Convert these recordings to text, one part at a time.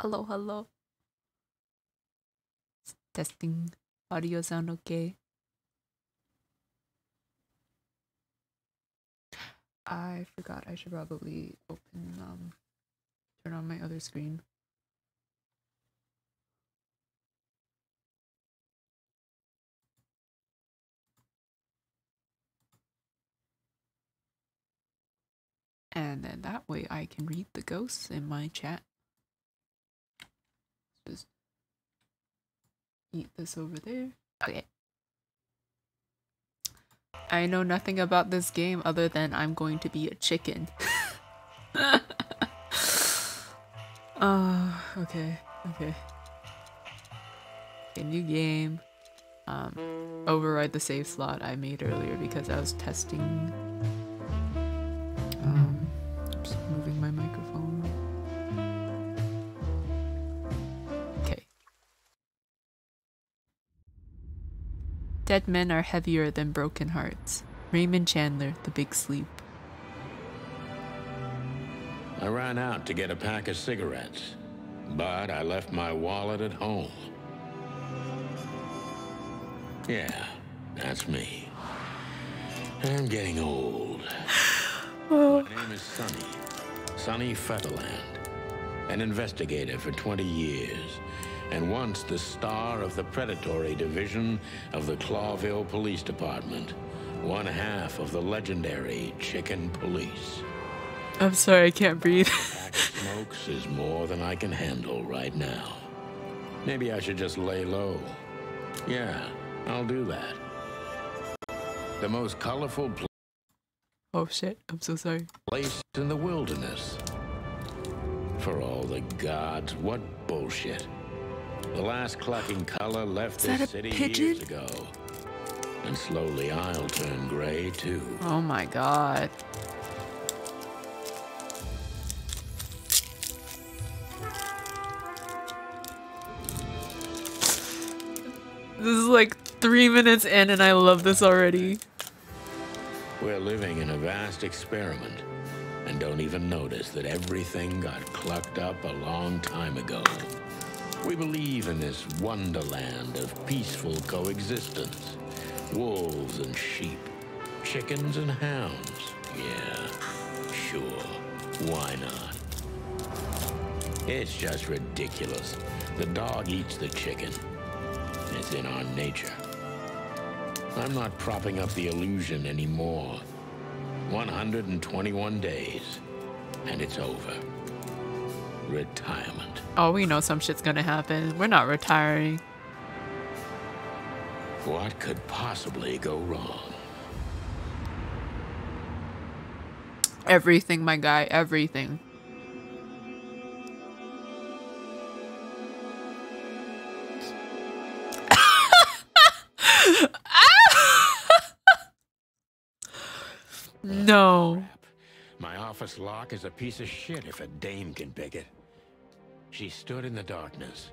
Hello, hello. Testing. Audio sound okay? I forgot I should probably open, turn on my other screen. And then that way I can read the ghosts in my chat. Just eat this over there. Okay. I know nothing about this game other than I'm going to be a chicken. Okay. Okay, new game. Override the save slot I made earlier because I was testing. Just moving my microphone. Okay. Dead men are heavier than broken hearts. Raymond Chandler, The Big Sleep. I ran out to get a pack of cigarettes, but I left my wallet at home. Yeah, that's me. I'm getting old. My name is Sonny Fetterland, an investigator for 20 years, and once the star of the predatory division of the Clawville Police Department, one half of the legendary Chicken Police. I'm sorry, I can't breathe. Pack of smokes is more than I can handle right now. Maybe I should just lay low. Yeah, I'll do that. The most colorful Oh shit, I'm so sorry. place in the wilderness. For all the gods, what bullshit. The last clucking color left this city years ago. And slowly I'll turn gray too. Oh my god. This is like 3 minutes in and I love this already. We're living in a vast experiment and don't even notice that everything got clucked up a long time ago. We believe in this wonderland of peaceful coexistence. Wolves and sheep, chickens and hounds. Yeah, sure, why not? It's just ridiculous. The dog eats the chicken. It's in our nature. I'm not propping up the illusion anymore. 121 days, and it's over. Retirement. Oh, we know some shit's gonna happen. We're not retiring. What could possibly go wrong? Everything, my guy, everything. No. My office lock is a piece of shit if a dame can pick it. She stood in the darkness.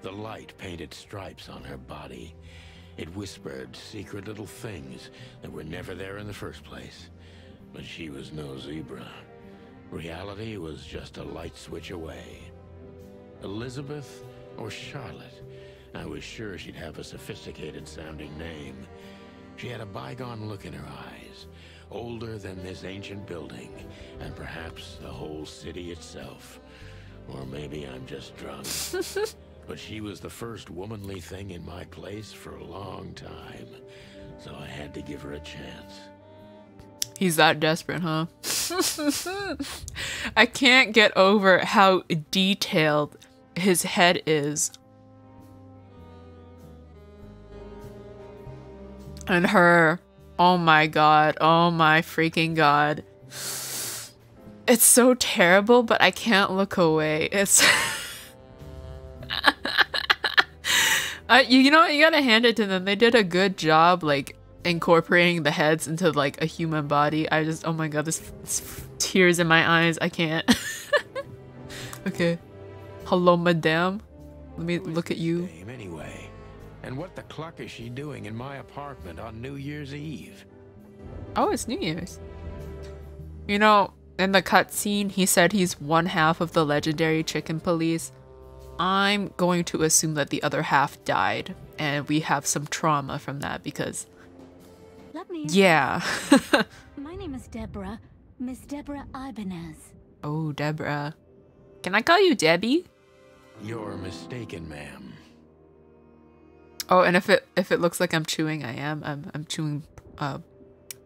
The light painted stripes on her body. It whispered secret little things that were never there in the first place. But she was no zebra. Reality was just a light switch away. Elizabeth or Charlotte? I was sure she'd have a sophisticated sounding name. She had a bygone look in her eyes. Older than this ancient building, and perhaps the whole city itself. Or maybe I'm just drunk. But she was the first womanly thing in my place for a long time, so I had to give her a chance. He's that desperate, huh? I can't get over how detailed his head is. And her... Oh my god, oh my freaking god. It's so terrible, but I can't look away. It's... you know what, you gotta hand it to them. They did a good job, like, incorporating the heads into, like, a human body. I just, oh my god, this tears in my eyes. I can't. Okay. Hello, madame. Let me look at you. Anyway. And what the cluck is she doing in my apartment on New Year's Eve? Oh, it's New Year's. You know, in the cutscene, he said he's one half of the legendary Chicken Police. I'm going to assume that the other half died, and we have some trauma from that because... Let me... Yeah. My name is Deborah. Miss Deborah Ibanez. Oh, Deborah. Can I call you Debbie? You're mistaken, ma'am. Oh, and if it looks like I'm chewing, I am. I'm chewing, I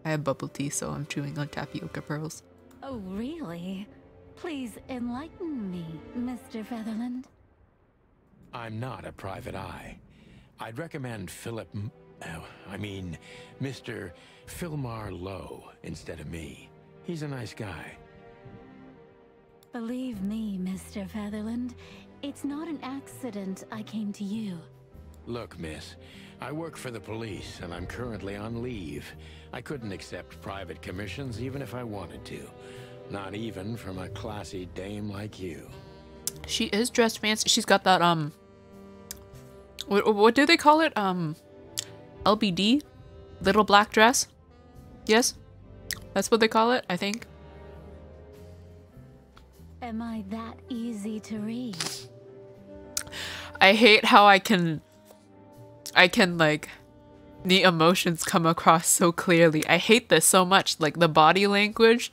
have bubble tea, so I'm chewing on tapioca pearls. Oh, really? Please enlighten me, Mr. Featherland. I'm not a private eye. I'd recommend Mr. Philmar Lowe instead of me. He's a nice guy. Believe me, Mr. Featherland, it's not an accident I came to you. Look, miss, I work for the police and I'm currently on leave. I couldn't accept private commissions even if I wanted to. Not even from a classy dame like you. She is dressed fancy. She's got that, what do they call it? LBD? Little black dress? Yes? That's what they call it, I think. Am I that easy to read? I hate how I can like, the emotions come across so clearly. I hate this so much, like the body language.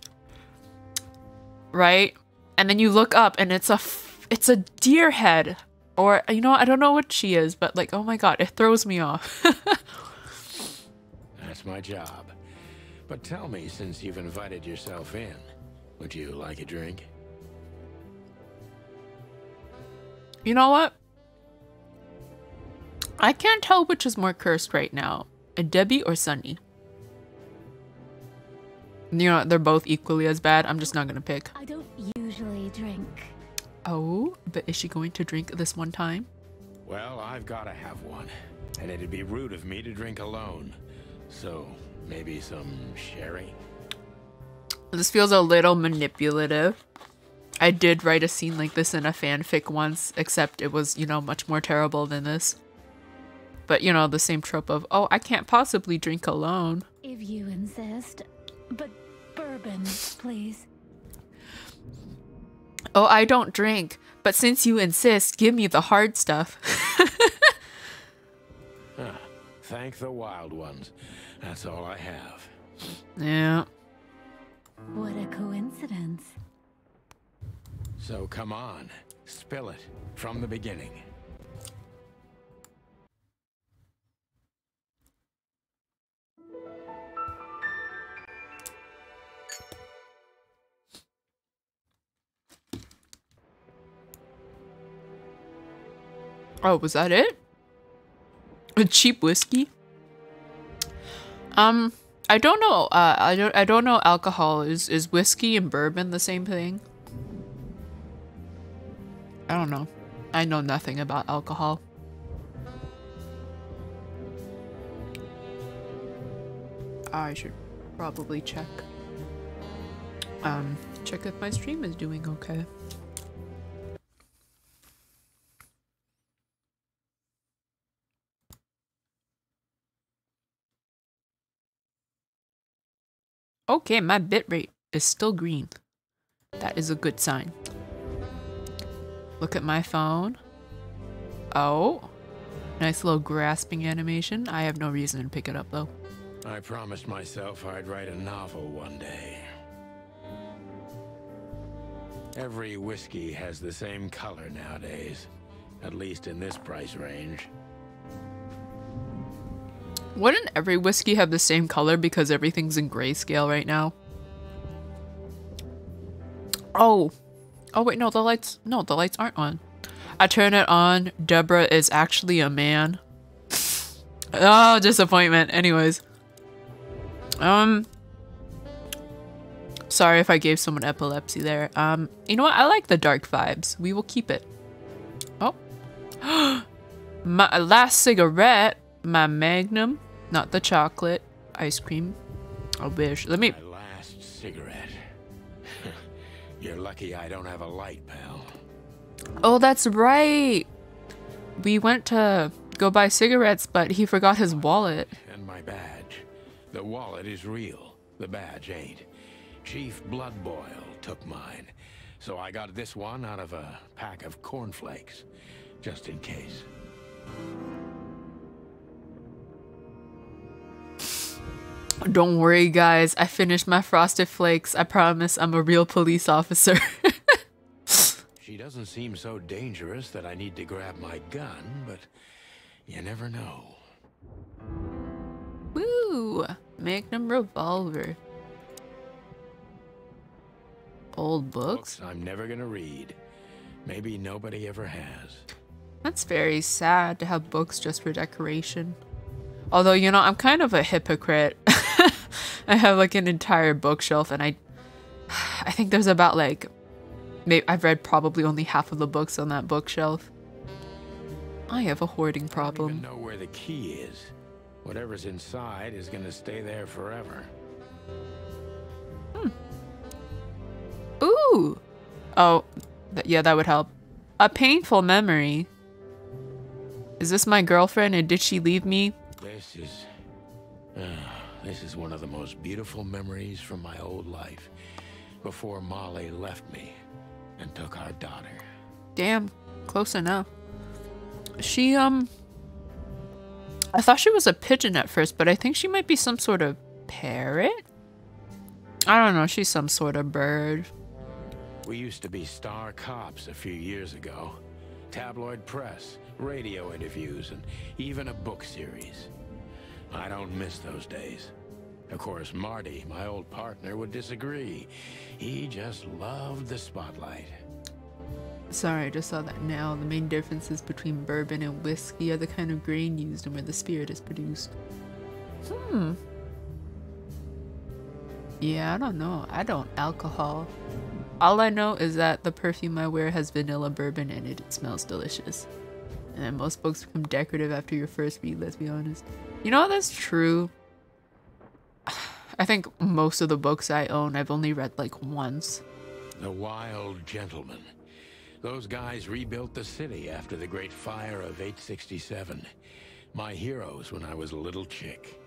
Right? And then you look up and it's a deer head. Or, you know, I don't know what she is, but like, oh my god, it throws me off. That's my job. But tell me, since you've invited yourself in, would you like a drink? You know what? I can't tell which is more cursed right now. Debbie or Sunny? You know, they're both equally as bad. I'm just not gonna pick. I don't usually drink. Oh, but is she going to drink this one time? Well, I've gotta have one. And it'd be rude of me to drink alone. So, maybe some sherry? This feels a little manipulative. I did write a scene like this in a fanfic once, except it was, you know, much more terrible than this. But, you know, the same trope of, oh, I can't possibly drink alone. If you insist. But bourbon, please. Oh, I don't drink. But since you insist, give me the hard stuff. Thank the wild ones. That's all I have. Yeah. What a coincidence. So come on, spill it from the beginning. Oh, was that it? A cheap whiskey? I don't know. I don't know alcohol. Is whiskey and bourbon the same thing? I don't know. I know nothing about alcohol. I should probably check. Check if my stream is doing okay. Okay, my bitrate is still green. That is a good sign. Look at my phone. Oh, nice little grasping animation. I have no reason to pick it up though. I promised myself I'd write a novel one day. Every whiskey has the same color nowadays, at least in this price range. Wouldn't every whiskey have the same color because everything's in grayscale right now? Oh. Oh wait, no, the lights aren't on. I turn it on. Deborah is actually a man. Oh, disappointment. Anyways. Sorry if I gave someone epilepsy there. You know what? I like the dark vibes. We will keep it. Oh. My last cigarette. My Magnum, not the chocolate, ice cream. I wish. Let me. My last cigarette. You're lucky I don't have a light, pal. Oh, that's right. We went to go buy cigarettes, but he forgot his wallet. And my badge. The wallet is real. The badge ain't. Chief Bloodboil took mine. So I got this one out of a pack of cornflakes, just in case. Don't worry, guys. I finished my Frosted Flakes. I promise I'm a real police officer. She doesn't seem so dangerous that I need to grab my gun, but you never know. Woo! Magnum revolver. Old books? I'm never gonna read. Maybe nobody ever has. That's very sad to have books just for decoration. Although, you know, I'm kind of a hypocrite. I have like an entire bookshelf, and I think there's about like, maybe I've read probably only half of the books on that bookshelf. I have a hoarding problem. I don't even know where the key is. Whatever's inside is gonna stay there forever. Ooh! Oh, yeah, that would help. A painful memory. Is this my girlfriend, and did she leave me? This is one of the most beautiful memories from my old life, before Molly left me and took our daughter. Damn, close enough. She, I thought she was a pigeon at first, but I think she might be some sort of parrot? I don't know, she's some sort of bird. We used to be star cops a few years ago. Tabloid press, radio interviews, and even a book series. I don't miss those days. Of course, Marty, my old partner, would disagree. He just loved the spotlight. Sorry, I just saw that now. The main differences between bourbon and whiskey are the kind of grain used and where the spirit is produced. Yeah, I don't know. I don't alcohol. All I know is that the perfume I wear has vanilla bourbon in it. It smells delicious. And then most books become decorative after your first read, let's be honest. You know, that's true. I think most of the books I own, I've only read like once. The Wild Gentleman. Those guys rebuilt the city after the Great Fire of 867. My heroes when I was a little chick.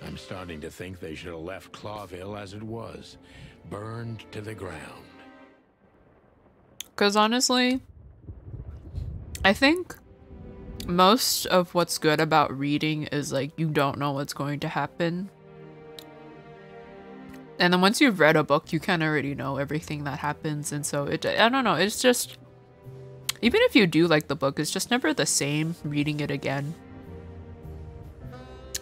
I'm starting to think they should have left Clawville as it was, burned to the ground. Because honestly, I think most of what's good about reading is like you don't know what's going to happen. And then once you've read a book, you kind of already know everything that happens. And so I don't know, it's just, even if you do like the book, it's just never the same reading it again.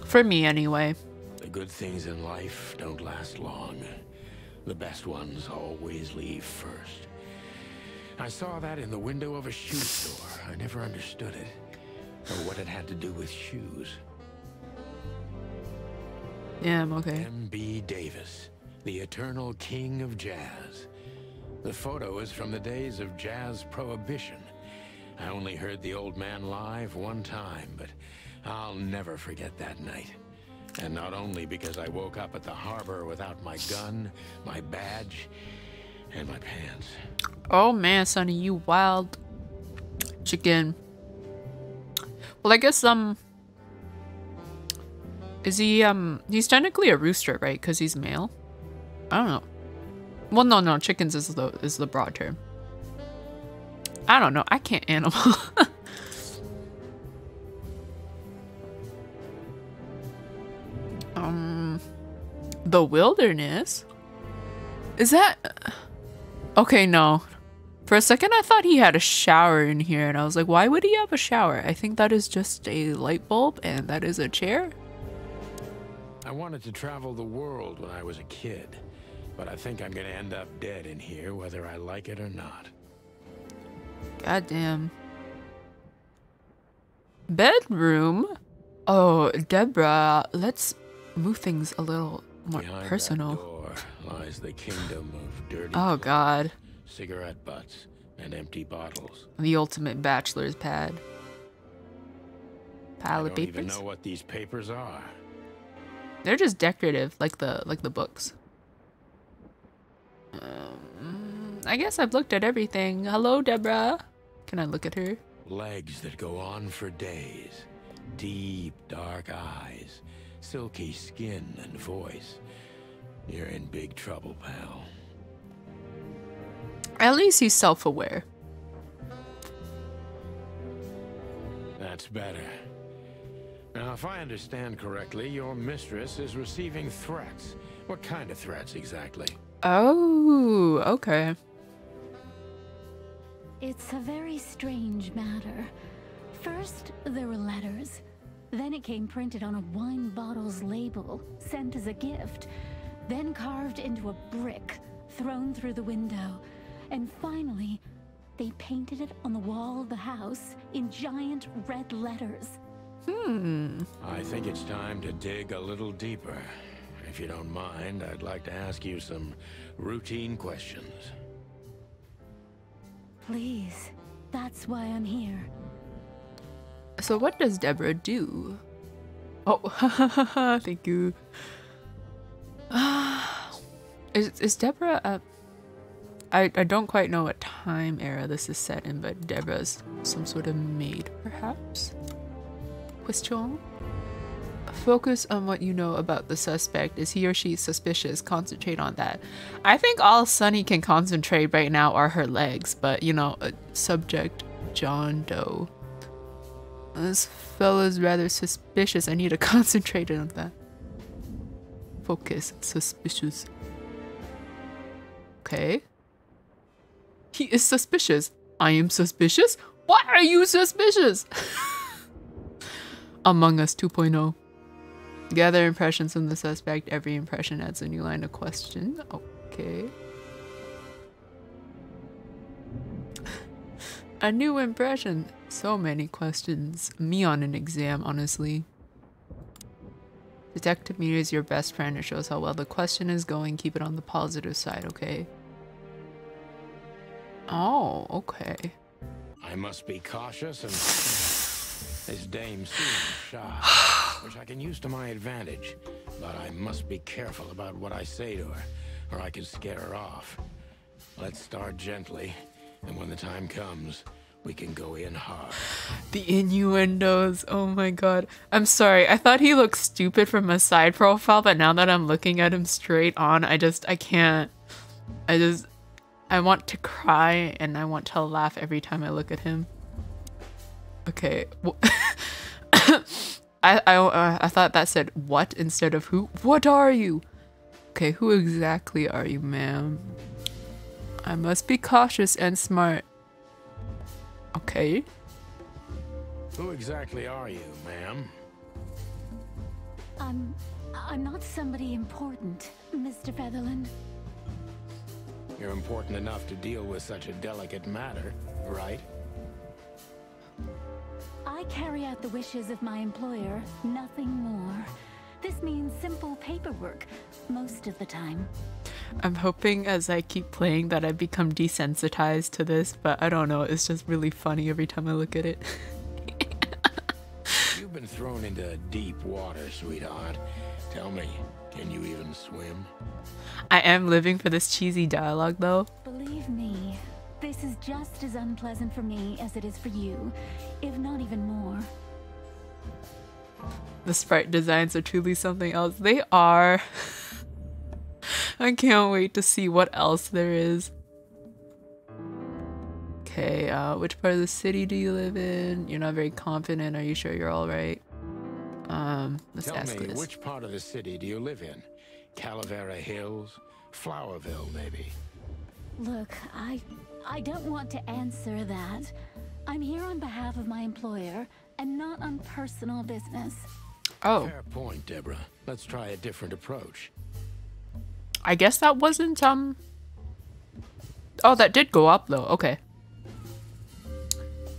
For me anyway. The good things in life don't last long. The best ones always leave first. I saw that in the window of a shoe store. I never understood it, or what it had to do with shoes. Yeah, I'm okay. M.B. Davis, the eternal king of jazz. The photo is from the days of jazz prohibition. I only heard the old man live one time, but I'll never forget that night. And not only because I woke up at the harbor without my gun, my badge, and my pants. Oh man, Sonny, you wild chicken. Well, I guess, is he, he's technically a rooster, right? Because he's male? I don't know. Well, no, chickens is the broad term. I don't know. I can't animal. The wilderness? Is that... Okay, no. For a second, I thought he had a shower in here, and I was like, why would he have a shower? I think that is just a light bulb, and that is a chair. I wanted to travel the world when I was a kid, but I think I'm gonna end up dead in here, whether I like it or not. Goddamn. Bedroom? Oh, Deborah, let's move things a little more Behind personal. that door lies the kingdom of dirty Oh, God. cigarette butts and empty bottles. The ultimate bachelor's pad. Pile I of don't even papers? know what these papers are. They're just decorative, like the books. I guess I've looked at everything. Hello, Deborah. Can I look at her? Legs that go on for days. Deep, dark eyes. Silky skin and voice. You're in big trouble, pal. At least he's self-aware. That's better. Now, if I understand correctly, your mistress is receiving threats. What kind of threats exactly? Oh, okay. It's a very strange matter. First, there were letters. Then it came printed on a wine bottle's label, sent as a gift. Then carved into a brick, thrown through the window. And finally, they painted it on the wall of the house in giant red letters. I think it's time to dig a little deeper. If you don't mind, I'd like to ask you some routine questions. Please, that's why I'm here. So what does Deborah do? Oh, thank you. Is Deborah a... I don't quite know what time era this is set in, but Deborah's some sort of maid, perhaps? Question? Focus on what you know about the suspect. Is he or she suspicious? Concentrate on that. I think all Sunny can concentrate right now are her legs, but you know, subject John Doe. This fella's rather suspicious. I need to concentrate on that. Focus. Suspicious. Okay. He is suspicious. I am suspicious? Why are you suspicious? Among Us 2.0. Gather impressions from the suspect. Every impression adds a new line of question. Okay. A new impression. So many questions. Me on an exam, honestly. Detective meter is your best friend. It shows how well the question is going. Keep it on the positive side, okay? Oh, okay. I must be cautious and... This dame seems shy, which I can use to my advantage. But I must be careful about what I say to her, or I can scare her off. Let's start gently, and when the time comes, we can go in hard. The innuendos. Oh my god. I'm sorry. I thought he looked stupid from a side profile, but now that I'm looking at him straight on, I can't. I want to cry and I want to laugh every time I look at him. Okay. I thought that said what instead of who. What are you? Okay, who exactly are you, ma'am? I must be cautious and smart. Okay. Who exactly are you, ma'am? I'm not somebody important, Mr. Featherland. You're important enough to deal with such a delicate matter, right? I carry out the wishes of my employer, nothing more. This means simple paperwork, most of the time. I'm hoping as I keep playing that I become desensitized to this, but I don't know, it's just really funny every time I look at it. You've been thrown into deep water, sweetheart. Tell me, can you even swim? I am living for this cheesy dialogue though. Believe me, this is just as unpleasant for me as it is for you, if not even more. The sprite designs are truly something else. They are. I can't wait to see what else there is. Okay, which part of the city do you live in? You're not very confident. Are you sure you're all right? Let's ask Tell me, this. which part of the city do you live in? Calavera Hills? Flowerville, maybe? Look, I don't want to answer that. I'm here on behalf of my employer and not on personal business. Oh. Fair point, Deborah. Let's try a different approach. I guess that wasn't, Oh, that did go up, though. Okay.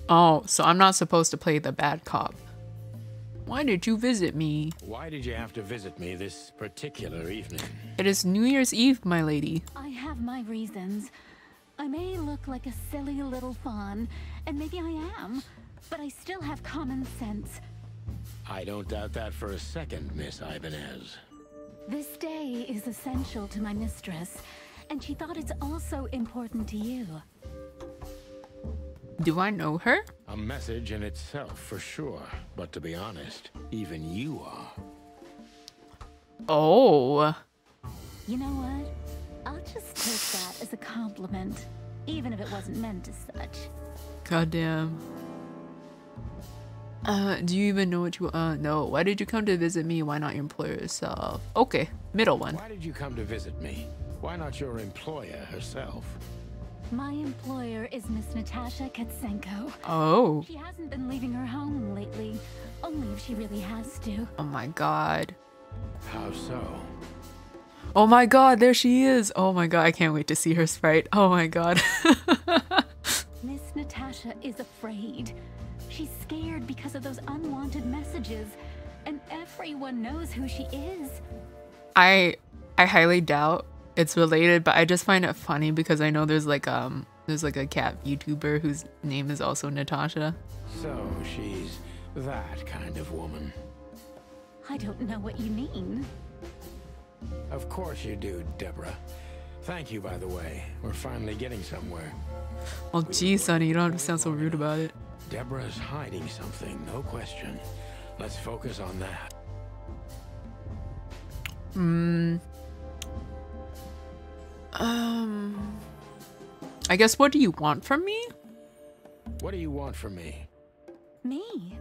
Oh, so I'm not supposed to play the bad cop. Why did you visit me? Why did you have to visit me this particular evening? It is New Year's Eve, my lady. I have my reasons. I may look like a silly little fawn, and maybe I am, but I still have common sense. I don't doubt that for a second, Miss Ibanez. This day is essential to my mistress, and she thought it's also important to you. Do I know her? A message in itself, for sure. But to be honest, even you are. Oh. You know what? I'll just take that as a compliment. even if it wasn't meant as such. Goddamn. Do you even know what you no. Why did you come to visit me? Why not your employer yourself? Okay, middle one. Why did you come to visit me? Why not your employer herself? My employer is Miss Natasha Katsenko. Oh. She hasn't been leaving her home lately, only if she really has to. Oh my god. How so? Oh my god, there she is. Oh my god, I can't wait to see her sprite. Oh my god. Miss Natasha is afraid. She's scared because of those unwanted messages, and everyone knows who she is. I highly doubt it's related, but I just find it funny because I know there's like a cat Vtuber whose name is also Natasha. So she's that kind of woman. I don't know what you mean. Of course you do, Deborah. Thank you, by the way. We're finally getting somewhere. Well, geez, Sonny, you don't have to sound so rude about it. Deborah's hiding something, no question. Let's focus on that. I guess what do you want from me? What do you want from me? Me?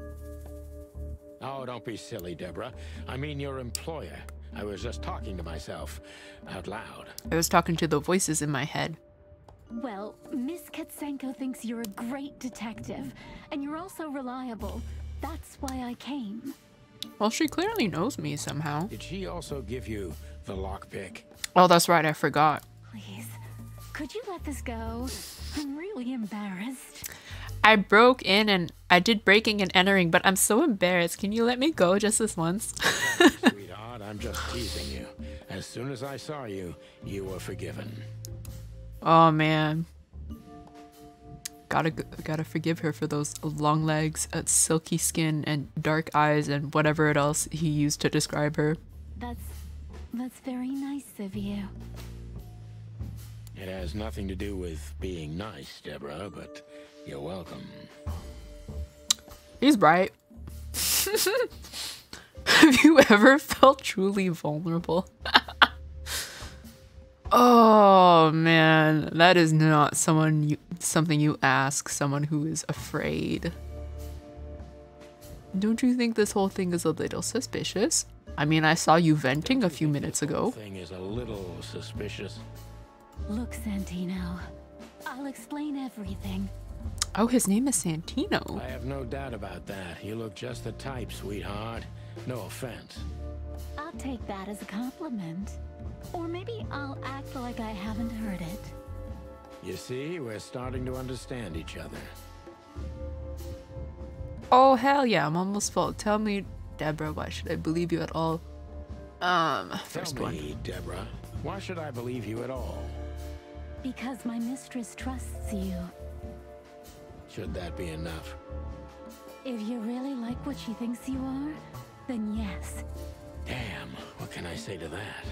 Oh, don't be silly, Deborah. I mean your employer. I was just talking to myself out loud. I was talking to the voices in my head. Well, Miss Katsenko thinks you're a great detective, and you're also reliable. That's why I came. Well, she clearly knows me somehow. Did she also give you the lockpick? Oh, that's right, I forgot. Please, could you let this go? I'm really embarrassed. I broke in and I did breaking and entering, but I'm so embarrassed. Can you let me go just this once? Sweetheart, I'm just teasing you. As soon as I saw you, you were forgiven. Oh man. Gotta forgive her for those long legs, silky skin, and dark eyes, and whatever else he used to describe her. That's very nice of you. It has nothing to do with being nice, Deborah, but you're welcome. He's right. Have you ever felt truly vulnerable? Oh man, that is not something you ask someone who is afraid. Don't you think this whole thing is a little suspicious? I mean, I saw you venting a few minutes ago. This thing is a little suspicious. Look, Santino, I'll explain everything. Oh, his name is Santino. I have no doubt about that. You look just the type, sweetheart. No offense. I'll take that as a compliment. Or maybe I'll act like I haven't heard it. You see, we're starting to understand each other. Oh, hell yeah, I'm almost full. Tell me, Deborah, why should I believe you at all? First Tell one. me, Deborah, why should I believe you at all? Because my mistress trusts you. Should that be enough? If you really like what she thinks you are, then yes. Damn, what can I say to that?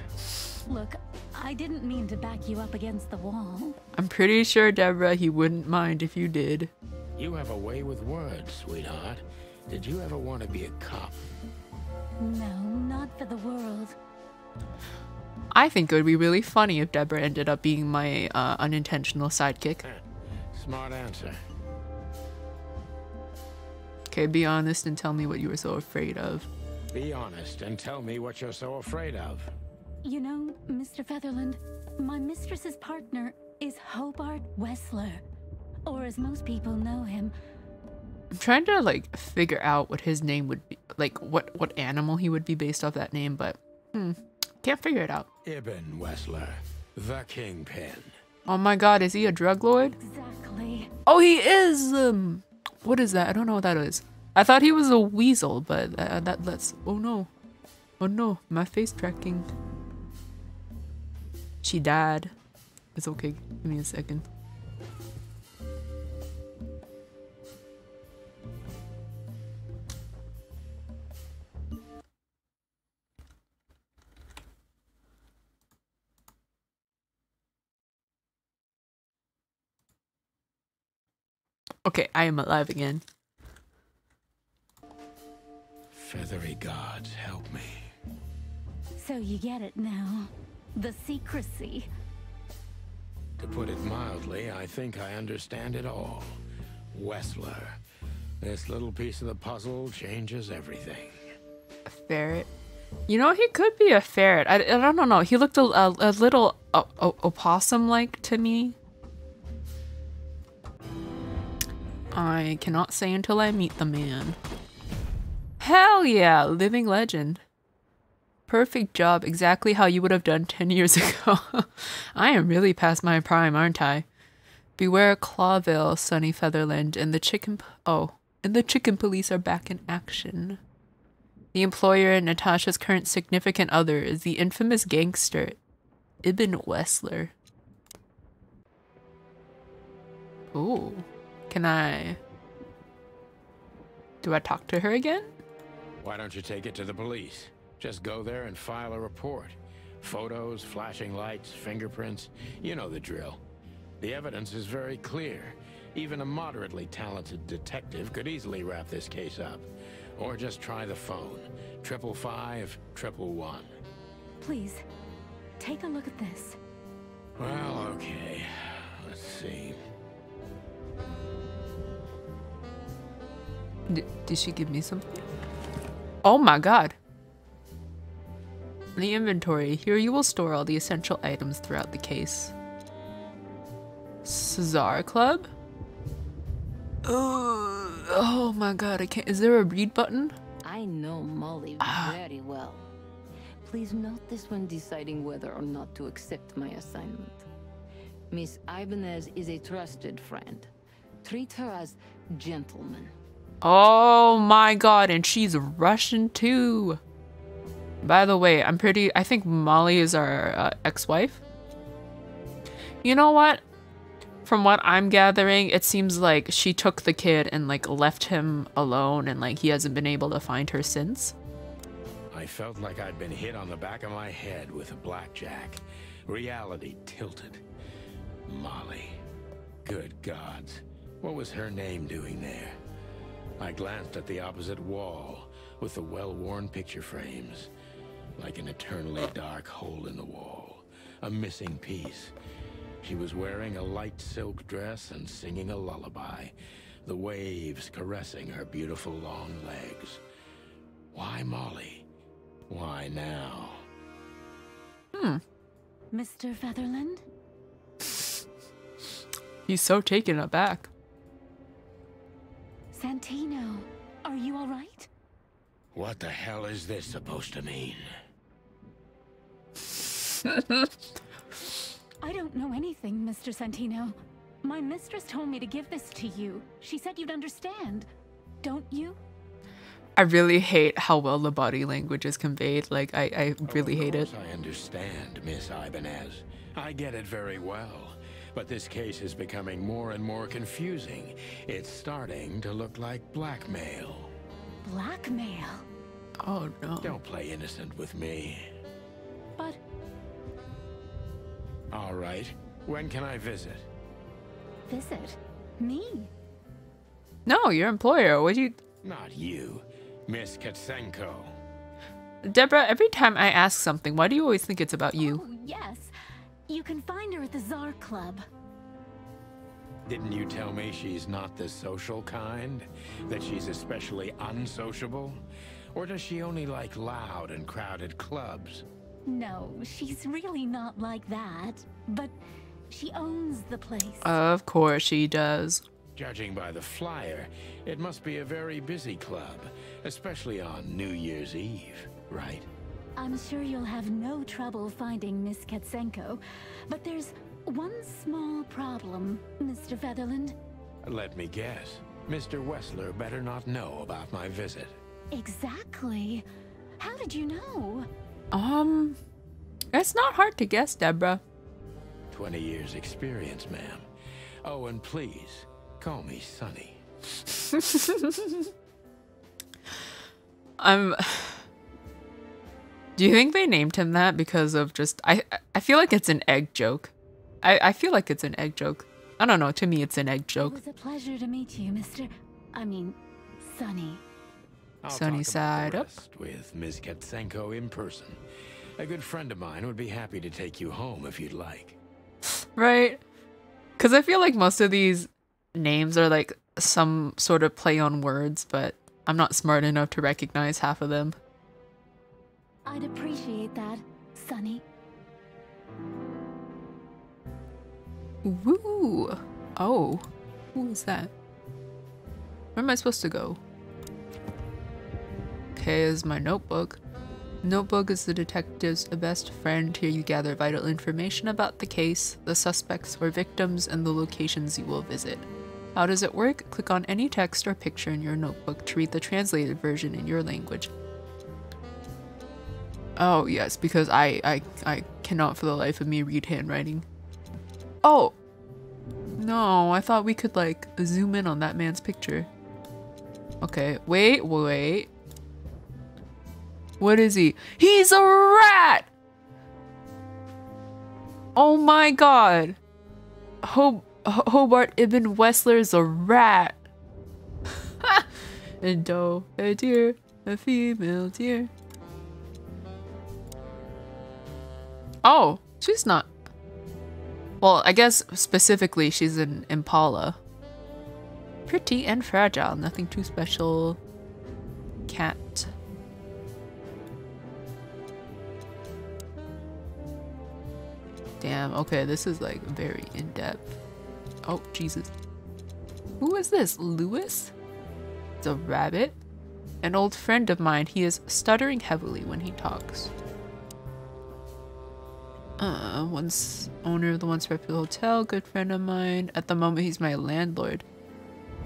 Look, I didn't mean to back you up against the wall. I'm pretty sure, Deborah, he wouldn't mind if you did. You have a way with words, sweetheart. Did you ever want to be a cop? No, not for the world. I think it would be really funny if Deborah ended up being my unintentional sidekick. Smart answer. Okay, be honest and tell me what you were so afraid of. Be honest and tell me what you're so afraid of. You know, Mr. Featherland, my mistress's partner is Hobart Wessler. Or as most people know him. I'm trying to like figure out what his name would be, like what animal he would be based off that name, but can't figure it out. Ibn Wessler, the Kingpin. Oh my god, is he a drug lord? Exactly. Oh, he is! What is that? I don't know what that is. I thought he was a weasel, but that's... Oh no. Oh no, my face tracking. She died. It's okay, give me a second. Okay, I am alive again. Feathery gods, help me. So you get it now. The secrecy. To put it mildly, I think I understand it all. Wessler. This little piece of the puzzle changes everything. A ferret. You know, he could be a ferret. I don't know. He looked a little opossum-like to me. I cannot say until I meet the man. Hell yeah, living legend. Perfect job, exactly how you would have done 10 years ago. I am really past my prime, aren't I? Beware Clawville, Sunny Featherland, and the chicken police are back in action. The employer and Natasha's current significant other is the infamous gangster, Ibn Wessler. Ooh. Do I talk to her again? Why don't you take it to the police? Just go there and file a report. Photos, flashing lights, fingerprints, you know the drill. The evidence is very clear. Even a moderately talented detective could easily wrap this case up. Or just try the phone. 555-111. Please, take a look at this. Well, okay. Let's see. Did she give me something? Oh my god. The inventory. Here you will store all the essential items throughout the case. Cesar Club? Oh my god, I can't. Is there a read button? I know Molly very well. Please note this when deciding whether or not to accept my assignment. Miss Ibanez is a trusted friend. Treat her as gentleman. Oh my god, and she's Russian too. By the way, I think Molly is our ex-wife. You know what? From what I'm gathering, it seems like she took the kid and like left him alone and like he hasn't been able to find her since. I felt like I'd been hit on the back of my head with a blackjack. Reality tilted. Molly. Good gods. What was her name doing there? I glanced at the opposite wall with the well-worn picture frames. Like an eternally dark hole in the wall. A missing piece. She was wearing a light silk dress and singing a lullaby. The waves caressing her beautiful long legs. Why Molly? Why now? Mr. Featherland? He's so taken aback. Santino, are you all right? What the hell is this supposed to mean? I don't know anything, Mr. Santino. My mistress told me to give this to you. She said you'd understand. Don't you? I really hate how well the body language is conveyed. Like, I really hate it. I understand, Miss Ibanez. I get it very well. But this case is becoming more and more confusing. It's starting to look like blackmail. Blackmail? Oh no. Don't play innocent with me. But... All right. When can I visit? Visit? Me? No, your employer. What do you... Not you. Miss Katsenko. Deborah, every time I ask something, why do you always think it's about you? Oh, yes. You can find her at the Tsar Club. Didn't you tell me she's not the social kind? That she's especially unsociable? Or does she only like loud and crowded clubs? No, she's really not like that. But she owns the place. Of course she does. Judging by the flyer, it must be a very busy club, especially on New Year's Eve, right? I'm sure you'll have no trouble finding Miss Katsenko, but there's one small problem, Mr. Featherland. Let me guess. Mr. Wessler better not know about my visit. Exactly. How did you know? It's not hard to guess, Deborah. 20 years experience, ma'am. Oh, and please, call me Sonny. Do you think they named him that because of just... I feel like it's an egg joke. I feel like it's an egg joke. I don't know, to me it's an egg joke. It was a pleasure to meet you, Sonny. Sunny side up. With Ms. Katsenko in person. A good friend of mine would be happy to take you home if you'd like. Right. Because I feel like most of these names are like some sort of play on words, but I'm not smart enough to recognize half of them. I'd appreciate that, Sonny. Woo! Oh. Who is that? Where am I supposed to go? Okay, is my notebook. Notebook is the detective's best friend. Here you gather vital information about the case, the suspects or victims, and the locations you will visit. How does it work? Click on any text or picture in your notebook to read the translated version in your language. Oh yes, because I cannot for the life of me read handwriting. Oh! No, I thought we could like zoom in on that man's picture. Okay, wait. What is he? He's a rat! Oh my god. Hobart Ibn Wessler's a rat. A doe, a deer, a female deer. Oh, she's not. Well, I guess specifically she's an impala. Pretty and fragile, nothing too special. Cat. Damn, okay, this is like very in-depth. Oh, Jesus. Who is this? Lewis? It's a rabbit. An old friend of mine. He is stuttering heavily when he talks. Once owner of the once reputable hotel, good friend of mine. At the moment, he's my landlord.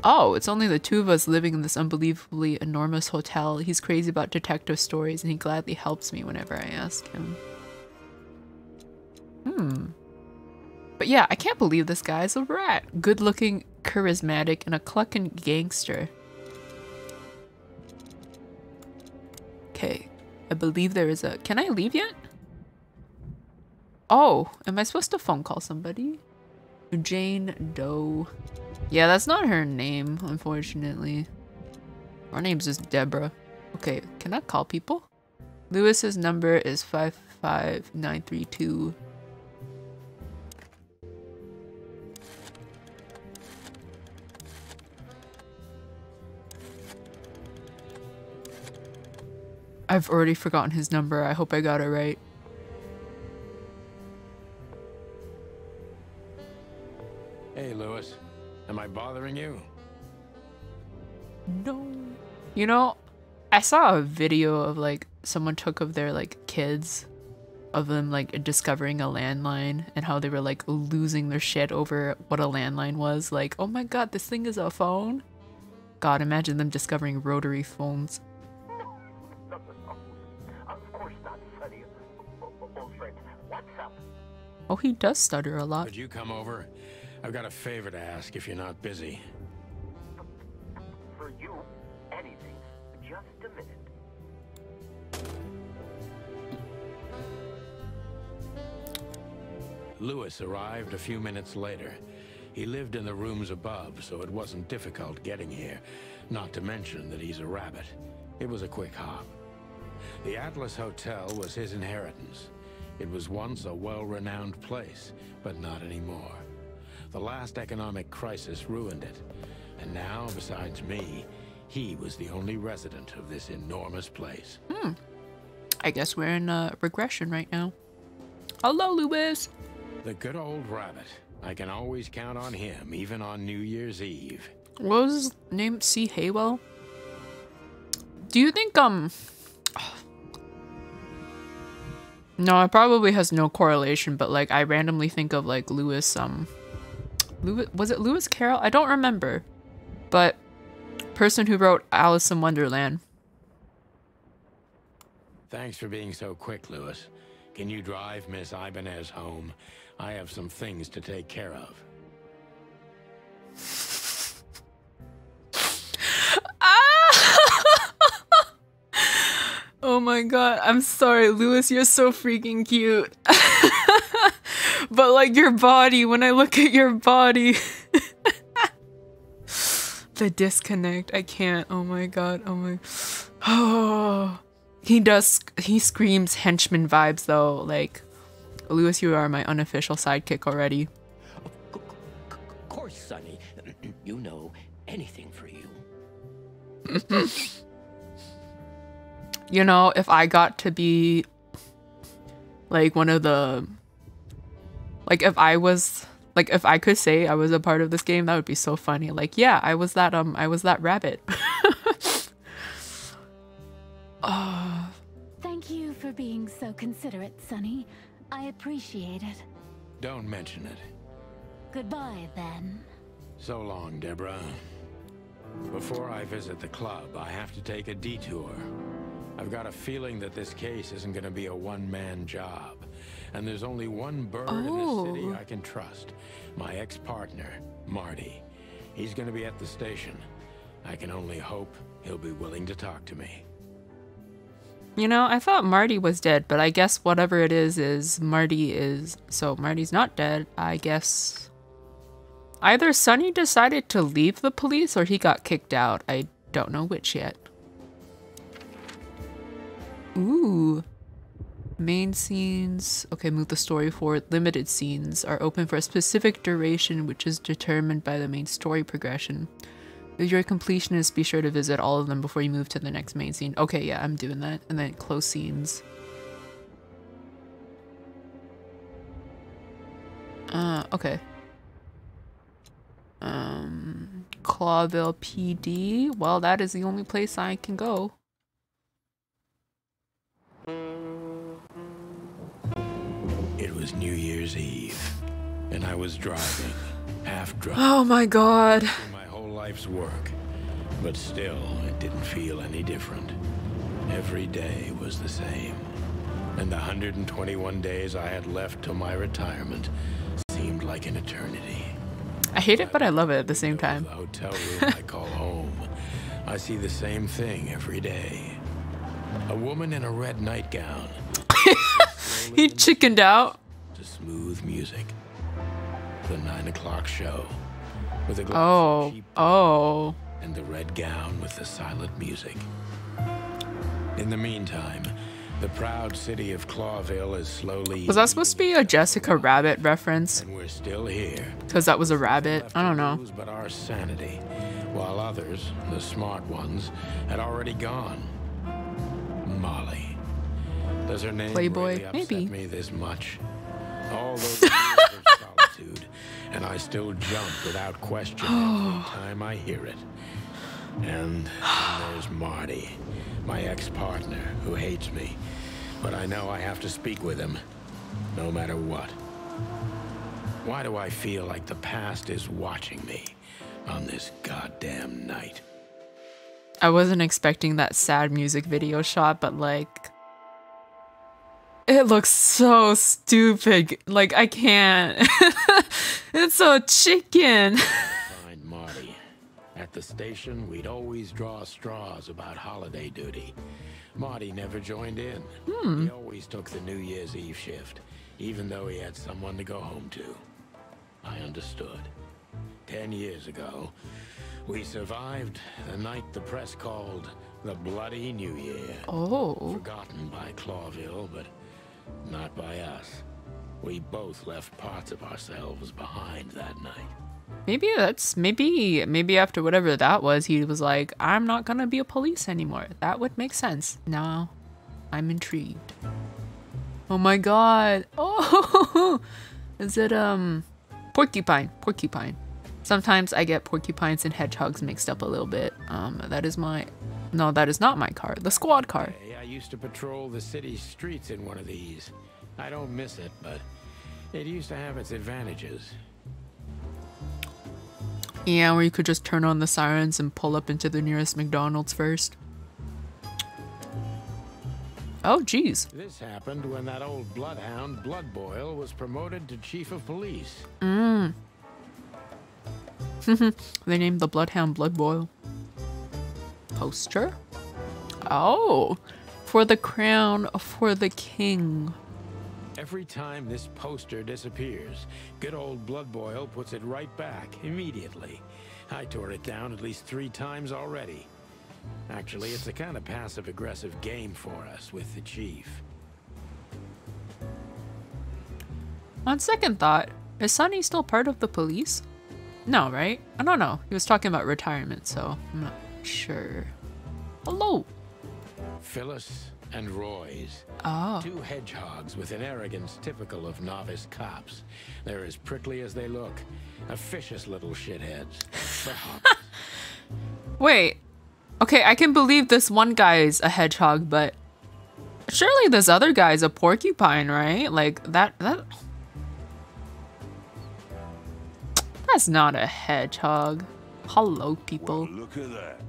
Oh, it's only the two of us living in this unbelievably enormous hotel. He's crazy about detective stories, and he gladly helps me whenever I ask him. But yeah, I can't believe this guy's a rat. Good looking, charismatic, and a clucking gangster. Okay, I believe there is a... Can I leave yet? Oh, am I supposed to phone call somebody? Jane Doe. Yeah, that's not her name, unfortunately. Her name's just Deborah. Okay, can I call people? Lewis's number is 55932. I've already forgotten his number. I hope I got it right. Hey, Lewis. Am I bothering you? No. You know, I saw a video of like someone took of their like kids, of them like discovering a landline and how they were like losing their shit over what a landline was. Like, oh my god, this thing is a phone? God, imagine them discovering rotary phones. Oh, he does stutter a lot. Could you come over? I've got a favor to ask if you're not busy. For you, anything. Just a minute. Lewis arrived a few minutes later. He lived in the rooms above, so it wasn't difficult getting here. Not to mention that he's a rabbit. It was a quick hop. The Atlas Hotel was his inheritance. It was once a well-renowned place, but not anymore. The last economic crisis ruined it. And now, besides me, he was the only resident of this enormous place. I guess we're in regression right now. Hello, Lewis. The good old rabbit. I can always count on him, even on New Year's Eve. What was his name? C. Haywell? Do you think, No, it probably has no correlation, but like I randomly think of like Lewis, was it Lewis Carroll? I don't remember. But person who wrote Alice in Wonderland. Thanks for being so quick, Lewis. Can you drive Miss Ibanez home? I have some things to take care of. Oh my god, I'm sorry, Lewis, you're so freaking cute. But like your body, when I look at your body. The disconnect, I can't. Oh my god, oh my. Oh. He screams henchman vibes though. Like, Lewis, you are my unofficial sidekick already. You know, anything for you. You know, if I got to be like one of the, like if I was, like if I could say I was a part of this game, that would be so funny. Like, yeah, I was that rabbit. Thank you for being so considerate, Sonny. I appreciate it. Don't mention it. Goodbye, then. So long, Deborah. Before I visit the club, I have to take a detour. I've got a feeling that this case isn't going to be a one-man job. And there's only one bird in the city I can trust. My ex-partner, Marty. He's going to be at the station. I can only hope he'll be willing to talk to me. You know, I thought Marty was dead, but I guess whatever it is Marty is... So Marty's not dead, I guess. Either Sonny decided to leave the police or he got kicked out. I don't know which yet. Ooh. Main scenes. Okay, move the story forward. Limited scenes are open for a specific duration, which is determined by the main story progression. If you're a completionist, be sure to visit all of them before you move to the next main scene. Okay, yeah, I'm doing that. And then close scenes. Okay. Clawville PD. Well, that is the only place I can go. It was New Year's Eve, and I was driving, half drunk. Oh my god. My whole life's work, but still, it didn't feel any different. Every day was the same, and the 121 days I had left till my retirement seemed like an eternity. I hate it, but I love it at the same time. The hotel room I call home. I see the same thing every day. A woman in a red nightgown. He chickened out. To smooth music. The 9 o'clock show. With a glass of cheap and the red gown with the silent music. In the meantime, the proud city of Clawville is slowly... Was that supposed to be a Jessica Rabbit reference? And we're still here. Because that was a rabbit? I don't know. But our sanity, while others, the smart ones, had already gone. Molly. Does her name Playboy? really upset Maybe. me this much? All those years of solitude, and I still jump without question every time I hear it. And there's Marty, my ex-partner, who hates me. But I know I have to speak with him, no matter what. Why do I feel like the past is watching me on this goddamn night? I wasn't expecting that sad music video shot, but like... It looks so stupid. Like, I can't. It's so chicken. Find Marty. At the station, we'd always draw straws about holiday duty. Marty never joined in. He always took the New Year's Eve shift, even though he had someone to go home to. I understood. 10 years ago, we survived the night the press called the Bloody New Year. Oh. Forgotten by Clawville, but not by us. We both left parts of ourselves behind that night. Maybe that's, maybe after whatever that was, he was like, I'm not gonna be a police anymore. That would make sense. Now, I'm intrigued. Oh my god. Oh, is it, porcupine. Sometimes I get porcupines and hedgehogs mixed up a little bit. That is not my car. The squad car. I used to patrol the city streets in one of these. I don't miss it, but it used to have its advantages. Yeah, where you could just turn on the sirens and pull up into the nearest McDonald's first. Oh, geez. This happened when that old bloodhound, Blood Boil, was promoted to chief of police. They named the bloodhound Blood Boil. Poster? Oh, for the crown for the king. Every time this poster disappears, good old Blood Boil puts it right back immediately. I tore it down at least 3 times already. Actually, it's a kind of passive-aggressive game for us with the chief. On second thought, is Sonny still part of the police? No, right? I don't know. He was talking about retirement, so I'm not sure. Hello. Phyllis and Roy's. Oh. Two hedgehogs with an arrogance typical of novice cops. They're as prickly as they look. Officious little shitheads. Perhaps. Wait. Okay, I can believe this one guy is a hedgehog, but surely this other guy's a porcupine, right? Like that's not a hedgehog. Hello, people. Well, look at that.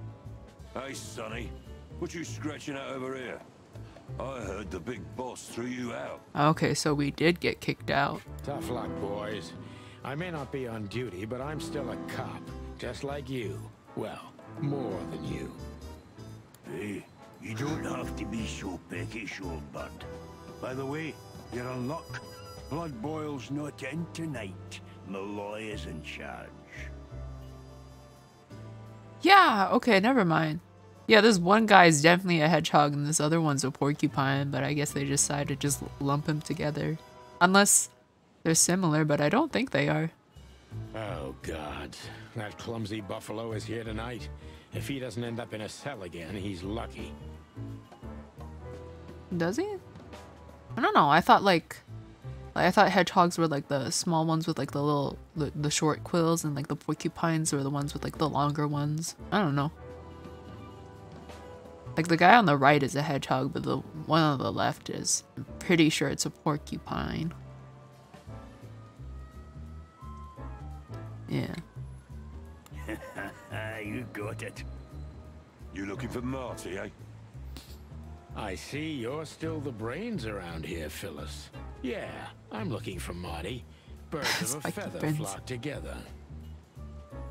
Hey, Sonny, what you scratching out over here? I heard the big boss threw you out. Okay, so we did get kicked out. Tough luck, boys. I may not be on duty, but I'm still a cop, just like you. Well, more than you. Hey, you don't have to be so peckish, old bud. By the way, you're on luck. Blood boils not in tonight. Malloy is in charge. Yeah, okay, never mind. Yeah, this one guy is definitely a hedgehog and this other one's a porcupine, but I guess they decided to just lump them together. Unless they're similar, but I don't think they are. Oh, God. That clumsy buffalo is here tonight. If he doesn't end up in a cell again, he's lucky. Does he? I don't know. I thought hedgehogs were like the small ones with like the little, the short quills, and like the porcupines were the ones with like the longer ones. I don't know. Like the guy on the right is a hedgehog, but the one on the left is, I'm pretty sure it's a porcupine. Yeah. You got it. You looking for Marty, eh? I see you're still the brains around here, Phyllis. Yeah, I'm looking for Marty. Birds of a feather flock together.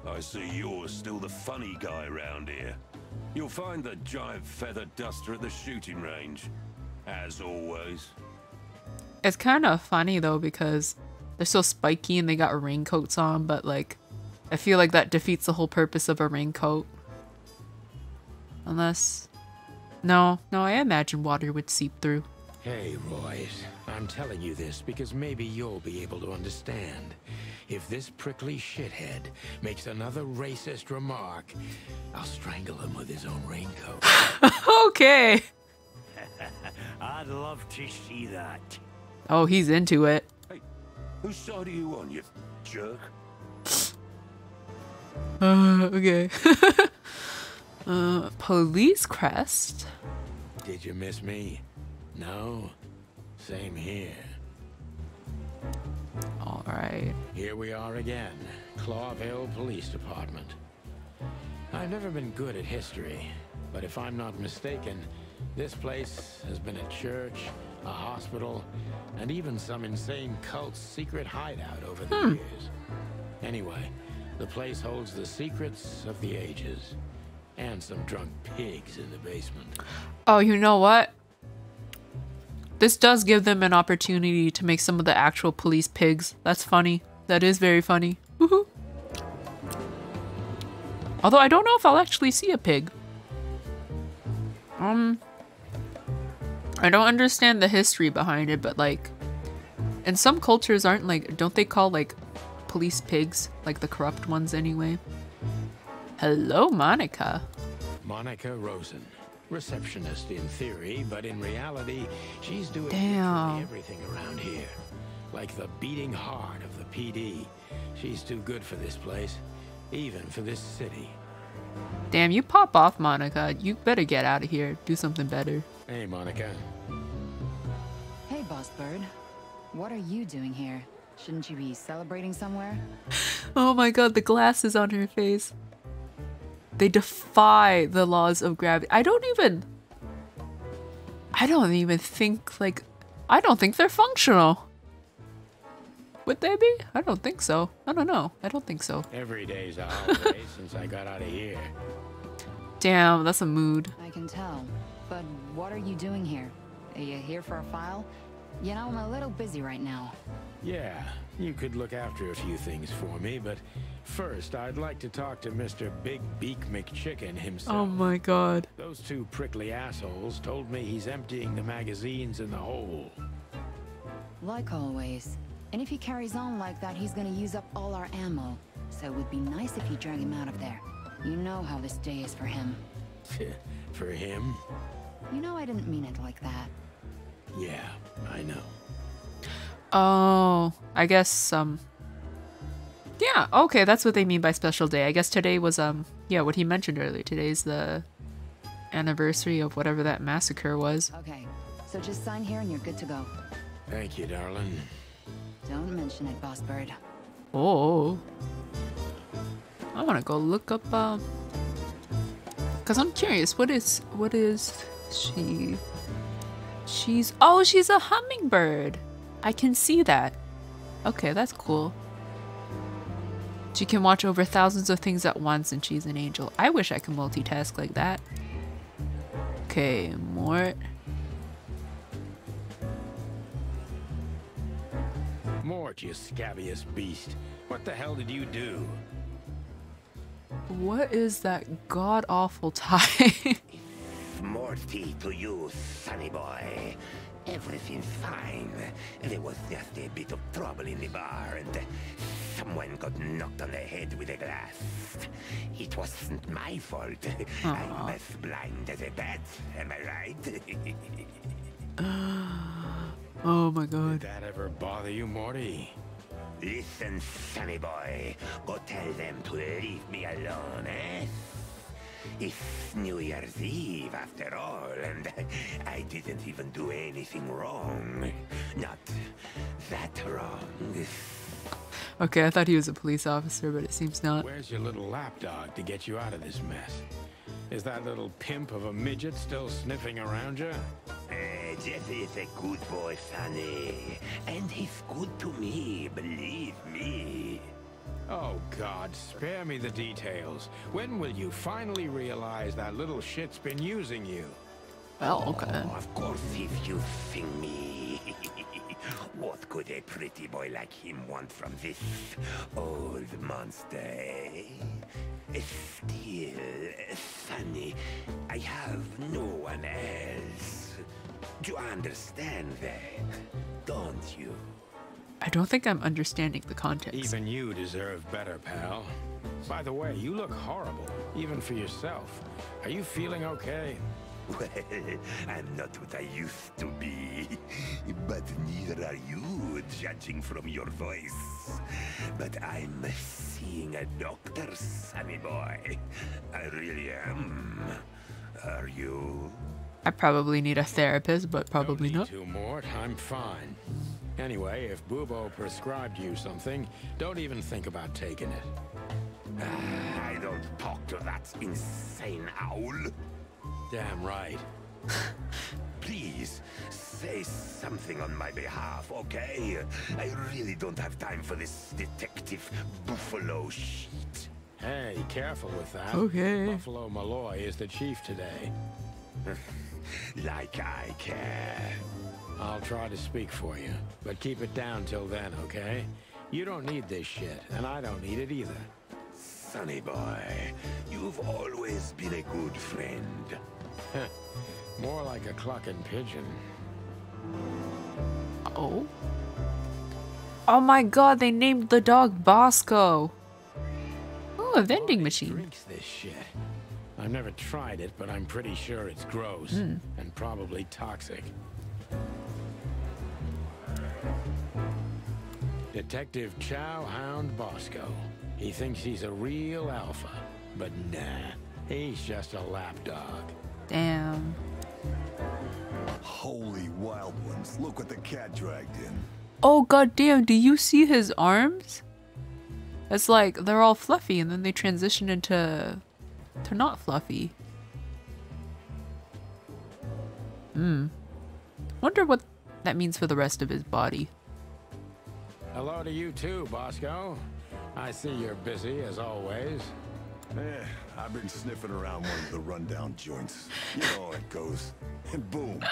I see you're still the funny guy around here. You'll find the giant feather duster at the shooting range, as always. It's kind of funny though because they're so spiky and they got raincoats on, but like I feel like that defeats the whole purpose of a raincoat. Unless... No, I imagine water would seep through. Hey, Royce, I'm telling you this because maybe you'll be able to understand. If this prickly shithead makes another racist remark, I'll strangle him with his own raincoat. Okay. I'd love to see that. Oh, he's into it. Hey, whose side are you on, you jerk? Okay. Police crest? Did you miss me? No? Same here. Alright. Here we are again. Clawville Police Department. I've never been good at history, but if I'm not mistaken, this place has been a church, a hospital, and even some insane cult's secret hideout over the years. Anyway, the place holds the secrets of the ages, and some drunk pigs in the basement. Oh, you know what? This does give them an opportunity to make some of the actual police pigs. That's funny. That is very funny. Woohoo. Although I don't know if I'll actually see a pig. I don't understand the history behind it, but like, in some cultures don't they call like police pigs, like the corrupt ones anyway? Hello, Monica. Monica Rosen. Receptionist in theory, but in reality, she's doing Damn. literally everything around here. Like the beating heart of the PD. She's too good for this place, even for this city. Damn, you pop off, Monica. You better get out of here. Do something better. Hey, Monica. Hey, Boss Bird. What are you doing here? Shouldn't you be celebrating somewhere? Oh my god, the glasses on her face. They defy the laws of gravity. I don't even think, like, I don't think they're functional. Would they be? I don't think so. I don't know. I don't think so. Every day's a holiday since I got out of here. Damn, that's a mood. I can tell. But what are you doing here? Are you here for a file? You know, I'm a little busy right now. Yeah, you could look after a few things for me, but first I'd like to talk to Mr. Big Beak McChicken himself. Oh my god. Those two prickly assholes told me he's emptying the magazines in the hole. Like always. And if he carries on like that, he's gonna use up all our ammo. so it would be nice if you drag him out of there. You know how this day is for him. For him? You know I didn't mean it like that. Yeah, I know. Oh, I guess, yeah, okay, that's what they mean by special day. I guess today was, yeah, what he mentioned earlier. Today's the anniversary of whatever that massacre was. Okay, so just sign here and you're good to go. Thank you, darling. Don't mention it, Boss Bird. Oh. I want to go look up, because I'm curious, what is she? She's a hummingbird. I can see that. Okay, that's cool. She can watch over thousands of things at once and she's an angel. I wish I could multitask like that. Okay, Mort. Mort, you scabious beast. What the hell did you do? What is that god-awful tie? Morty to you, sonny boy. Everything's fine. There was just a bit of trouble in the bar and someone got knocked on the head with a glass. It wasn't my fault. I'm as blind as a bat, am I right? Oh my god. Did that ever bother you, Morty? Listen, sonny boy. Go tell them to leave me alone, eh? It's New Year's Eve after all, and I didn't even do anything wrong. Not that wrong. Okay, I thought he was a police officer, but it seems not. Where's your little lapdog to get you out of this mess? Is that little pimp of a midget still sniffing around you? Jesse is a good boy, Sonny. And he's good to me, believe me. Oh, God, spare me the details. When will you finally realize that little shit's been using you? Well, okay. Oh, of course, if you sing me. What could a pretty boy like him want from this old monster, eh? Still, Sonny, I have no one else. Do you understand that? Don't you? I don't think I'm understanding the context. Even you deserve better, pal. By the way, you look horrible, even for yourself. Are you feeling okay? Well, I'm not what I used to be. But neither are you, judging from your voice. But I'm seeing a doctor, sonny boy. I really am. Are you? I probably need a therapist, but probably Don't not. need to, Mort. I'm fine. Anyway, if Bubo prescribed you something, don't even think about taking it. I don't talk to that insane owl. Damn right. Please, say something on my behalf, okay? I really don't have time for this detective buffalo shit. Hey, careful with that. Okay. Buffalo Malloy is the chief today. Like I care. I'll try to speak for you, but keep it down till then, okay? You don't need this shit, and I don't need it either. Sonny boy, you've always been a good friend. More like a clucking pigeon. Oh. Oh my god, they named the dog Bosco. Oh, a vending machine. Drinks this shit. I've never tried it, but I'm pretty sure it's gross and probably toxic. Detective Chowhound Bosco. He thinks he's a real alpha, but nah, he's just a lapdog. Damn. Holy wild ones, look what the cat dragged in. Oh god damn, do you see his arms? It's like they're all fluffy and then they transition into not fluffy. Wonder what that means for the rest of his body. Hello to you too, Bosco. I see you're busy as always. I've been sniffing around one of the rundown joints. You know how it goes. And boom,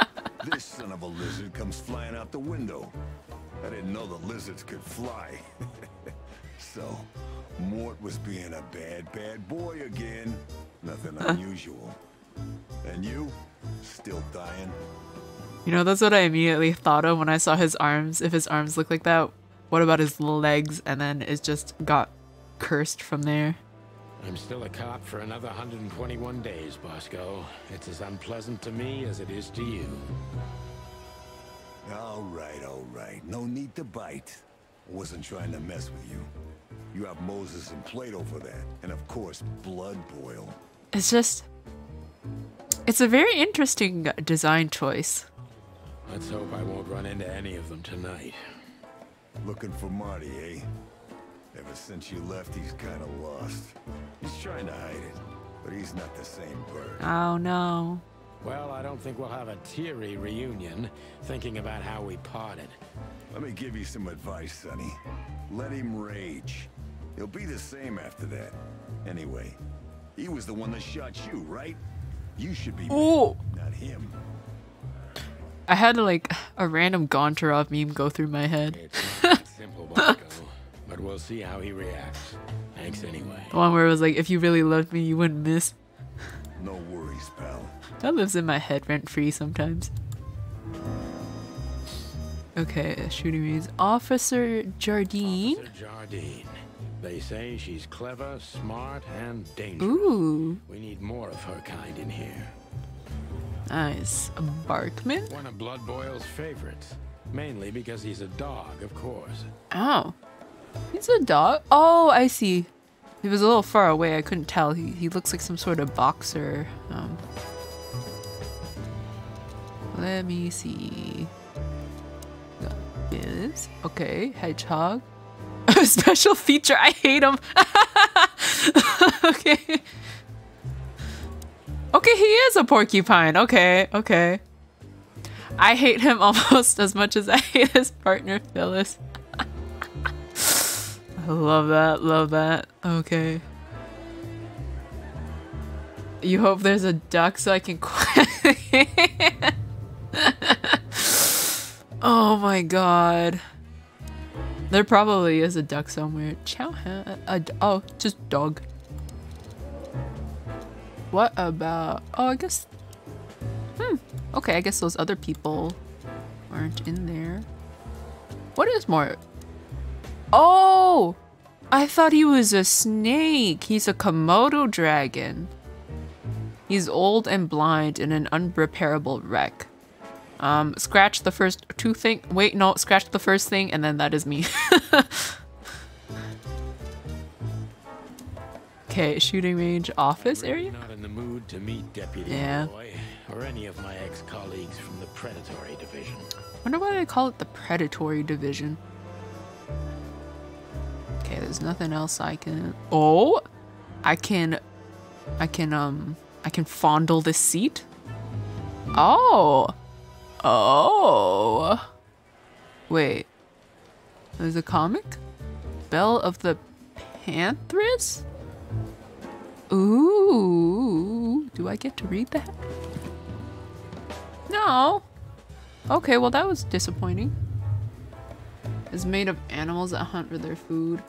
this son of a lizard comes flying out the window. I didn't know the lizards could fly. So, Mort was being a bad boy again. Nothing unusual. And you? Still dying? You know, that's what I immediately thought of when I saw his arms. If his arms look like that, what about his legs? And then it's just got cursed from there. I'm still a cop for another 121 days, Bosco. It's as unpleasant to me as it is to you. All right. No need to bite. I wasn't trying to mess with you. You have Moses and Plato for that. And of course, Blood Boil. It's just... It's a very interesting design choice. Let's hope I won't run into any of them tonight. Looking for Marty, eh? Ever since you left, he's kind of lost. He's trying to hide it, but he's not the same bird. Oh no. Well, I don't think we'll have a teary reunion, thinking about how we parted. Let me give you some advice, Sonny. Let him rage. He'll be the same after that. Anyway, he was the one that shot you, right? You should be mad, not him. I had like a random Gontarov meme go through my head. It's not that simple, Bosco, but we'll see how he reacts. Thanks anyway. The one where it was like, if you really loved me, you wouldn't miss. No worries, pal. That lives in my head rent-free sometimes. Okay, shooting range. Officer Jardine. Officer Jardine. They say she's clever, smart, and dangerous. Ooh. We need more of her kind in here. Nice. Barkman? One of Blood Boil's favorites. Mainly because he's a dog, of course. Oh. He's a dog? Oh, I see. He was a little far away. I couldn't tell. He looks like some sort of boxer. Let me see. Got this. Okay, hedgehog. Special feature. I hate him. Okay. Okay, he is a porcupine. Okay, okay. I hate him almost as much as I hate his partner, Phyllis. I love that, love that. Okay. You hope there's a duck so I can quit. Oh my god. There probably is a duck somewhere. Chow oh, just dog. What about... Oh, I guess... Okay, I guess those other people aren't in there. What is more... Oh! I thought he was a snake. He's a Komodo dragon. He's old and blind and an unrepairable wreck. Scratch the first two thing. Wait, no, scratch the first thing and then that is me. Okay, shooting range office area? Not in the mood to meet Deputy Roy or any of my ex-colleagues from the Predatory Division. Wonder why they call it the Predatory Division. Okay, there's nothing else I can... Oh! I can fondle this seat? Oh! Oh! Wait. There's a comic? Belle of the Panthers? Ooh. Do I get to read that? No. Okay, well that was disappointing. It's made of animals that hunt for their food.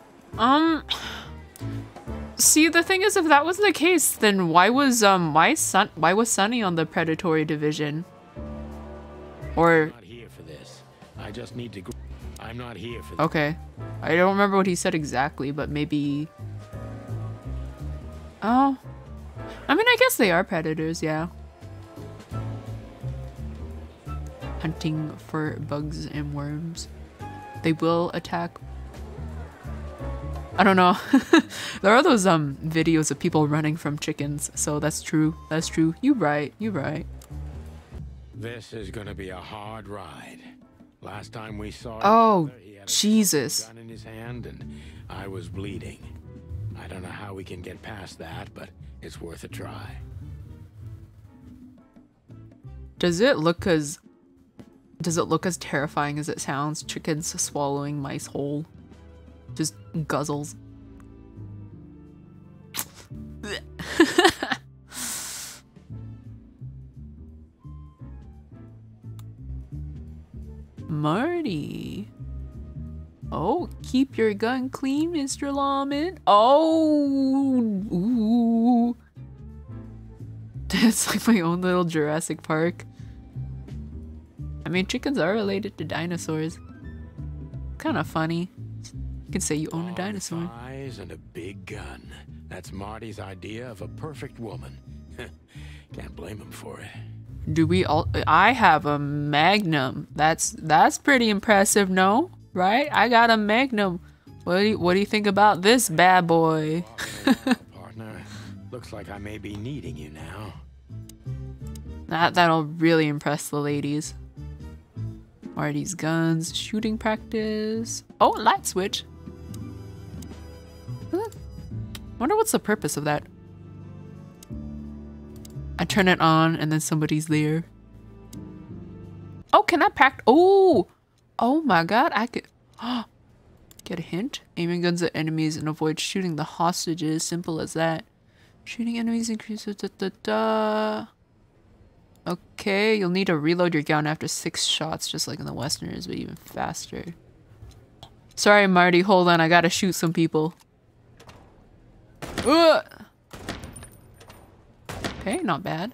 See, the thing is, if that was the case, then why was Sunny on the Predatory Division? Or I'm not here for this. I just need to go. I'm not here for this. okay. I don't remember what he said exactly, but maybe... Oh. I mean, I guess they are predators, yeah. Hunting for bugs and worms. They will attack. I don't know. There are those videos of people running from chickens, so that's true. That's true. You right. You right. This is gonna be a hard ride. Last time we saw Oh, he had a Jesus. gun in his hand and I was bleeding. I don't know how we can get past that, but it's worth a try. Does it look as terrifying as it sounds? Chickens swallowing mice whole. Just guzzles. Marty. Oh, keep your gun clean, Mr. Lawman. Oh, ooh. It's like my own little Jurassic Park. I mean, chickens are related to dinosaurs. Kind of funny. can say you own a Long dinosaur. thighs and a big gun. That's Marty's idea of a perfect woman. Can't blame him for it. Do we all? I have a Magnum. That's pretty impressive, no? Right? I got a Magnum. What do you think about this bad boy? Partner, looks like I may be needing you now. That'll really impress the ladies. Marty's guns, shooting practice. Oh, light switch. Wonder what's the purpose of that. I turn it on and then somebody's there. Oh, can I practice? Oh my god, I could get a hint. Aiming guns at enemies and avoid shooting the hostages. Simple as that. Shooting enemies increases. Okay, you'll need to reload your gun after 6 shots, just like in the Westerners, but even faster. Sorry, Marty, hold on, I gotta shoot some people. Okay, not bad.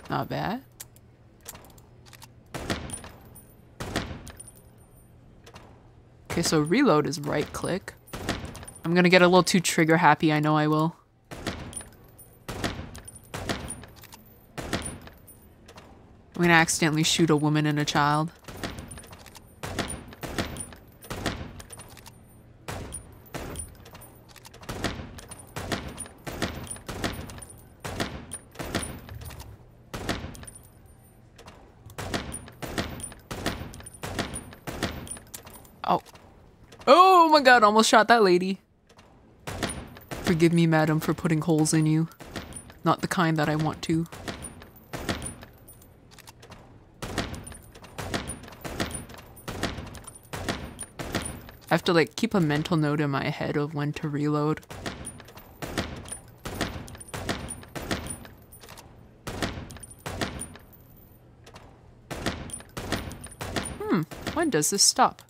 Not bad. Okay, so reload is right click. I'm gonna get a little too trigger happy, I know I will. I'm gonna accidentally shoot a woman and a child. Oh. Oh my god, almost shot that lady. Forgive me, madam, for putting holes in you. Not the kind that I want to. I have to like keep a mental note in my head of when to reload. When does this stop?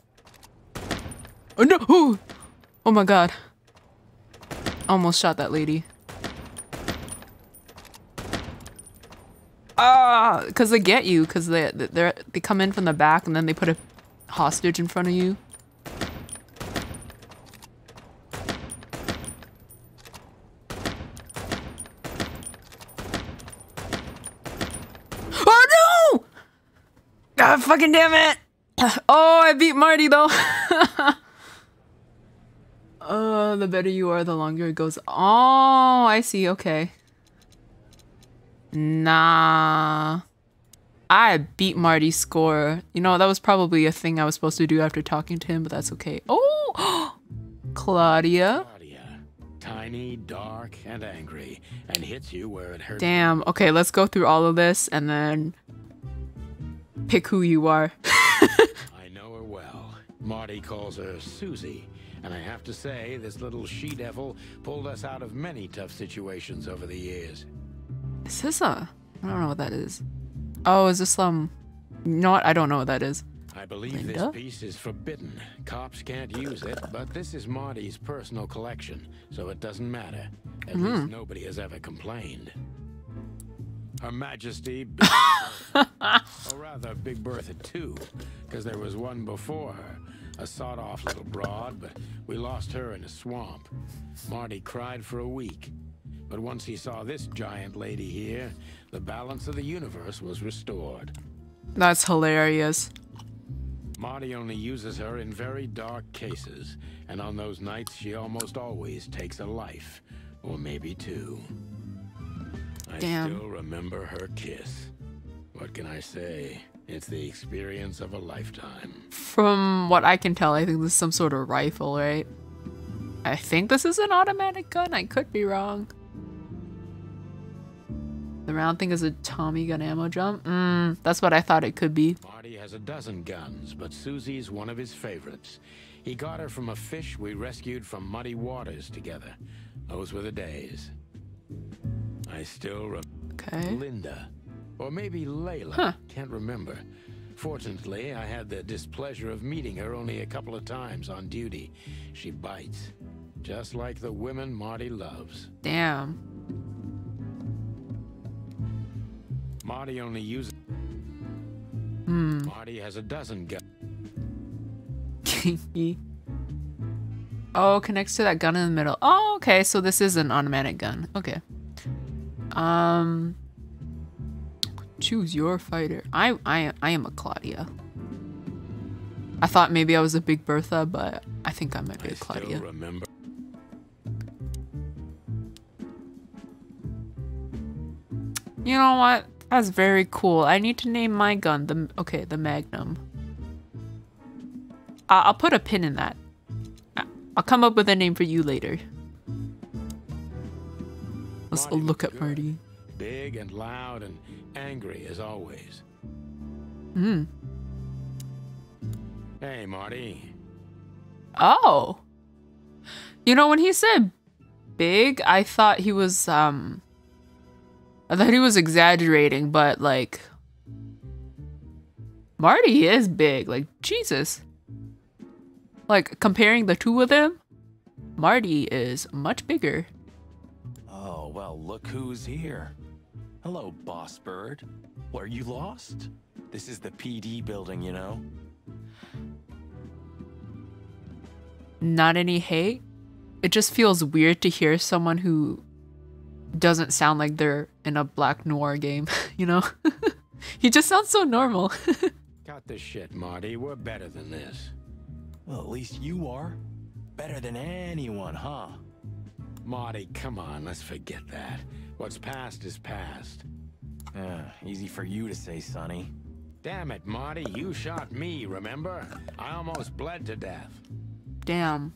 Oh no! Ooh! Oh my god. Almost shot that lady. Ah! Because they get you, because they come in from the back and then they put a hostage in front of you. Oh no! God fucking damn it! Oh, I beat Marty though. The better you are, the longer it goes. Oh, I see. Okay. Nah. I beat Marty's score. You know, that was probably a thing I was supposed to do after talking to him, but that's okay. Oh! Claudia. Tiny, dark, and angry, and hits you where it hurts. Damn. Okay, let's go through all of this and then pick who you are. I know her well. Marty calls her Susie, and I have to say, this little she-devil pulled us out of many tough situations over the years. Is this I don't know what that is. Oh, is this not? I don't know what that is. I believe this piece is forbidden. Cops can't use it, but this is Marty's personal collection, so it doesn't matter. At least nobody has ever complained. Her Majesty, or rather Big Bertha too, because there was one before her. A sawed-off little broad, but we lost her in a swamp. Marty cried for a week. But once he saw this giant lady here, the balance of the universe was restored. That's hilarious. Marty only uses her in very dark cases, and on those nights she almost always takes a life, or maybe 2. I still remember her kiss. What can I say? It's the experience of a lifetime. From what I can tell, I think this is some sort of rifle, right? I think this is an automatic gun. I could be wrong. The round thing is a Tommy gun ammo drum. That's what I thought it could be. Marty has a dozen guns, but Susie's one of his favorites. He got her from a fish we rescued from muddy waters together. Those were the days. I still remember Linda. Or maybe Layla. Can't remember. Fortunately, I had the displeasure of meeting her only a couple of times on duty. She bites. Just like the women Marty loves. Damn. Marty only uses... Marty has a dozen guns. Oh, connects to that gun in the middle. Oh, okay. So this is an automatic gun. Okay. Choose your fighter. I am a Claudia. I thought maybe I was a big Bertha, but I think I might be a Claudia. Still remember. You know what? That's very cool. I need to name my gun the Magnum. I'll put a pin in that. I'll come up with a name for you later. Let's look at Marty. Big and loud and angry as always. Hey, Marty. Oh. You know, when he said big, I thought he was exaggerating, but like Marty is big, like Jesus. Like comparing the two of them, Marty is much bigger. Oh, well, look who's here. Hello, Boss Bird. Were you lost? This is the PD building, you know? Not any hate. It just feels weird to hear someone who doesn't sound like they're in a Black Noir game, you know? He just sounds so normal. Cut the shit, Marty. We're better than this. Well, at least you are. Better than anyone, huh? Marty, come on, let's forget that. What's past is past. Easy for you to say, Sonny. Damn it, Marty, you shot me, remember? I almost bled to death. Damn.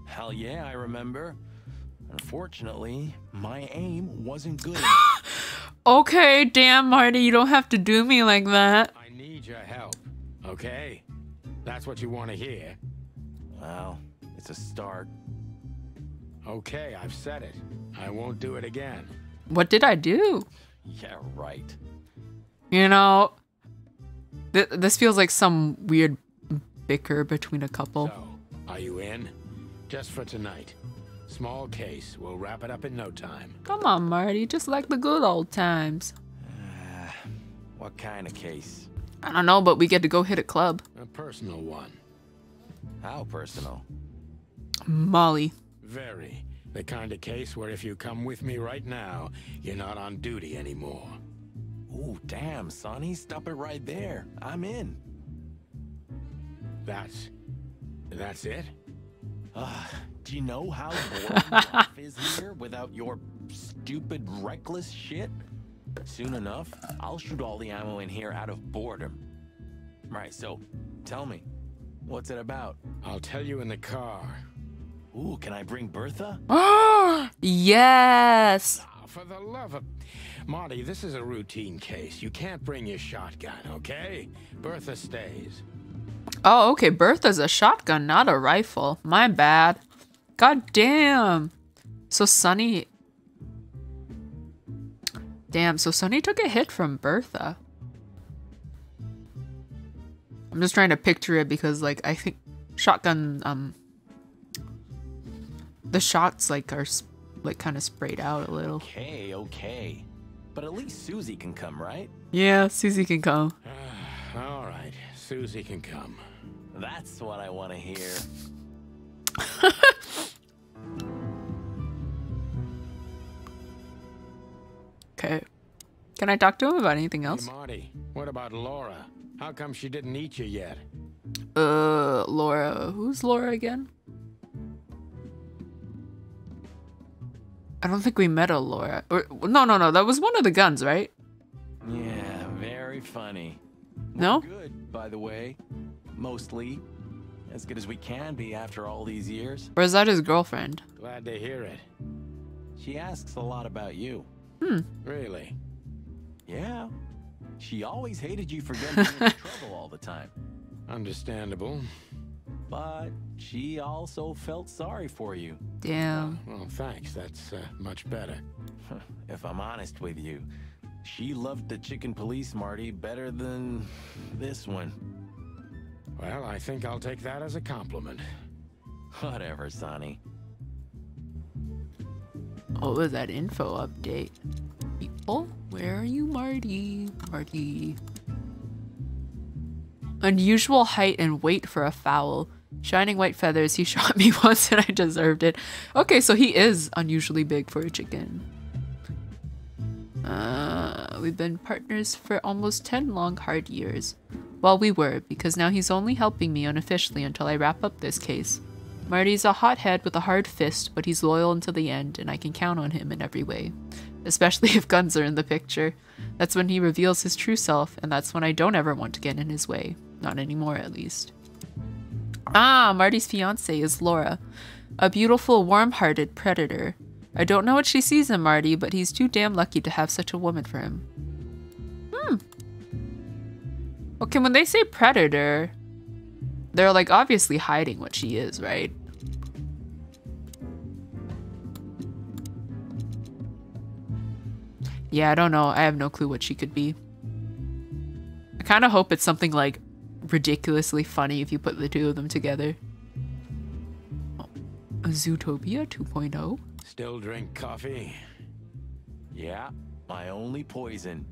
Hell yeah, I remember. Unfortunately, my aim wasn't good. Okay, damn, Marty, you don't have to do me like that. I need your help, okay? That's what you want to hear. Well, it's a start. Okay, I've said it. I won't do it again. What did I do? Yeah, right. You know, this feels like some weird bicker between a couple. So, are you in? Just for tonight. Small case. We'll wrap it up in no time. Come on, Marty, just like the good old times. What kind of case? I don't know, but we get to go hit a club. A personal one. How personal? Molly. Very. The kind of case where if you come with me right now, you're not on duty anymore. Ooh, damn, Sonny, stop it right there. I'm in. That's it? Do you know how boring life is here without your stupid, reckless shit? Soon enough, I'll shoot all the ammo in here out of boredom. Right, so, tell me, what's it about? I'll tell you in the car. Ooh, can I bring Bertha? Yes! Oh, for the love of... Marty, this is a routine case. You can't bring your shotgun, okay? Bertha stays. Oh, okay, Bertha's a shotgun, not a rifle. My bad. God damn. So Sonny... Damn, so Sonny took a hit from Bertha. I'm just trying to picture it because, like, I think shotgun, the shots, like, are, like, kind of sprayed out a little. Okay. But at least Susie can come, right? Yeah, Susie can come. All right, Susie can come. That's what I want to hear. Okay. Can I talk to him about anything else? Hey, Marty, what about Laura? How come she didn't eat you yet? Laura. Who's Laura again? I don't think we met a Laura. No. That was one of the guns, right? Yeah, very funny. No? We're good, by the way. Mostly. As good as we can be after all these years. Or is that his girlfriend? Glad to hear it. She asks a lot about you. Really? Yeah. She always hated you for getting into trouble all the time. Understandable. But she also felt sorry for you. Damn. Well, thanks. That's much better. If I'm honest with you, she loved the chicken police, Marty, better than this one. Well, I think I'll take that as a compliment. Whatever, Sonny. What was that info update? People? Where are you, Marty? Marty. Unusual height and weight for a fowl. Shining white feathers. He shot me once and I deserved it. Okay, so he is unusually big for a chicken. We've been partners for almost 10 long, hard years. Well, we were, because now he's only helping me unofficially until I wrap up this case. Marty's a hothead with a hard fist, but he's loyal until the end, and I can count on him in every way. Especially if guns are in the picture. That's when he reveals his true self, and that's when I don't ever want to get in his way. Not anymore, at least. Ah, Marty's fiancée is Laura. A beautiful, warm-hearted predator. I don't know what she sees in Marty, but he's too damn lucky to have such a woman for him. Okay, when they say predator, they're like obviously hiding what she is, right? Yeah, I don't know. I have no clue what she could be. I kind of hope it's something like ridiculously funny if you put the two of them together. Oh, a Zootopia 2.0? Still drink coffee? Yeah, my only poison.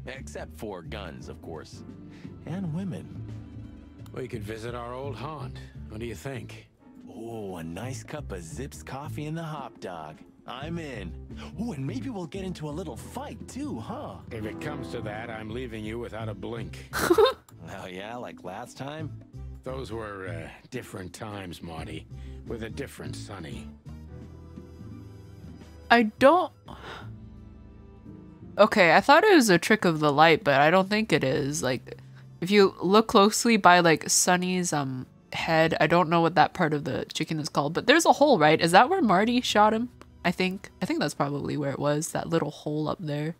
Except for guns, of course. And women. We could visit our old haunt. What do you think? Oh, a nice cup of Zips coffee and the hop dog. I'm in. Oh, and maybe we'll get into a little fight too, huh? If it comes to that, I'm leaving you without a blink. Oh yeah, like last time? Those were different times, Marty. With a different Sonny. I don't... Okay, I thought it was a trick of the light, but I don't think it is. Like, if you look closely by, like, Sonny's head, I don't know what that part of the chicken is called, but there's a hole, right? Is that where Marty shot him? I think that's probably where it was, that little hole up there.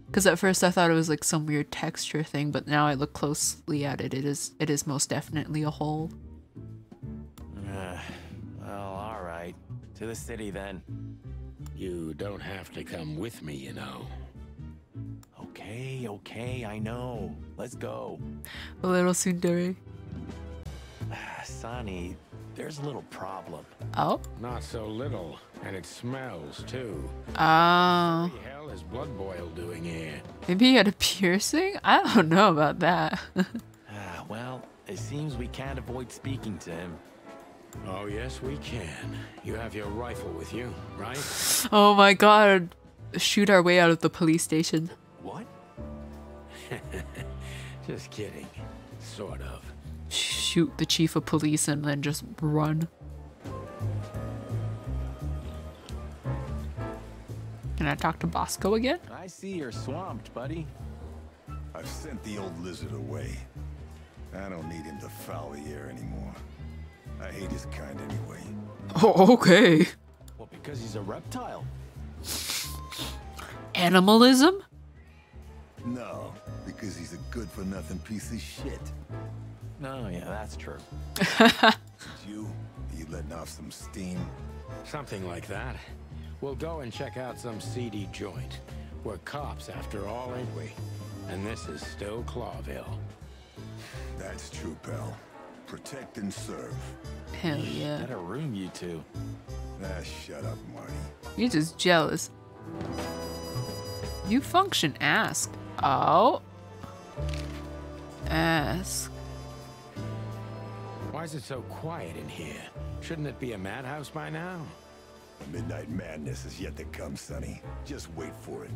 Because at first I thought it was like some weird texture thing, but now I look closely at it. It is most definitely a hole. Well, all right. To the city then. You don't have to come with me, you know. Okay, I know. Let's go. A little tsundere. Sonny, there's a little problem. Oh? Not so little, and it smells too. Oh. What the hell is Blood Boil doing here? Maybe he had a piercing? I don't know about that. Well, it seems we can't avoid speaking to him. Oh, yes, we can. You have your rifle with you, right? Oh my god. Shoot our way out of the police station. What? Just kidding. Sort of. Shoot the chief of police and then just run. Can I talk to Bosco again? I see you're swamped, buddy. I've sent the old lizard away. I don't need him to foul the air anymore. I hate his kind anyway. Oh, okay. Well, because he's a reptile. Animalism? No, because he's a good-for-nothing piece of shit. No, yeah, that's true. You letting off some steam? Something like that. We'll go and check out some seedy joint. We're cops after all, ain't we? And this is still Clawville. That's true, pal. Protect and serve. Hell yeah. Better room, you two. Shut up, Marty. You're just jealous. You function, ask. Oh. Ask. Why is it so quiet in here? Shouldn't it be a madhouse by now? Midnight madness is yet to come, Sonny. Just wait for it.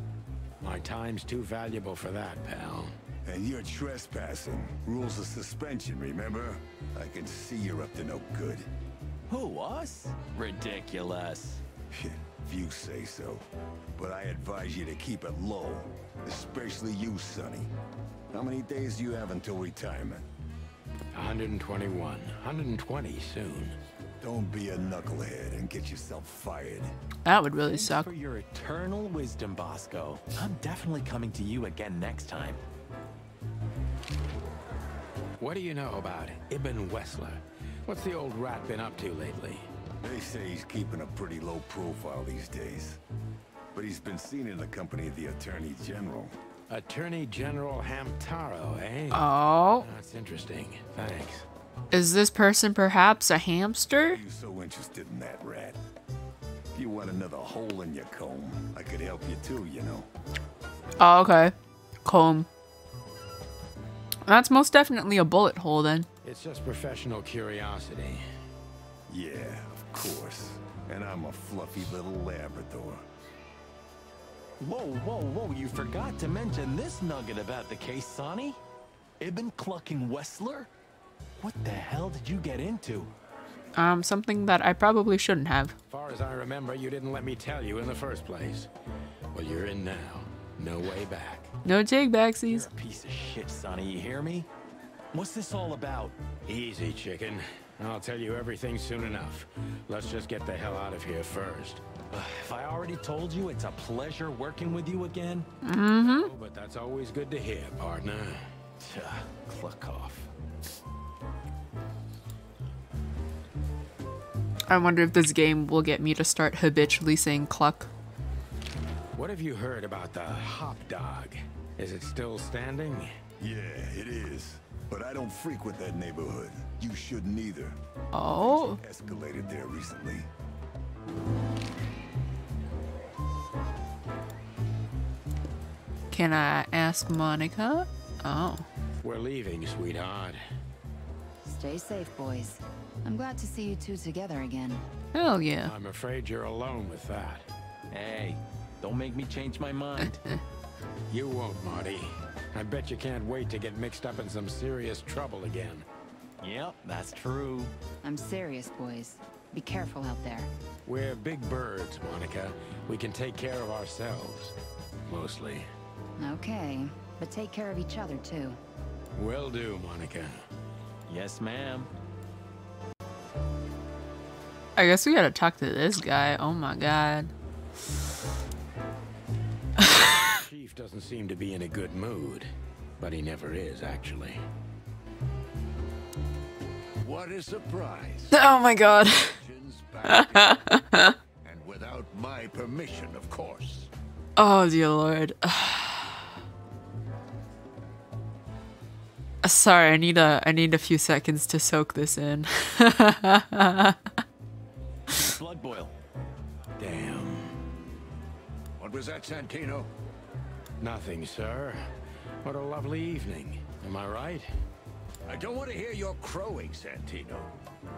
My time's too valuable for that, pal. And you're trespassing. Rules of suspension, remember? I can see you're up to no good. Who, us? Ridiculous. If you say so. But I advise you to keep it low. Especially you, Sonny. How many days do you have until retirement? 121. 120 soon. Don't be a knucklehead and get yourself fired. That would really Thanks suck. for your eternal wisdom, Bosco. I'm definitely coming to you again next time. What do you know about Ibn Wessler? What's the old rat been up to lately? They say he's keeping a pretty low profile these days. But he's been seen in the company of the Attorney General. Attorney General Hamtaro, eh? Oh. That's interesting. Thanks. Is this person perhaps a hamster? Why are you so interested in that rat? If you want another hole in your comb, I could help you too, you know. Oh, okay. Comb. That's most definitely a bullet hole then. It's just professional curiosity. Yeah, of course. And I'm a fluffy little Labrador. Whoa, whoa, whoa, you forgot to mention this nugget about the case, Sonny. Ibn Clucking Wessler? What the hell did you get into? Something that I probably shouldn't have. As far as I remember, you didn't let me tell you in the first place. Well, you're in now. No way back. No take You're backsies. a piece of shit, Sonny, you hear me? What's this all about? Easy, chicken. I'll tell you everything soon enough. Let's just get the hell out of here first. If I already told you, it's a pleasure working with you again. Mm-hmm. Oh, but that's always good to hear, partner. Cluck off. I wonder if this game will get me to start habitually saying cluck. What have you heard about the hop dog? Is it still standing? Yeah, it is. But I don't frequent that neighborhood. You shouldn't either. Oh. Escalated there recently. Can I ask Monica? Oh. We're leaving, sweetheart. Stay safe, boys. I'm glad to see you two together again. Hell yeah. I'm afraid you're alone with that. Hey, don't make me change my mind. You won't, Marty. I bet you can't wait to get mixed up in some serious trouble again. Yep, that's true. I'm serious, boys. Be careful out there. We're big birds, Monica. We can take care of ourselves. Mostly. Okay, but take care of each other, too. Will do, Monica. Yes, ma'am. I guess we gotta talk to this guy. Oh my god. Chief doesn't seem to be in a good mood, but he never is, actually. What a surprise. Oh my god. And without my permission, of course. Oh dear lord. Sorry, I need a few seconds to soak this in. Blood boil. Damn. What was that, Santino? Nothing, sir. What a lovely evening. Am I right? I don't want to hear your crowing, Santino.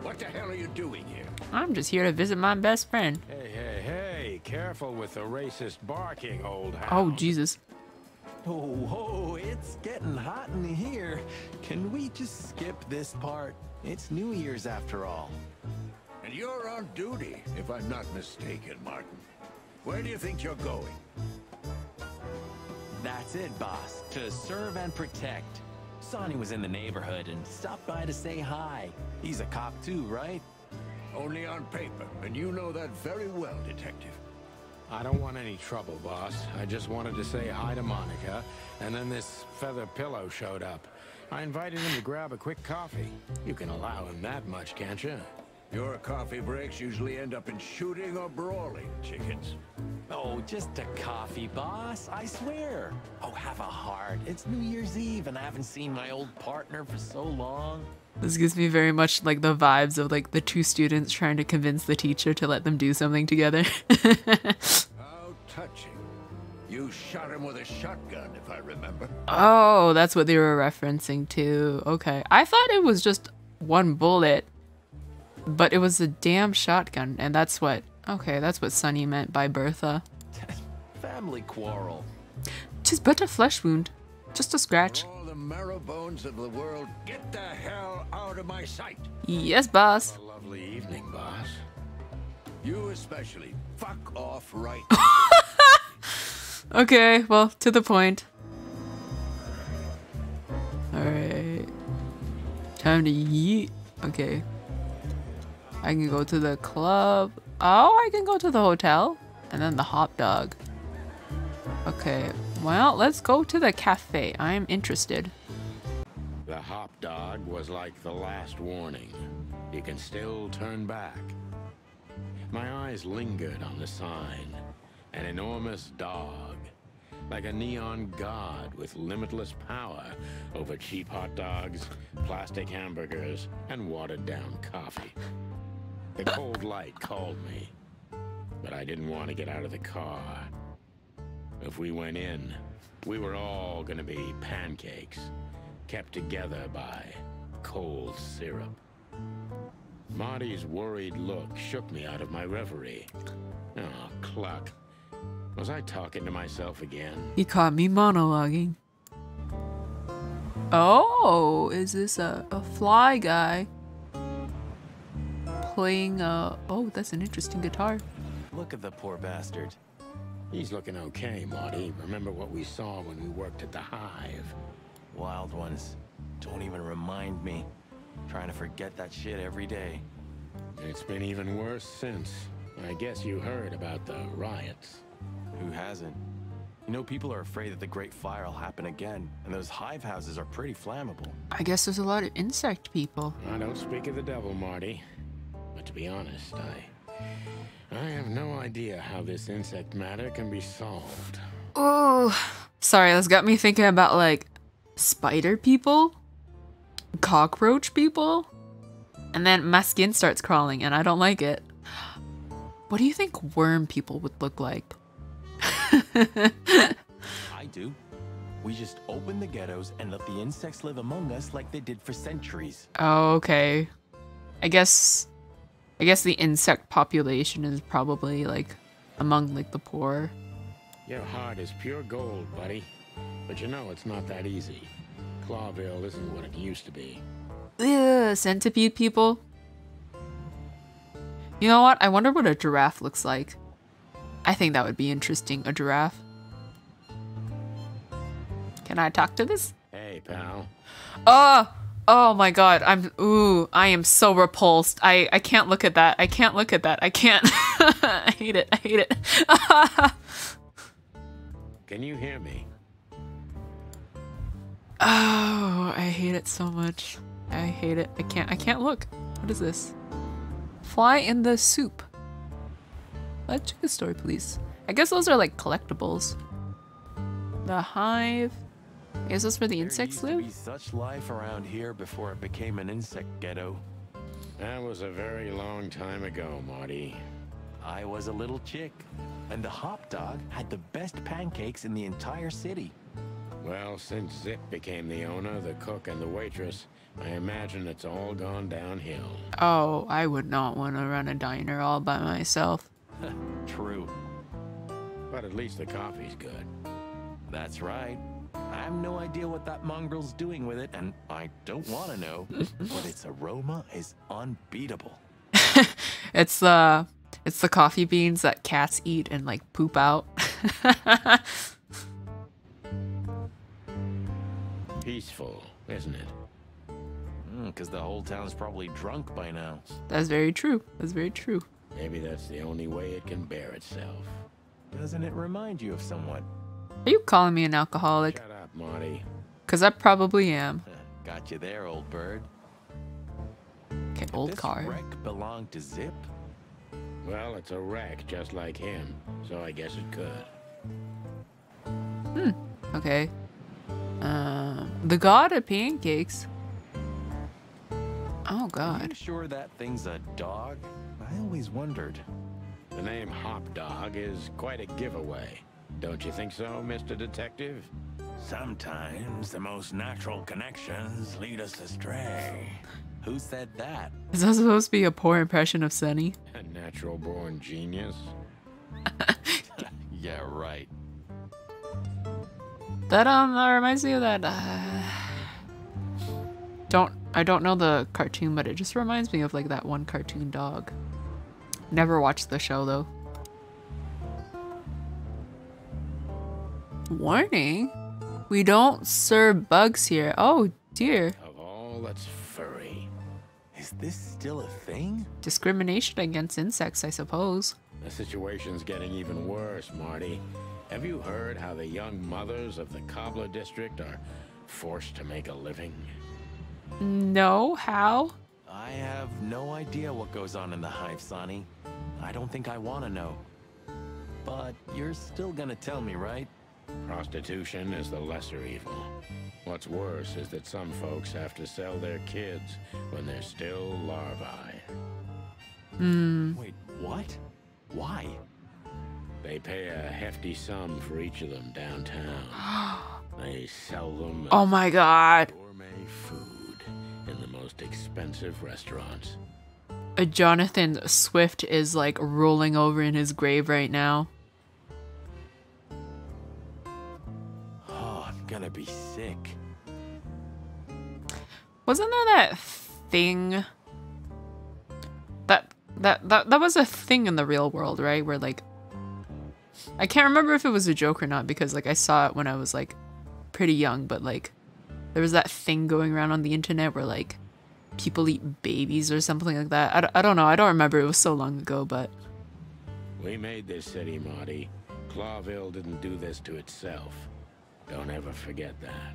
What the hell are you doing here? I'm just here to visit my best friend. Hey, hey, hey. Careful with the racist barking, old hound. Oh Jesus. Oh, it's getting hot in here. Can we just skip this part? It's New Year's after all. And you're on duty, if I'm not mistaken, Martin. Where do you think you're going? That's it, boss. To serve and protect. Sonny was in the neighborhood and stopped by to say hi. He's a cop too, right? Only on paper, and you know that very well, Detective. I don't want any trouble, boss. I just wanted to say hi to Monica, and then this feather pillow showed up. I invited him to grab a quick coffee. You can allow him that much, can't you? Your coffee breaks usually end up in shooting or brawling, chickens. Oh, just a coffee, boss. I swear. Oh, have a heart. It's New Year's Eve, and I haven't seen my old partner for so long. This gives me very much like the vibes of like the two students trying to convince the teacher to let them do something together. How touching. You shot him with a shotgun, if I remember. Oh, that's what they were referencing to. Okay. I thought it was just one bullet, but it was a damn shotgun, and that's what... Okay, that's what Sonny meant by Bertha. Family quarrel. 'Tis but a flesh wound. Just a scratch. All the marrow bones of the world, get the hell out of my sight. Yes, boss. A lovely evening, boss. You especially. Fuck off right. Okay, well, to the point. Alright. Time to yeet. Okay. I can go to the club. Oh, I can go to the hotel. And then the hot dog. Okay, well, let's go to the cafe. I'm interested. The hop dog was like the last warning. You can still turn back. My eyes lingered on the sign. An enormous dog. Like a neon god with limitless power over cheap hot dogs, plastic hamburgers, and watered-down coffee. The cold light called me, but I didn't want to get out of the car. If we went in, we were all gonna be pancakes. kept together by cold syrup. Marty's worried look shook me out of my reverie. Oh, cluck. Was I talking to myself again? He caught me monologuing. Oh, is this a fly guy playing a... Oh, that's an interesting guitar. Look at the poor bastard. He's looking okay, Marty. Remember what we saw when we worked at the hive? Wild ones. Don't even remind me. Trying to forget that shit every day. It's been even worse since. I guess you heard about the riots. Who hasn't? You know, people are afraid that the Great Fire will happen again, and those hive houses are pretty flammable. I guess there's a lot of insect people. I don't speak of the devil, Marty. But to be honest, I have no idea how this insect matter can be solved. Oh, sorry, this got me thinking about like spider people, cockroach people, and then my skin starts crawling and I don't like it. What do you think worm people would look like? I do. We just open the ghettos and let the insects live among us like they did for centuries. Oh, okay. I guess the insect population is probably like among like the poor. Your heart is pure gold, buddy. But you know it's not that easy. Clawville isn't what it used to be. Ugh, centipede people. You know what? I wonder what a giraffe looks like. I think that would be interesting, a giraffe. Can I talk to this? Hey, pal. Oh my god, I am so repulsed. I can't look at that. I can't look at that. I can't. I hate it. I hate it. Can you hear me? Oh, I hate it so much. I hate it. I can't look. What is this? Fly in the soup. Let's check the story, please. I guess those are like collectibles. The hive. I guess that's where the insects There live? used to be such life around here before it became an insect ghetto. That was a very long time ago, Marty. I was a little chick, and the hop dog had the best pancakes in the entire city. Well, since Zip became the owner, the cook, and the waitress, I imagine it's all gone downhill. Oh, I would not want to run a diner all by myself. True. But at least the coffee's good. That's right. I have no idea what that mongrel's doing with it, and I don't want to know, but its aroma is unbeatable. It's the coffee beans that cats eat and like poop out. Peaceful, isn't it? Because the whole town's probably drunk by now. That's very true. That's very true. Maybe that's the only way it can bear itself. Doesn't it remind you of someone? Are you calling me an alcoholic? Shut up, Marty. Because I probably am. Got you there, old bird. Okay, old This car. wreck belonged to Zip? Well, it's a wreck just like him, so I guess it could. Okay. The god of pancakes. Oh Are god. you sure that thing's a dog? I always wondered. The name Hop Dog is quite a giveaway. Don't you think so, Mr. Detective? Sometimes the most natural connections lead us astray. Who said that? Is that supposed to be a poor impression of Sunny? A natural-born genius. Yeah, right. That reminds me of that I don't know the cartoon, but it just reminds me of like that one cartoon dog. Never watched the show though. Warning. We don't serve bugs here. Oh dear. Of all that's furry. Is this still a thing? Discrimination against insects, I suppose. The situation's getting even worse, Marty. Have you heard how the young mothers of the Cobbler District are forced to make a living? No, how? I have no idea what goes on in the hive, Sonny. I don't think I want to know. But you're still gonna tell me, right? Prostitution is the lesser evil. What's worse is that some folks have to sell their kids when they're still larvae. Wait, what? Why? They pay a hefty sum for each of them downtown. They sell them Oh my god. as gourmet expensive restaurants. Jonathan Swift is like rolling over in his grave right now. Oh, I'm gonna be sick. Wasn't there that thing that was a thing in the real world, right? Where like I can't remember if it was a joke or not because like I saw it when I was like pretty young, but like there was that thing going around on the internet where like people eat babies or something like that. I don't know. I don't remember. It was so long ago, but We made this city, Marty. Clawville didn't do this to itself. Don't ever forget that.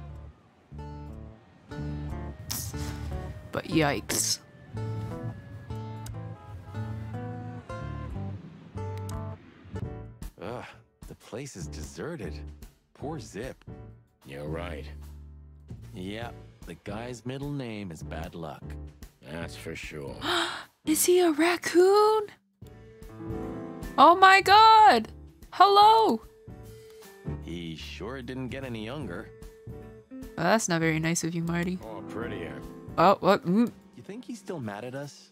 but yikes. Ugh, the place is deserted. Poor Zip. You're right. Yep, the guy's middle name is Bad Luck. That's for sure. Is he a raccoon? Oh my god! Hello! He sure didn't get any younger. Well, that's not very nice of you, Marty. Or prettier. Oh, what? You think he's still mad at us?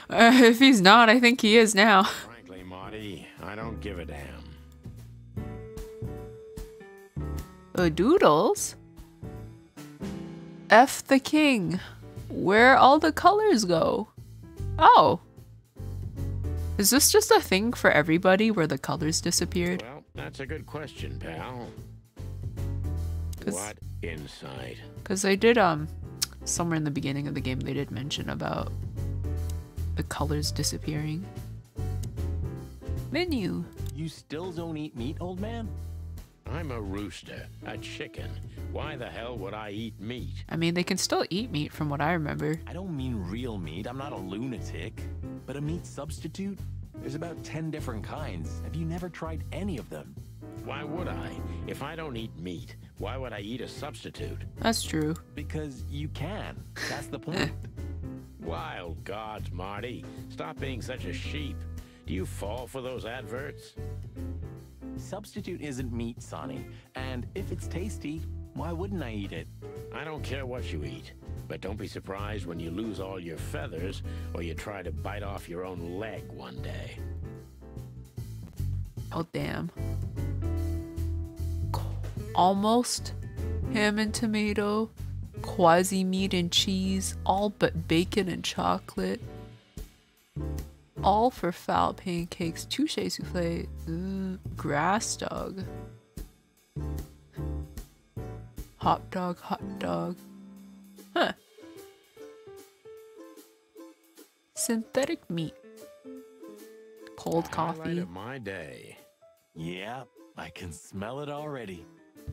If he's not, I think he is now. Frankly, Marty, I don't give a damn. Oh, Doodles? F the king. Where all the colors go? Oh. Is this just a thing for everybody where the colors disappeared? Well, that's a good question, pal. What insight? Because they did, somewhere in the beginning of the game, they did mention about the colors disappearing. Menu. You still don't eat meat, old man? I'm a rooster, a chicken. Why the hell would I eat meat? I mean, they can still eat meat from what I remember. I don't mean real meat. I'm not a lunatic. But a meat substitute? There's about 10 different kinds. Have you never tried any of them? Why would I? If I don't eat meat, why would I eat a substitute? That's true. Because you can. That's the point. Wild gods, Marty. Stop being such a sheep. Do you fall for those adverts? Substitute isn't meat, Sonny. And if it's tasty, why wouldn't I eat it? I don't care what you eat, but don't be surprised when you lose all your feathers or you try to bite off your own leg one day. Oh, damn. Almost ham and tomato, quasi meat and cheese, all but bacon and chocolate. All for foul pancakes, touche souffle, grass dog. Hot dog, hot dog. Huh. Synthetic meat. Cold Highlight coffee. of my day. Yeah, I can smell it already.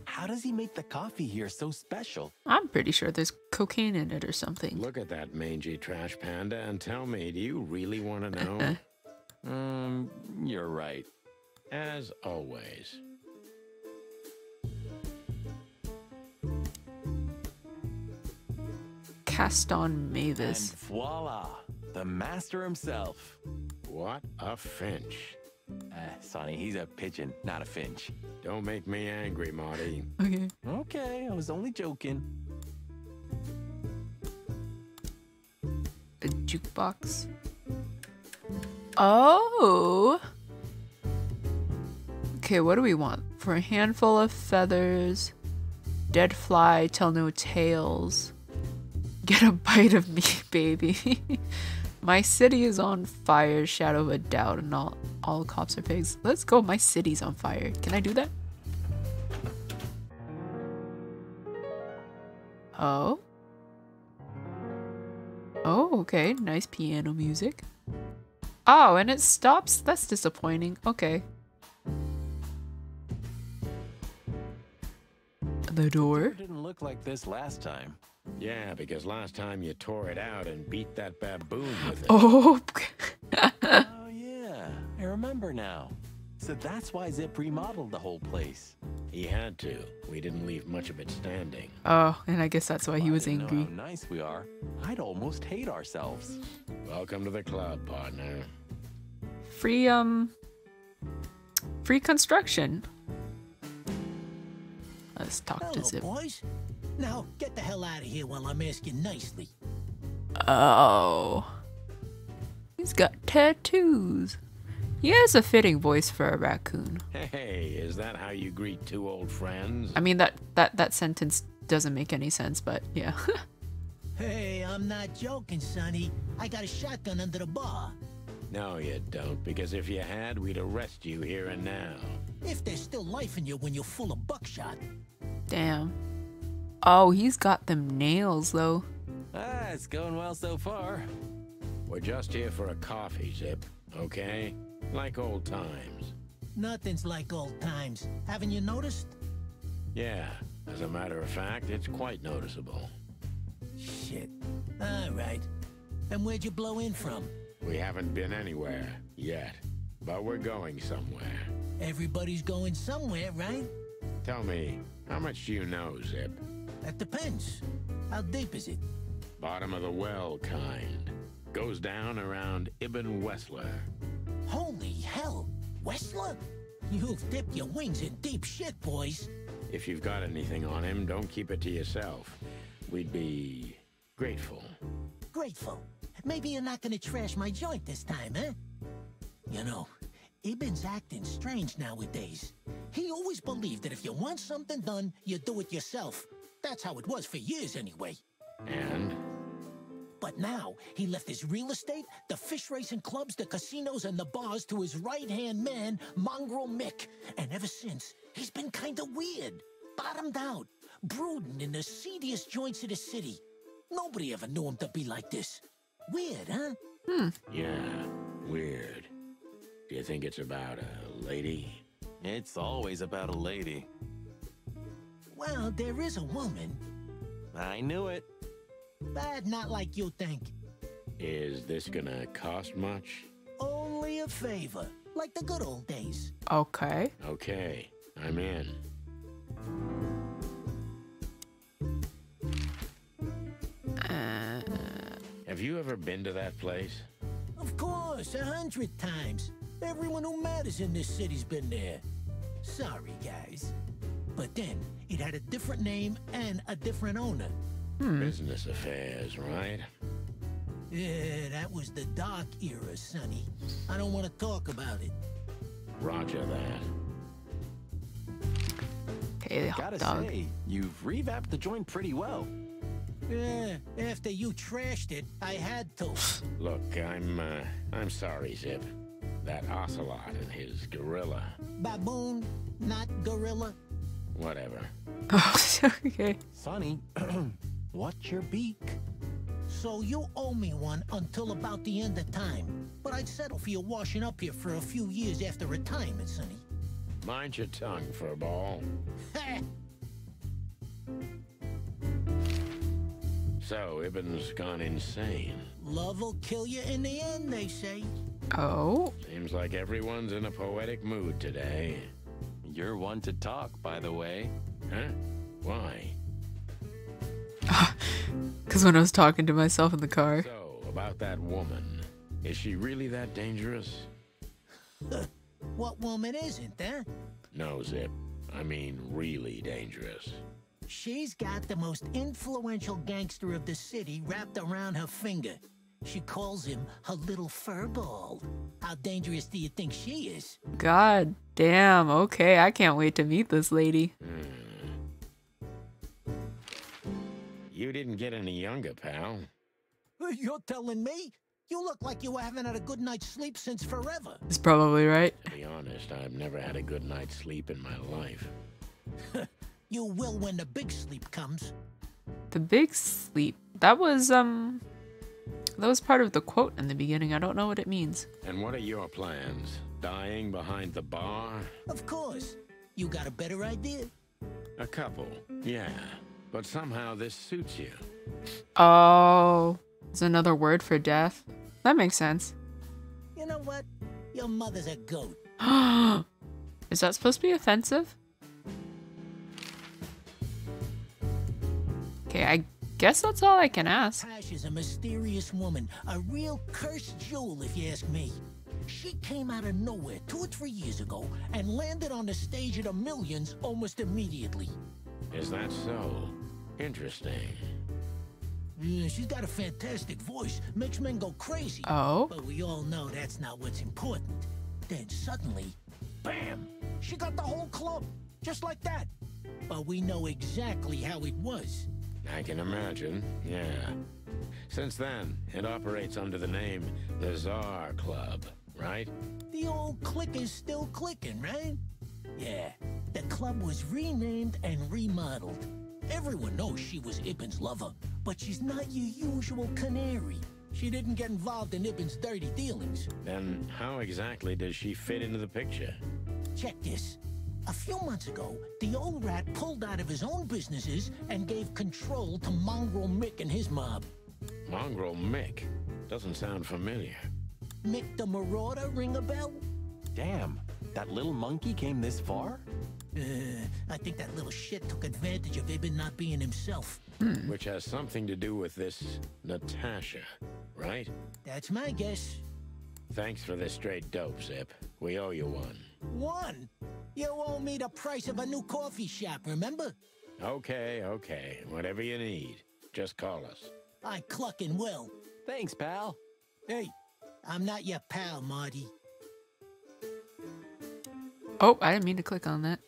How does he make the coffee here so special? I'm pretty sure there's cocaine in it or something. Look at that mangy trash panda and tell me, do you really want to know? You're right. As always. Caston Mavis. And voila, the master himself. What a finch. Sonny, he's a pigeon, not a finch. Don't make me angry, Marty. Okay. Okay, I was only joking. A jukebox. Oh. Okay, what do we want? For a handful of feathers, dead fly, tell no tales. Get a bite of me, baby. My city is on fire, shadow of a doubt, and all cops are pigs. Let's go, my city's on fire. Can I do that? Oh. Oh, okay. Nice piano music. Oh, and it stops? That's disappointing. Okay. The door. It didn't look like this last time. Yeah, because last time you tore it out and beat that baboon with it. Oh. Oh, yeah. I remember now. So that's why Zip remodeled the whole place. He had to. We didn't leave much of it standing. Oh, and I guess that's why he was I didn't angry. know how nice we are. I'd almost hate ourselves. Welcome to the club, partner. Free construction. Let's talk to Hello, Zip. boys. Now, get the hell out of here while I'm asking nicely. Oh. He's got tattoos. He has a fitting voice for a raccoon. Hey, is that how you greet two old friends? I mean, that sentence doesn't make any sense, but yeah. Hey, I'm not joking, Sonny. I got a shotgun under the bar. No, you don't, because if you had, we'd arrest you here and now. If there's still life in you when you're full of buckshot. Damn. Oh, he's got them nails, though. Ah, it's going well so far. We're just here for a coffee, Zip, okay? Like old times. Nothing's like old times. Haven't you noticed? Yeah, as a matter of fact, it's quite noticeable. Shit. All right. And where'd you blow in from? We haven't been anywhere yet, but we're going somewhere. Everybody's going somewhere, right? Tell me, how much do you know, Zip? That depends. How deep is it? Bottom of the well kind. Goes down around Ibn Wessler. Holy hell! Wessler? You've dipped your wings in deep shit, boys. If you've got anything on him, don't keep it to yourself. We'd be grateful. Grateful. Maybe you're not gonna trash my joint this time, eh? You know, Ibn's acting strange nowadays. He always believed that if you want something done, you do it yourself. That's how it was for years anyway. And? But now, he left his real estate, the fish racing clubs, the casinos, and the bars to his right-hand man, Mongrel Mick. And ever since, he's been kinda weird. Bottomed out. Brooding in the seediest joints of the city. Nobody ever knew him to be like this. Weird, huh? Yeah, weird. Do you think it's about a lady? It's always about a lady. Well, there is a woman. I knew it. But not like you think. Is this gonna cost much? Only a favor. Like the good old days. Okay. Okay, I'm in. Have you ever been to that place? Of course, 100 times. Everyone who matters in this city's been there. Sorry, guys. But then, it had a different name and a different owner. Business affairs, right? Yeah, that was the dark era, Sonny. I don't want to talk about it. Roger that. Okay, hot Gotta dog. say, you've revamped the joint pretty well. Yeah, after you trashed it, I had to. Look, I'm sorry, Zip. That ocelot and his gorilla. Baboon, not gorilla. Whatever. Okay. Sonny, what's your beak? So you owe me one until about the end of time. But I'd settle for you washing up here for a few years after retirement, Sonny. Mind your tongue, furball. So, Ibn's gone insane. Love will kill you in the end, they say. Oh. Seems like everyone's in a poetic mood today. You're one to talk, by the way. Huh? Why? Because when I was talking to myself in the car. So, about that woman. Is she really that dangerous? What woman isn't, huh? No, Zip. I mean, really dangerous. She's got the most influential gangster of the city wrapped around her finger. She calls him her little furball. How dangerous do you think she is? God damn. Okay, I can't wait to meet this lady. You didn't get any younger, pal. You're telling me? You look like you haven't had a good night's sleep since forever. He's probably right. To be honest, I've never had a good night's sleep in my life. You will when the big sleep comes. The big sleep. That was part of the quote in the beginning. I don't know what it means. And what are your plans? Dying behind the bar? Of course. You got a better idea? A couple, yeah. But somehow this suits you. Oh, it's another word for death. That makes sense. You know what? Your mother's a goat. Is that supposed to be offensive? Okay, I guess that's all I can ask. Tash is a mysterious woman, a real cursed jewel if you ask me. She came out of nowhere 2 or 3 years ago and landed on the stage of the millions almost immediately. Is that so? Interesting. Yeah, she's got a fantastic voice. Makes men go crazy. Oh? But we all know that's not what's important. Then suddenly, bam! She got the whole club. Just like that. But we know exactly how it was. I can imagine, yeah. Since then, it operates under the name the Czar Club, right? The old click is still clicking, right? Yeah, the club was renamed and remodeled. Everyone knows she was Ibn's lover, but she's not your usual canary. She didn't get involved in Ibn's dirty dealings. Then how exactly does she fit into the picture? Check this. A few months ago, the old rat pulled out of his own businesses and gave control to Mongrel Mick and his mob. Mongrel Mick? Doesn't sound familiar. Mick the Marauder, ring a bell? Damn, that little monkey came this far? I think that little shit took advantage of Ibn not being himself. Which has something to do with this Natasha, right? That's my guess. Thanks for this straight dope, Zip. We owe you one. One? You owe me the price of a new coffee shop, remember? Okay, okay. Whatever you need. Just call us. I cluck and will. Thanks, pal. Hey, I'm not your pal, Marty. Oh, I didn't mean to click on that.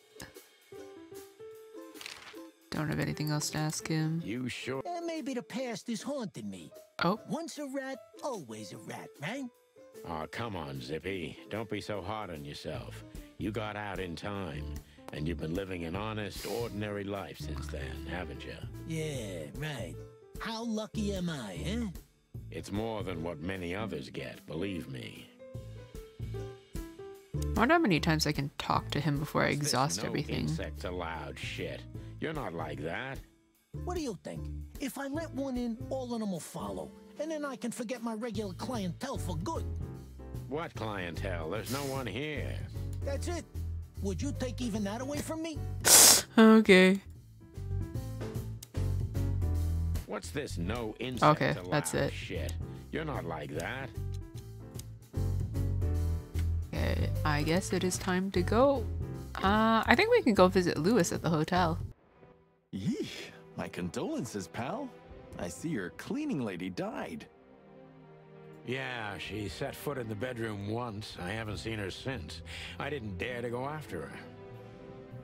Don't have anything else to ask him. You sure? Maybe the past is haunting me. Oh. Once a rat, always a rat, right? Oh, come on, Zippy. Don't be so hard on yourself. You got out in time, and you've been living an honest, ordinary life since then, haven't you? Yeah, right. How lucky am I, eh? It's more than what many others get, believe me. I wonder how many times I can talk to him before I exhaust no everything. Insects allowed shit. You're not like that. What do you think? If I let one in, all of them will follow. And then I can forget my regular clientele for good. What clientele? There's no one here. That's it. Would you take even that away from me? Okay. What's this no insect Okay, allowed that's it. shit? You're not like that. Okay, I guess it is time to go. I think we can go visit Lewis at the hotel. Yee, my condolences, pal. I see your cleaning lady died. Yeah, she set foot in the bedroom once. I haven't seen her since. I didn't dare to go after her.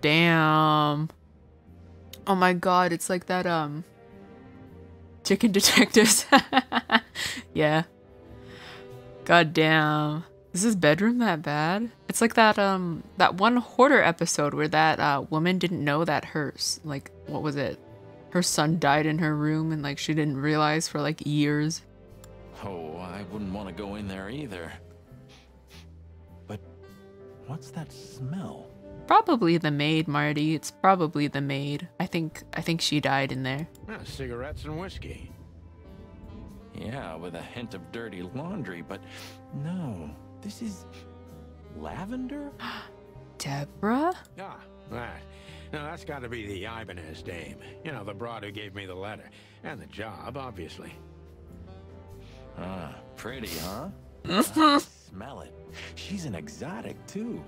Damn. Oh my god, it's like that, Chicken Detectives. Yeah. God damn. Is his bedroom that bad? It's like that, that one Hoarder episode where that, woman didn't know that like, what was it? Her son died in her room and, like, she didn't realize for, like, years. Oh, I wouldn't want to go in there either. But what's that smell? Probably the maid, Marty. It's probably the maid. I think she died in there. Cigarettes and whiskey. Yeah, with a hint of dirty laundry, but no. This is lavender? Deborah? Ah, that. No, that's got to be the Ibanez dame. You know, the broad who gave me the letter. And the job, obviously. Ah, pretty, huh? Smell it. She's an exotic, too.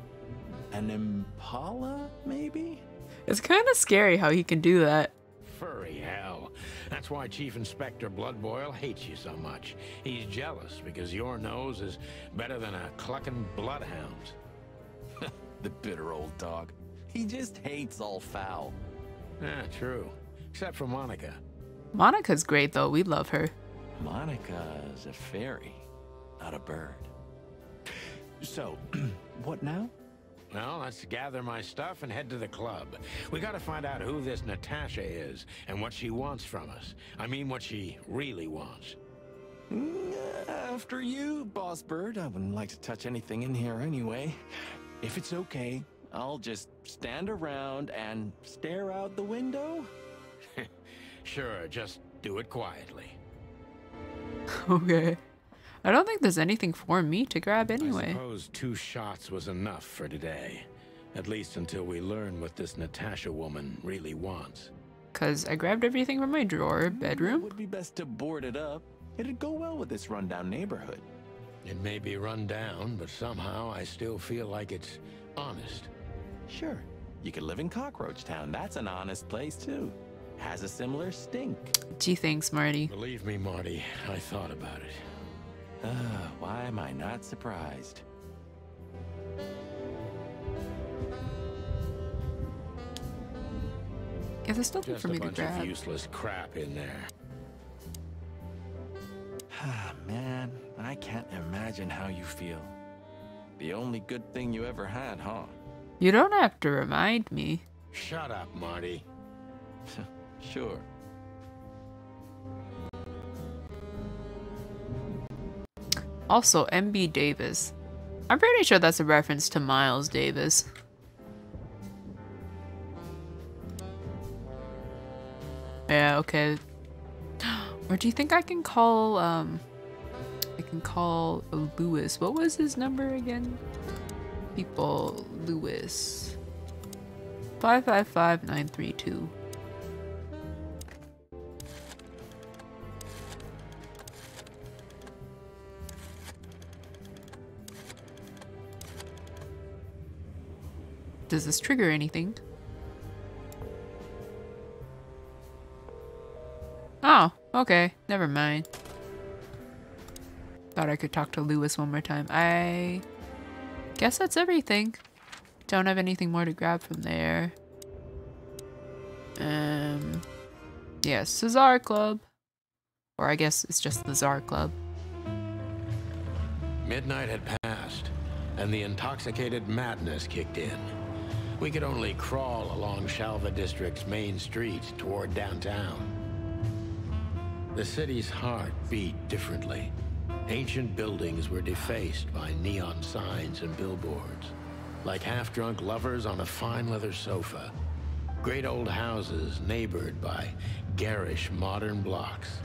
An impala, maybe? It's kind of scary how he can do that. Furry hell. That's why Chief Inspector Bloodboil hates you so much. He's jealous because your nose is better than a clucking bloodhound. The bitter old dog. He just hates all foul. Yeah, true. Except for Monica. Monica's great, though. We love her. Monica's a fairy, not a bird. So, what now? Well, let's gather my stuff and head to the club. We gotta find out who this Natasha is and what she wants from us. I mean, what she really wants. After you, Boss Bird. I wouldn't like to touch anything in here anyway. If it's okay, I'll just stand around and stare out the window. Sure, just do it quietly. Okay. I don't think there's anything for me to grab anyway. I suppose 2 shots was enough for today. At least until we learn what this Natasha woman really wants. Because I grabbed everything from my drawer, It bedroom. would be best to board it up. It'd go well with this rundown neighborhood. It may be run down, but somehow I still feel like it's honest. Sure. You could live in Cockroach Town. That's an honest place, too. has a similar stink. Gee, thanks, Marty. Believe me, Marty, I thought about it. Why am I not surprised? Yeah, there's nothing Just for a me to bunch of grab. useless crap in there. Man, I can't imagine how you feel. The only good thing you ever had, huh? You don't have to remind me. Shut up, Marty. Sure. Also, MB Davis. I'm pretty sure that's a reference to Miles Davis. Yeah, okay. Or do you think I can call, Lewis. What was his number again? People, Lewis. 555932. Does this trigger anything? Oh, okay. Never mind. Thought I could talk to Lewis one more time. I guess that's everything. Don't have anything more to grab from there. Yeah, Cesar Club. Or I guess it's just the Czar Club. Midnight had passed, and the intoxicated madness kicked in. We could only crawl along Shalva District's main street toward downtown. The city's heart beat differently. Ancient buildings were defaced by neon signs and billboards, like half-drunk lovers on a fine leather sofa. Great old houses neighbored by garish modern blocks.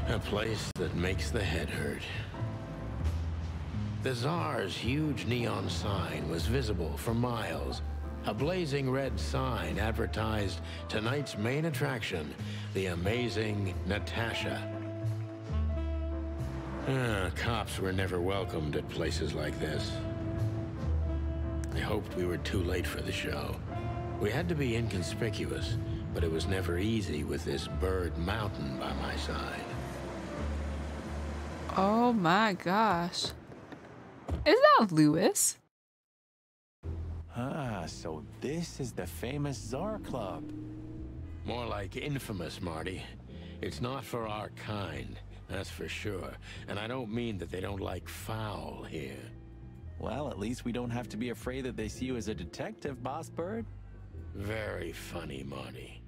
A place that makes the head hurt. The Tsar's huge neon sign was visible for miles. A blazing red sign advertised tonight's main attraction, the amazing Natasha. Cops were never welcomed at places like this. I hoped we were too late for the show. We had to be inconspicuous, but it was never easy with this bird mountain by my side. Oh my gosh. Is that Lewis? So this is the famous Czar Club. More like infamous, Marty. It's not for our kind, that's for sure. And I don't mean that they don't like foul here. Well, at least we don't have to be afraid that they see you as a detective, Boss Bird. Very funny, Marty.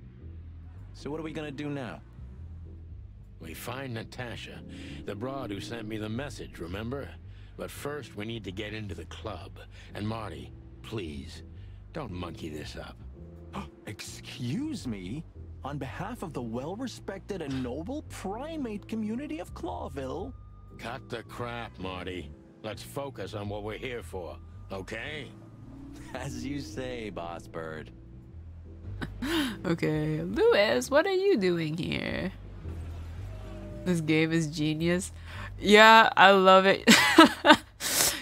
So what are we gonna do now? We find Natasha, the broad who sent me the message, remember? But first, we need to get into the club. And Marty, please, don't monkey this up. Excuse me? On behalf of the well-respected and noble primate community of Clawville? Cut the crap, Marty. Let's focus on what we're here for, okay? As you say, Boss Bird. Okay, Lewis, what are you doing here? This game is genius. Yeah, I love it.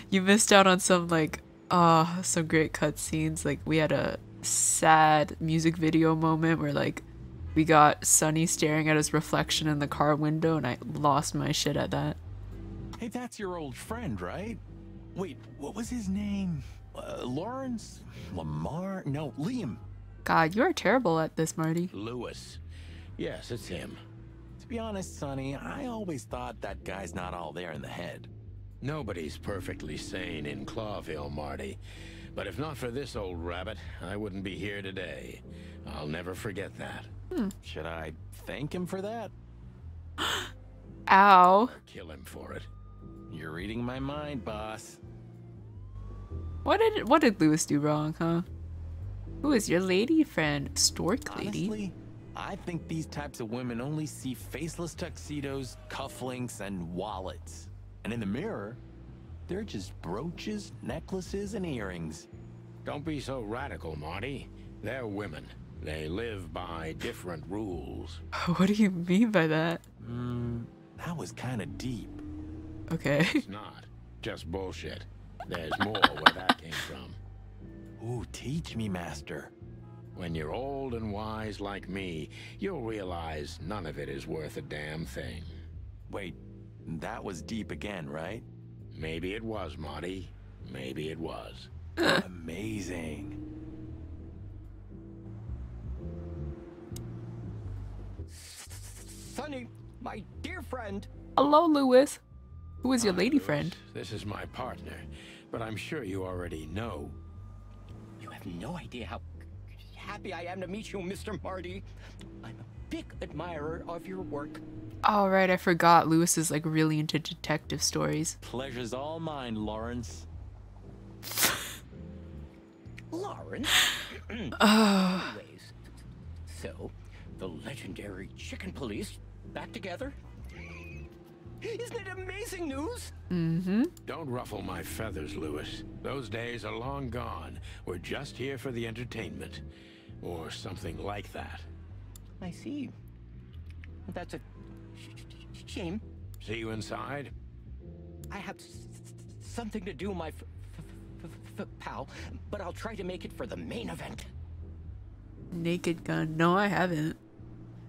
You missed out on some some great cutscenes. Like we had a sad music video moment where like we got Sonny staring at his reflection in the car window, and I lost my shit at that. Hey, that's your old friend, right? Wait, what was his name? Lawrence? Lamar? No, Liam. God, you are terrible at this, Marty. Lewis. Yes, it's him. To be honest, Sonny, I always thought that guy's not all there in the head. Nobody's perfectly sane in Clawville, Marty. But if not for this old rabbit, I wouldn't be here today. I'll never forget that. Should I thank him for that? Ow. Or kill him for it. You're reading my mind, boss. What did Lewis do wrong, huh? Who is your lady friend? Stork lady? Honestly, I think these types of women only see faceless tuxedos, cufflinks, and wallets. And in the mirror, they're just brooches, necklaces, and earrings. Don't be so radical, Marty. They're women. They live by different rules. What do you mean by that? That was kind of deep. Okay. It's not. Just bullshit. There's more where that came from. Ooh, teach me, Master. When you're old and wise like me, you'll realize none of it is worth a damn thing. Wait, that was deep again, right? Maybe it was, Marty. Maybe it was. Amazing. Sonny, my dear friend. Hello, Lewis. Who is your Hi, lady Lewis. friend? This is my partner, but I'm sure you already know. You have no idea how happy I am to meet you, Mr. Marty. I'm a big admirer of your work. All right, I forgot. Lewis is like really into detective stories. Pleasure's all mine, Lawrence. Lawrence? Anyways, so, the legendary chicken police back together? Isn't it amazing news? Mm-hmm. Don't ruffle my feathers, Lewis. Those days are long gone. We're just here for the entertainment. Or something like that. I see. That's a shame. See you inside? I have something to do, my pal, but I'll try to make it for the main event. Naked Gun. No, I haven't.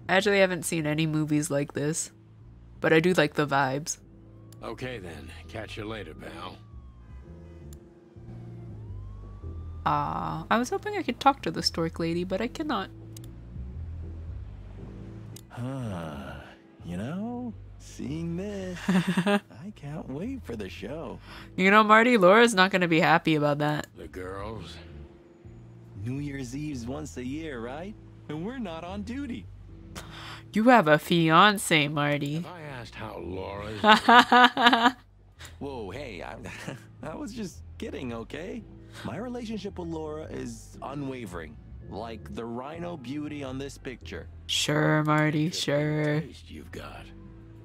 I actually haven't seen any movies like this. But I do like the vibes. Okay then. Catch you later, pal. I was hoping I could talk to the stork lady, but I cannot. Huh. You know, seeing this, I can't wait for the show. You know, Marty, Laura's not going to be happy about that. The girls? New Year's Eve's once a year, right? And we're not on duty. You have a fiance, Marty. Have I asked how Laura's... Whoa, hey, I was just kidding, okay? My relationship with Laura is unwavering, like the rhino beauty on this picture. Sure, Marty, sure. Taste you've got.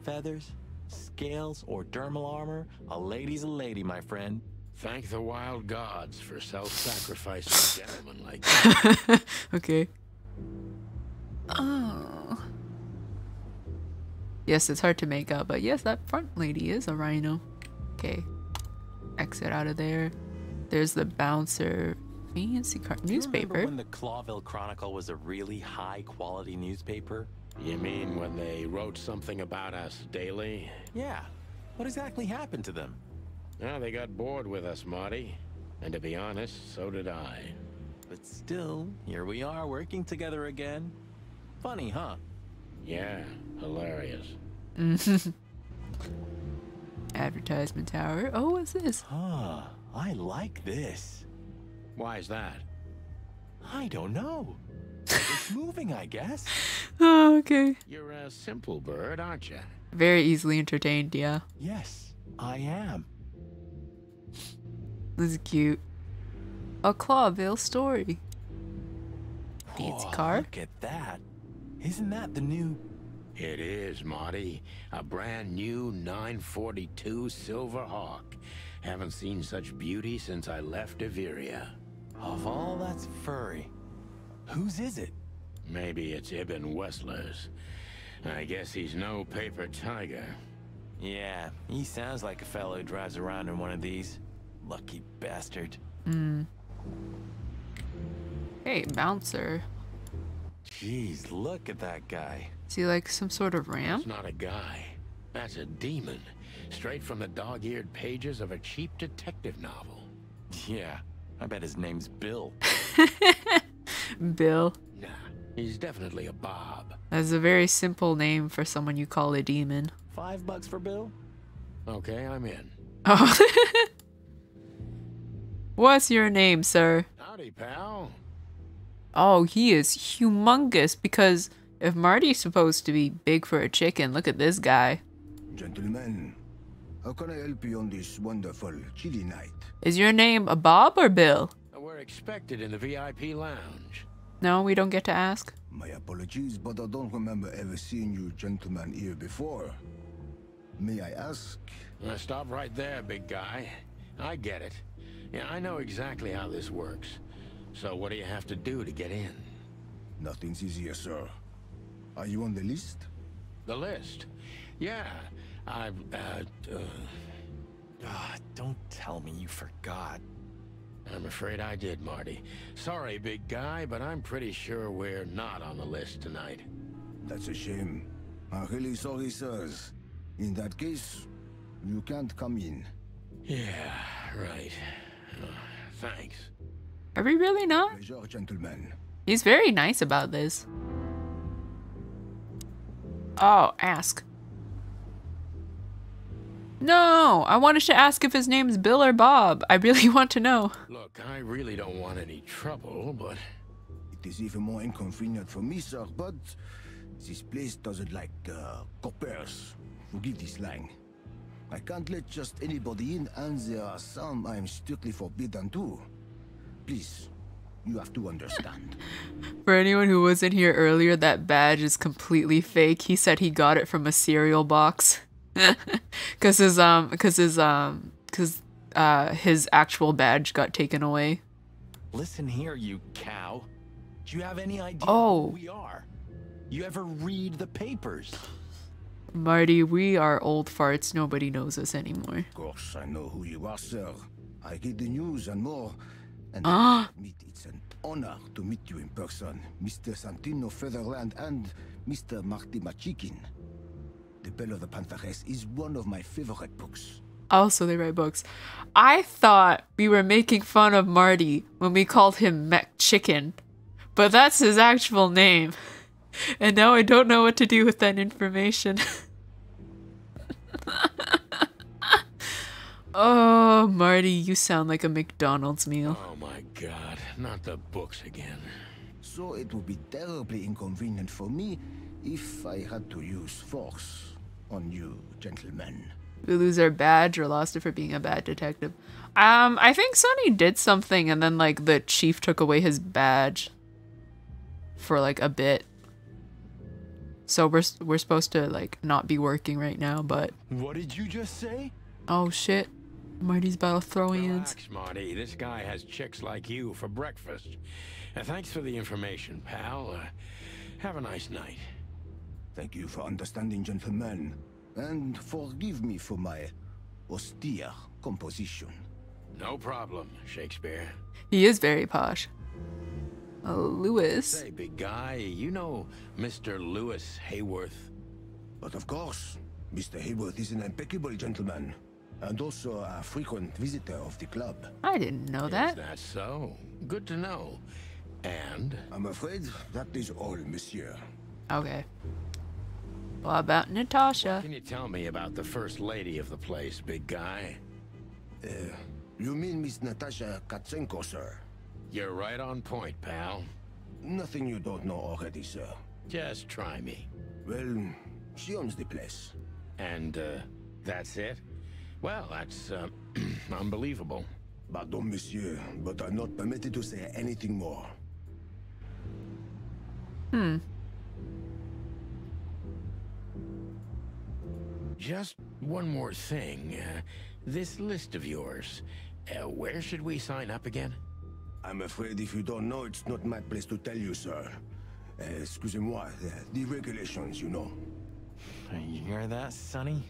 Feathers, scales, or dermal armor, a lady's a lady, my friend. Thank the wild gods for self-sacrificing gentlemen like that. Okay. Oh. Yes, it's hard to make out, but yes, that front lady is a rhino. Okay. Exit out of there. There's the bouncer. Fancy newspaper. Remember when the Clawville Chronicle was a really high-quality newspaper? You mean when they wrote something about us daily? Yeah. What exactly happened to them? Well, they got bored with us, Marty. And to be honest, so did I. But still, here we are working together again. Funny, huh? Yeah, hilarious. Advertisement tower. Oh, what's this? Huh. I like this. Why is that? I don't know. It's moving, I guess. Oh, okay. You're a simple bird, aren't you? Very easily entertained, yeah. Yes, I am. This is cute. A Clawville story. Fancy car. Look at that. Isn't that the new... It is, Marty. A brand new 942 Silver Hawk. Haven't seen such beauty since I left Iveria. Of all that's furry, whose is it? Maybe it's Ibn Wessler's. I guess he's no paper tiger. Yeah, he sounds like a fellow who drives around in one of these. Lucky bastard. Hey, bouncer. Jeez, look at that guy. Is he like some sort of ram? That's not a guy. That's a demon. Straight from the dog-eared pages of a cheap detective novel. Yeah, I bet his name's Bill. Bill. Nah, he's definitely a Bob. That's a very simple name for someone you call a demon. $5 for Bill? Okay, I'm in. Oh. What's your name, sir? Howdy, pal. Oh, he is humongous because if Marty's supposed to be big for a chicken, look at this guy. Gentlemen, how can I help you on this wonderful chilly night? Is your name a Bob or Bill? We're expected in the VIP lounge. No, we don't get to ask. My apologies, but I don't remember ever seeing you gentlemen here before. May I ask? Now stop right there, big guy. I get it. Yeah, I know exactly how this works. So what do you have to do to get in? Nothing's easier, sir. Are you on the list? The list? Yeah, Don't tell me you forgot. I'm afraid I did, Marty. Sorry, big guy, but I'm pretty sure we're not on the list tonight. That's a shame. I'm really sorry, sirs. In that case, you can't come in. Yeah, right. Thanks. Are we really not? Pleasure, gentlemen. He's very nice about this. Oh, ask. No, I wanted to ask if his name's Bill or Bob. I really want to know. Look, I really don't want any trouble, but... It is even more inconvenient for me, sir, but this place doesn't like coppers. Forgive this slang. I can't let just anybody in, and there are some I'm strictly forbidden to. Please, you have to understand. For anyone who wasn't here earlier, that badge is completely fake. He said he got it from a cereal box. Cause his actual badge got taken away. Listen here, you cow. Do you have any idea who we are? You ever read the papers? Marty, we are old farts. Nobody knows us anymore. Of course, I know who you are, sir. I get the news and more. And it's an honor to meet you in person, Mr. Santino Featherland and Mr. Marty Machikin. The Bell of the Pantheress is one of my favorite books. Also, they write books. I thought we were making fun of Marty when we called him McChicken, but that's his actual name. And now I don't know what to do with that information. Oh, Marty, you sound like a McDonald's meal. Oh my god, not the books again. So it would be terribly inconvenient for me if I had to use force on you, gentlemen. We lose our badge or lost it for being a bad detective. I think Sonny did something and then like the chief took away his badge for like a bit. So we're supposed to like not be working right now, but what did you just say? Oh shit. Marty's about to throw hands. Relax, Marty. This guy has chicks like you for breakfast. Thanks for the information, pal. Have a nice night. Thank you for understanding, gentlemen. And forgive me for my austere composition. No problem, Shakespeare. He is very posh. Oh, Lewis. Say, big guy, you know Mr. Lewis Hayworth? But of course, Mr. Hayworth is an impeccable gentleman. And also a frequent visitor of the club. I didn't know that. Is that so? Good to know. And? I'm afraid that is all, monsieur. Okay. What about Natasha? What can you tell me about the first lady of the place, big guy? You mean Miss Natasha Katsenko, sir? You're right on point, pal. Nothing you don't know already, sir. Just try me. Well, she owns the place. And, that's it? Well, that's, unbelievable. Pardon, monsieur, but I'm not permitted to say anything more. Just one more thing. This list of yours, where should we sign up again? I'm afraid if you don't know, it's not my place to tell you, sir. Excusez-moi, the regulations, you know. You hear that, Sonny?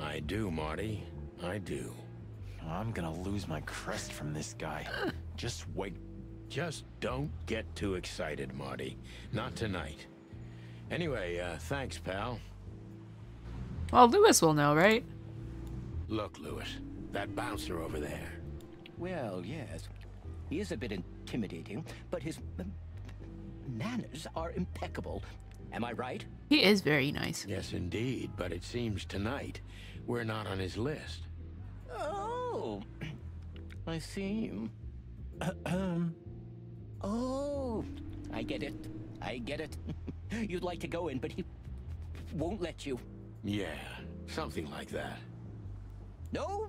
I do, Marty. I do. I'm gonna lose my crest from this guy. Just wait. Just don't get too excited, Marty. Not tonight. Anyway, thanks, pal. Well, Lewis will know, right? Look, Lewis, that bouncer over there. Well, yes. He is a bit intimidating, but his manners are impeccable. Am I right? He is very nice. Yes, indeed, but it seems tonight we're not on his list. Oh, I see. Oh, I get it. I get it. You'd like to go in, but he won't let you. Yeah, something like that. No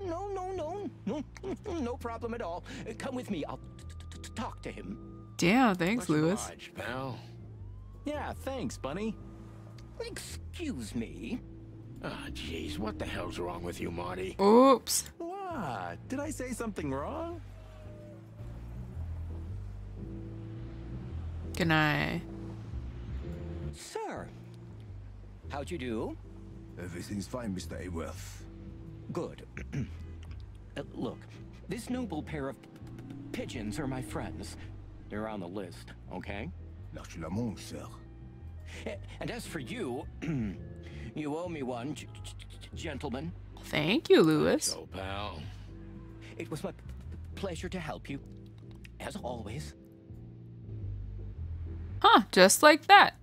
problem at all. Come with me. I'll talk to him. Damn, thanks, Much Lewis. obliged, pal. Yeah, thanks, Bunny. Excuse me. Ah, jeez, what the hell's wrong with you, Marty? Oops. What? Did I say something wrong? Can I? Sir, how'd you do? Everything's fine, Mr. Hayworth. Good. Look, this noble pair of pigeons are my friends. They're on the list, okay? Lâche le monde, sir. And as for you, you owe me one, gentlemen. Thank you, Lewis. So, pal. It was my pleasure to help you, as always. Huh, just like that.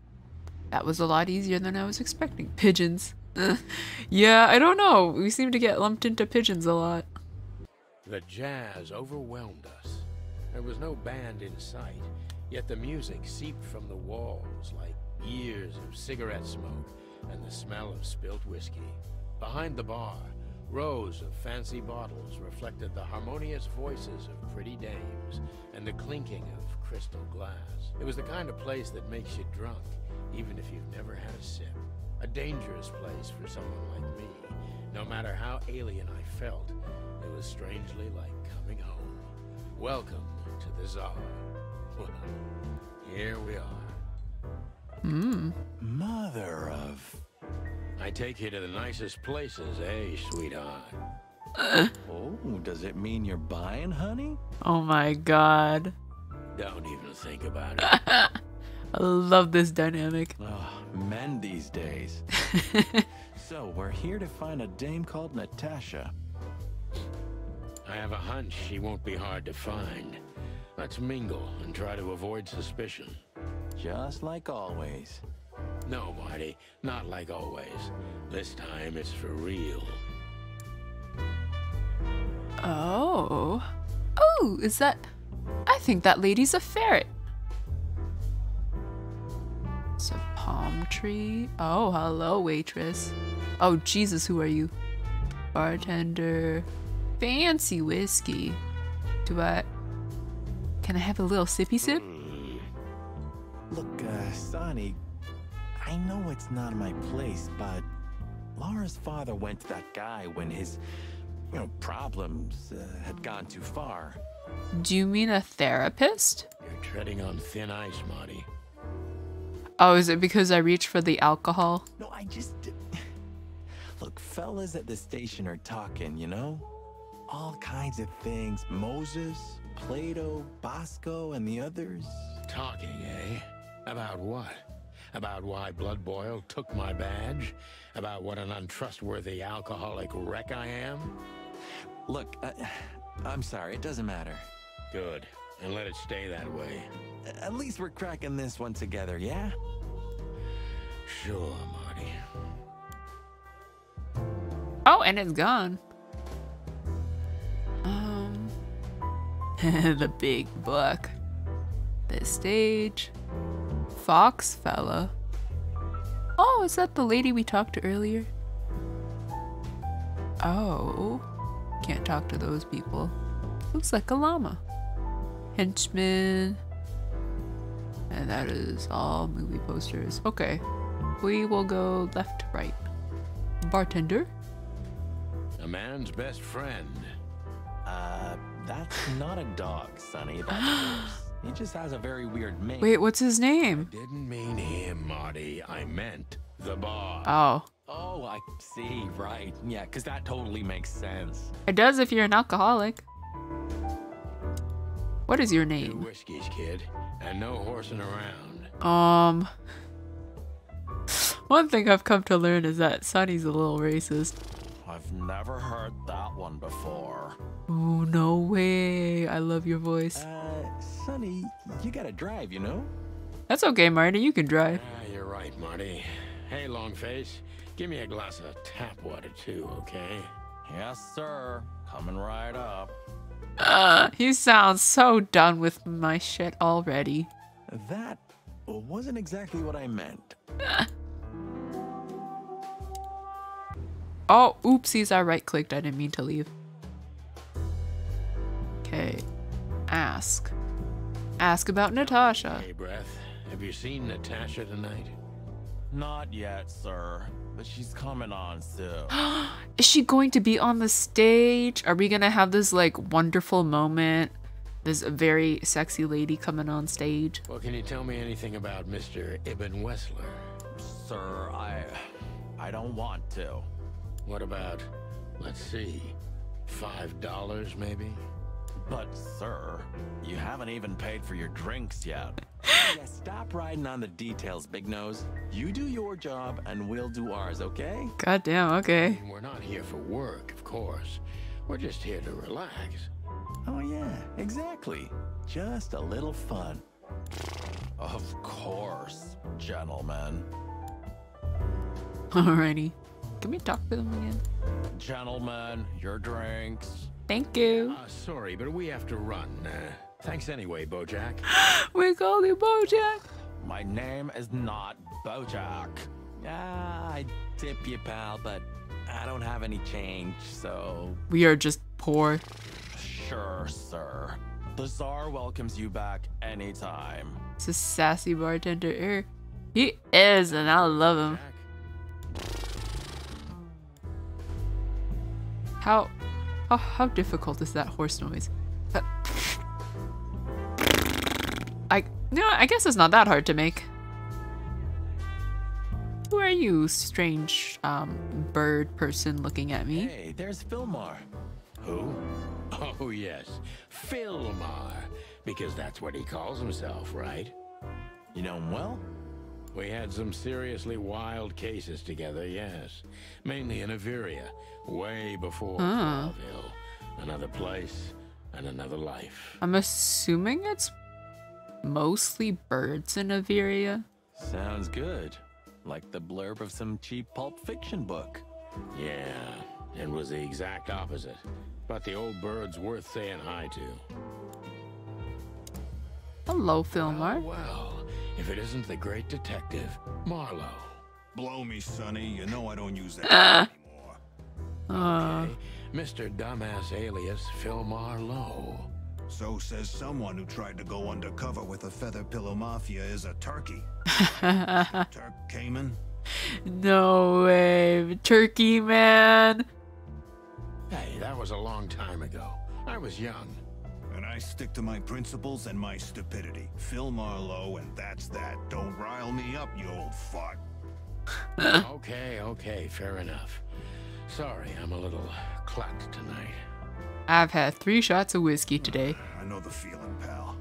That was a lot easier than I was expecting. Pigeons. Yeah, I don't know. We seem to get lumped into pigeons a lot. The jazz overwhelmed us. There was no band in sight, yet the music seeped from the walls like years of cigarette smoke and the smell of spilt whiskey. Behind the bar, rows of fancy bottles reflected the harmonious voices of pretty dames and the clinking of crystal glass. It was the kind of place that makes you drunk, even if you've never had a sip. A dangerous place for someone like me. No matter how alien I felt, it was strangely like coming home. Welcome to the Tsar. Well, here we are. Mother of... I take you to the nicest places, eh, sweetheart? Oh, does it mean you're buying, honey? Oh my god. Don't even think about it. I love this dynamic. Oh, men these days. So, we're here to find a dame called Natasha. I have a hunch she won't be hard to find. Let's mingle and try to avoid suspicion. Just like always. No, Marty, not like always. This time it's for real. Oh. Oh, is that... I think that lady's a ferret. It's a palm tree. Oh, hello, waitress. Oh, Jesus, who are you? Bartender. Fancy whiskey. Can I have a little sippy sip? Look, Sonny, I know it's not my place, but Laura's father went to that guy when his, problems had gone too far. Do you mean a therapist? You're treading on thin ice, Marty. Oh, is it because I reached for the alcohol? No, I just... Look, fellas at the station are talking, All kinds of things. Moses, Plato, Bosco, and the others. Talking, eh? About what? About why Blood Boil took my badge? About what an untrustworthy alcoholic wreck I am? Look, I'm sorry, it doesn't matter. Good, and let it stay that way. At least we're cracking this one together, yeah? Sure, Marty. Oh, and it's gone. The big buck. The stage. Fox fella. Oh, is that the lady we talked to earlier? Oh. Can't talk to those people. Looks like a llama. Henchman. And that is all movie posters. Okay. We will go left to right. Bartender. A man's best friend. That's not a dog, Sonny. That's a horse. He just has a very weird mane. Wait, what's his name? Didn't mean him, Marty. I meant the bar. Oh. Oh, I see. Right. Yeah, because that totally makes sense. It does if you're an alcoholic. What is your 2 name? whiskeys, kid, and no horsing around. One thing I've come to learn is that Sonny's a little racist. I've never heard that one before. Oh, no way. I love your voice. Sonny, you gotta drive, That's okay, Marty. You can drive. You're right, Marty. Hey, Longface, give me a glass of tap water too, okay? Yes, sir. Coming right up. He sounds so done with my shit already. That wasn't exactly what I meant. Oh, oopsies, I right-clicked. I didn't mean to leave. Okay. Ask. Ask about Natasha. Hey, Breath, have you seen Natasha tonight? Not yet, sir. But she's coming on soon. Is she going to be on the stage? Are we gonna have this, wonderful moment? This very sexy lady coming on stage? Well, can you tell me anything about Mr. Ibn Wessler? Sir, I don't want to. What about, let's see, $5 maybe? But, sir, you haven't even paid for your drinks yet. Yeah, stop riding on the details, Big Nose. You do your job, and we'll do ours, okay? Goddamn, okay. We're not here for work, of course. We're just here to relax. Oh, yeah, exactly. Just a little fun. Of course, gentlemen. Alrighty. Can we talk to them again? Gentlemen, your drinks. Thank you. Sorry, but we have to run. Thanks anyway, Bojack. We call you Bojack. My name is not Bojack. I tip you, pal, but I don't have any change, so... We are just poor. Sure, sir. The Tsar welcomes you back anytime. It's a sassy bartender. He is, and I love him. How difficult is that horse noise? I guess it's not that hard to make. Who are you, strange bird person looking at me? Hey, there's Filmar. Who? Oh, yes. Filmar. Because that's what he calls himself, right? You know him well? We had some seriously wild cases together, yes. Mainly in Averia, way before Clawville. Another place and another life. I'm assuming it's mostly birds in Averia. Sounds good. Like the blurb of some cheap pulp fiction book. Yeah, it was the exact opposite. But the old bird's worth saying hi to. Hello, Filmar. Well, if it isn't the great detective, Marlowe. Blow me, Sonny. You know I don't use that anymore. Okay. Mr. Dumbass alias Filmar Lowe. So says someone who tried to go undercover with a feather pillow mafia is a turkey. Turk Cayman? No way. Turkey man. Hey, that was a long time ago. I was young. And I stick to my principles and my stupidity. Phil Marlowe, and that's that. Don't rile me up, you old fart. Okay, fair enough. Sorry, I'm a little clucked tonight. I've had 3 shots of whiskey today. I know the feeling, pal.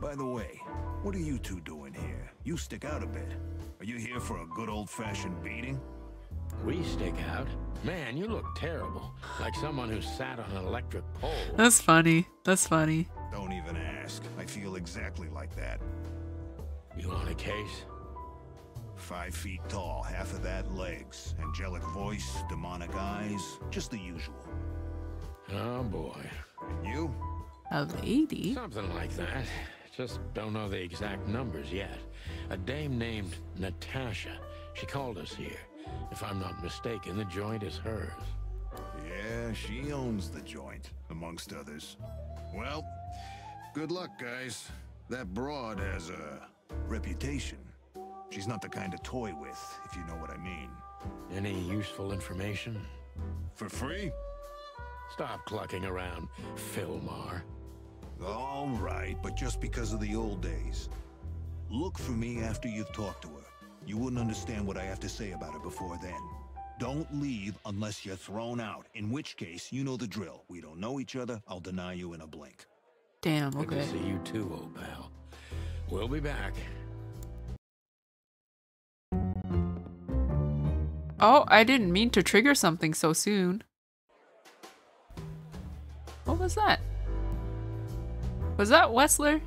By the way, what are you two doing here? You stick out a bit. Are you here for a good old-fashioned beating? We stick out? Man, you look terrible. Like someone who sat on an electric pole. That's funny. That's funny. Don't even ask. I feel exactly like that. You want a case? 5 feet tall, half of that legs. Angelic voice, demonic eyes, just the usual. Oh boy. And you? A lady? Something like that. Just don't know the exact numbers yet. A dame named Natasha. She called us here. If I'm not mistaken, the joint is hers. Yeah, she owns the joint, amongst others. Well, good luck, guys. That broad has a reputation. She's not the kind to toy with, if you know what I mean. Any useful information? For free? Stop clucking around, Filmar. All right, but just because of the old days. Look for me after you've talked to her. You wouldn't understand what I have to say about her before then. Don't leave unless you're thrown out, in which case, you know the drill. We don't know each other, I'll deny you in a blink. Damn, Good okay. to see you too, old pal. We'll be back. Oh, I didn't mean to trigger something so soon. What was that? Was that Wessler?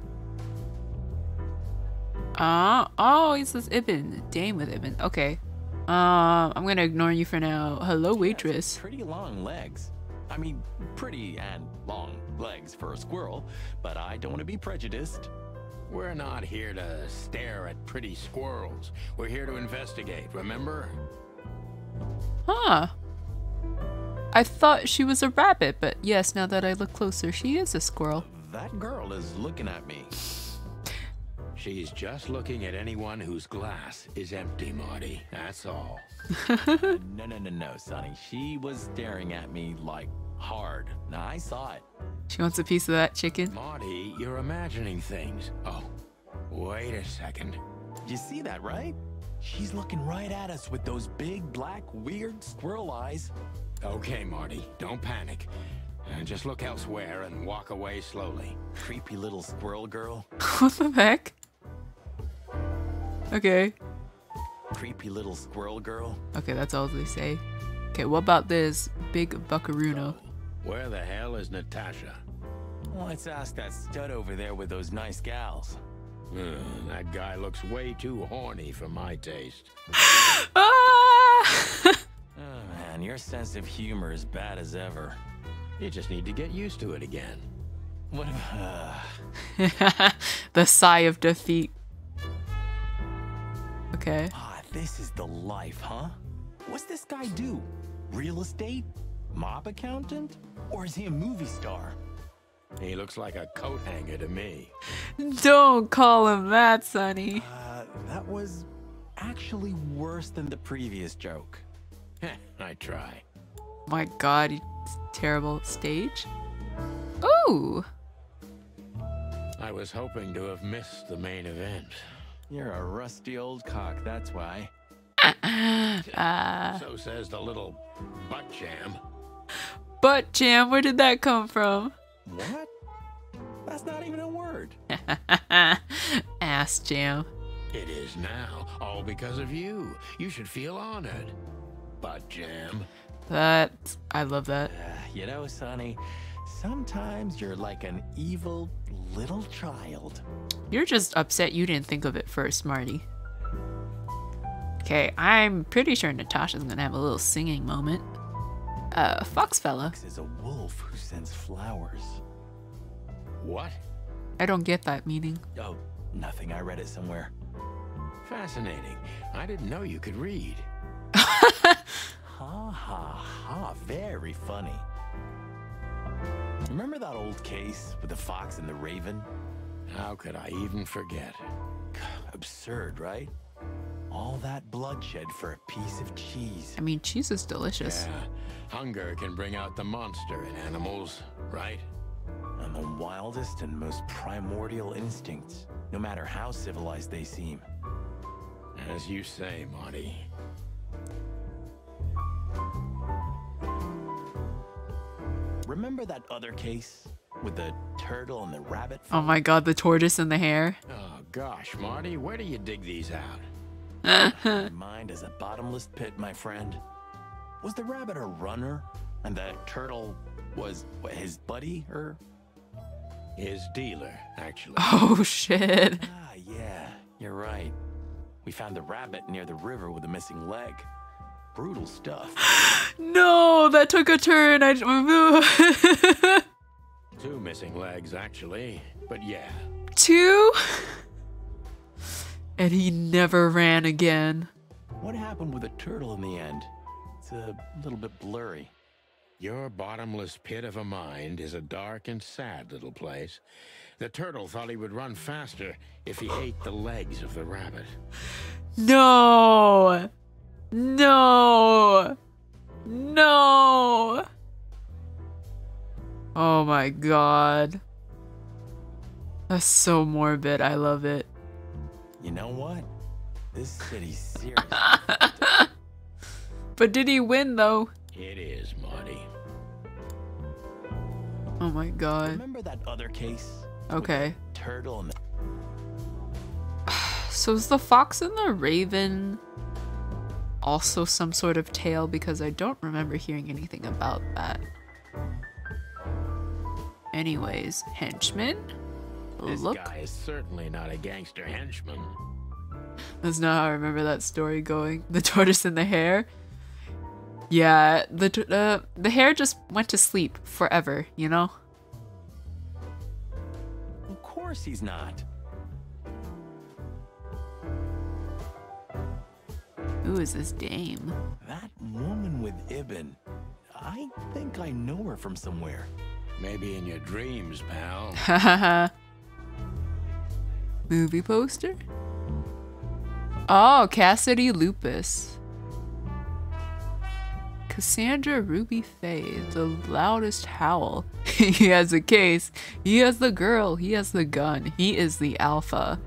Oh, he says Ibn. Dame with Ibn. Okay. I'm gonna ignore you for now. Hello, waitress. Pretty long legs. I mean, pretty and long legs for a squirrel, but I don't want to be prejudiced. We're not here to stare at pretty squirrels. We're here to investigate, remember? Huh. I thought she was a rabbit, but yes, now that I look closer, she is a squirrel. That girl is looking at me. She's just looking at anyone whose glass is empty, Marty. That's all. No, Sonny. She was staring at me like hard. Now, I saw it. She wants a piece of that chicken. Marty, you're imagining things. Oh, wait a second. You see that, right? She's looking right at us with those big, black, weird squirrel eyes. Okay, Marty, don't panic. Just look elsewhere and walk away slowly. Creepy little squirrel girl. What the heck? Okay. Creepy little squirrel girl. Okay, that's all they say. Okay, what about this big buckaroo? Where the hell is Natasha? Well, let's ask that stud over there with those nice gals. That guy looks way too horny for my taste. Ah! Oh man, your sense of humor is bad as ever. You just need to get used to it again. What The sigh of defeat. Okay. Ah, this is the life, huh? What's this guy do? Real estate? Mob accountant? Or is he a movie star? He looks like a coat hanger to me. Don't call him that, Sonny. That was actually worse than the previous joke. I try. My god, terrible stage. Ooh. I was hoping to have missed the main event. You're a rusty old cock, that's why. So says the little butt jam. Butt jam, where did that come from? What? That's not even a word. Ass jam. It is now, all because of you. You should feel honored. Butt jam. I love that. You know, Sonny, sometimes you're like an evil little child. You're just upset you didn't think of it first, Marty. Okay, I'm pretty sure Natasha's gonna have a little singing moment. Fox fella. Fox is a wolf who sends flowers. What? I don't get that meaning. Oh, nothing. I read it somewhere. Fascinating. I didn't know you could read. Ha ha ha, very funny. Remember that old case with the fox and the raven? How could I even forget? Absurd, right? All that bloodshed for a piece of cheese. I mean, cheese is delicious. Yeah, hunger can bring out the monster in animals, right? And the wildest and most primordial instincts, no matter how civilized they seem. As you say, Marty. Remember that other case with the turtle and the rabbit? Oh my god, the tortoise and the hare. Oh gosh, Marty, where do you dig these out? My mind is a bottomless pit, my friend. Was the rabbit a runner? And the turtle was what, his buddy or? His dealer, actually. Oh shit. Ah, yeah, you're right. We found the rabbit near the river with a missing leg. Brutal stuff. No, that took a turn. 2 missing legs, actually. But yeah. 2? And he never ran again. What happened with the turtle in the end? It's a little bit blurry. Your bottomless pit of a mind is a dark and sad little place. The turtle thought he would run faster if he ate the legs of the rabbit. No! No! No! Oh my god. That's so morbid. I love it. You know what? This city's serious. But did he win though? It is, Marty. Oh my god. Remember that other case? Okay. With the turtle and the... So is the fox and the raven also some sort of tale? Because I don't remember hearing anything about that. Anyways, henchman? This Look. guy is certainly not a gangster henchman. That's not how I remember that story going. The tortoise and the hare? Yeah, the hare just went to sleep forever, you know? Of course he's not. Who is this dame? That woman with Ibn. I think I know her from somewhere. Maybe in your dreams, pal. Hahaha. Movie poster? Oh, Cassidy Lupus. Cassandra Ruby Faye, the loudest howl. He has a case. He has the girl. He has the gun. He is the alpha.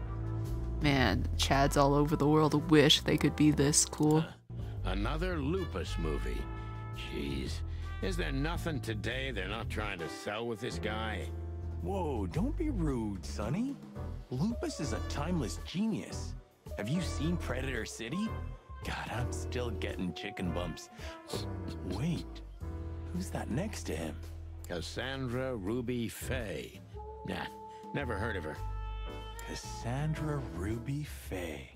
Man, Chads all over the world wish they could be this cool. Another Lupus movie. Jeez. Is there nothing today they're not trying to sell with this guy? Whoa, don't be rude, Sonny. Lupus is a timeless genius. Have you seen Predator City? God, I'm still getting chicken bumps. Wait, who's that next to him? Cassandra Ruby Faye. Nah, never heard of her. Cassandra Ruby Faye.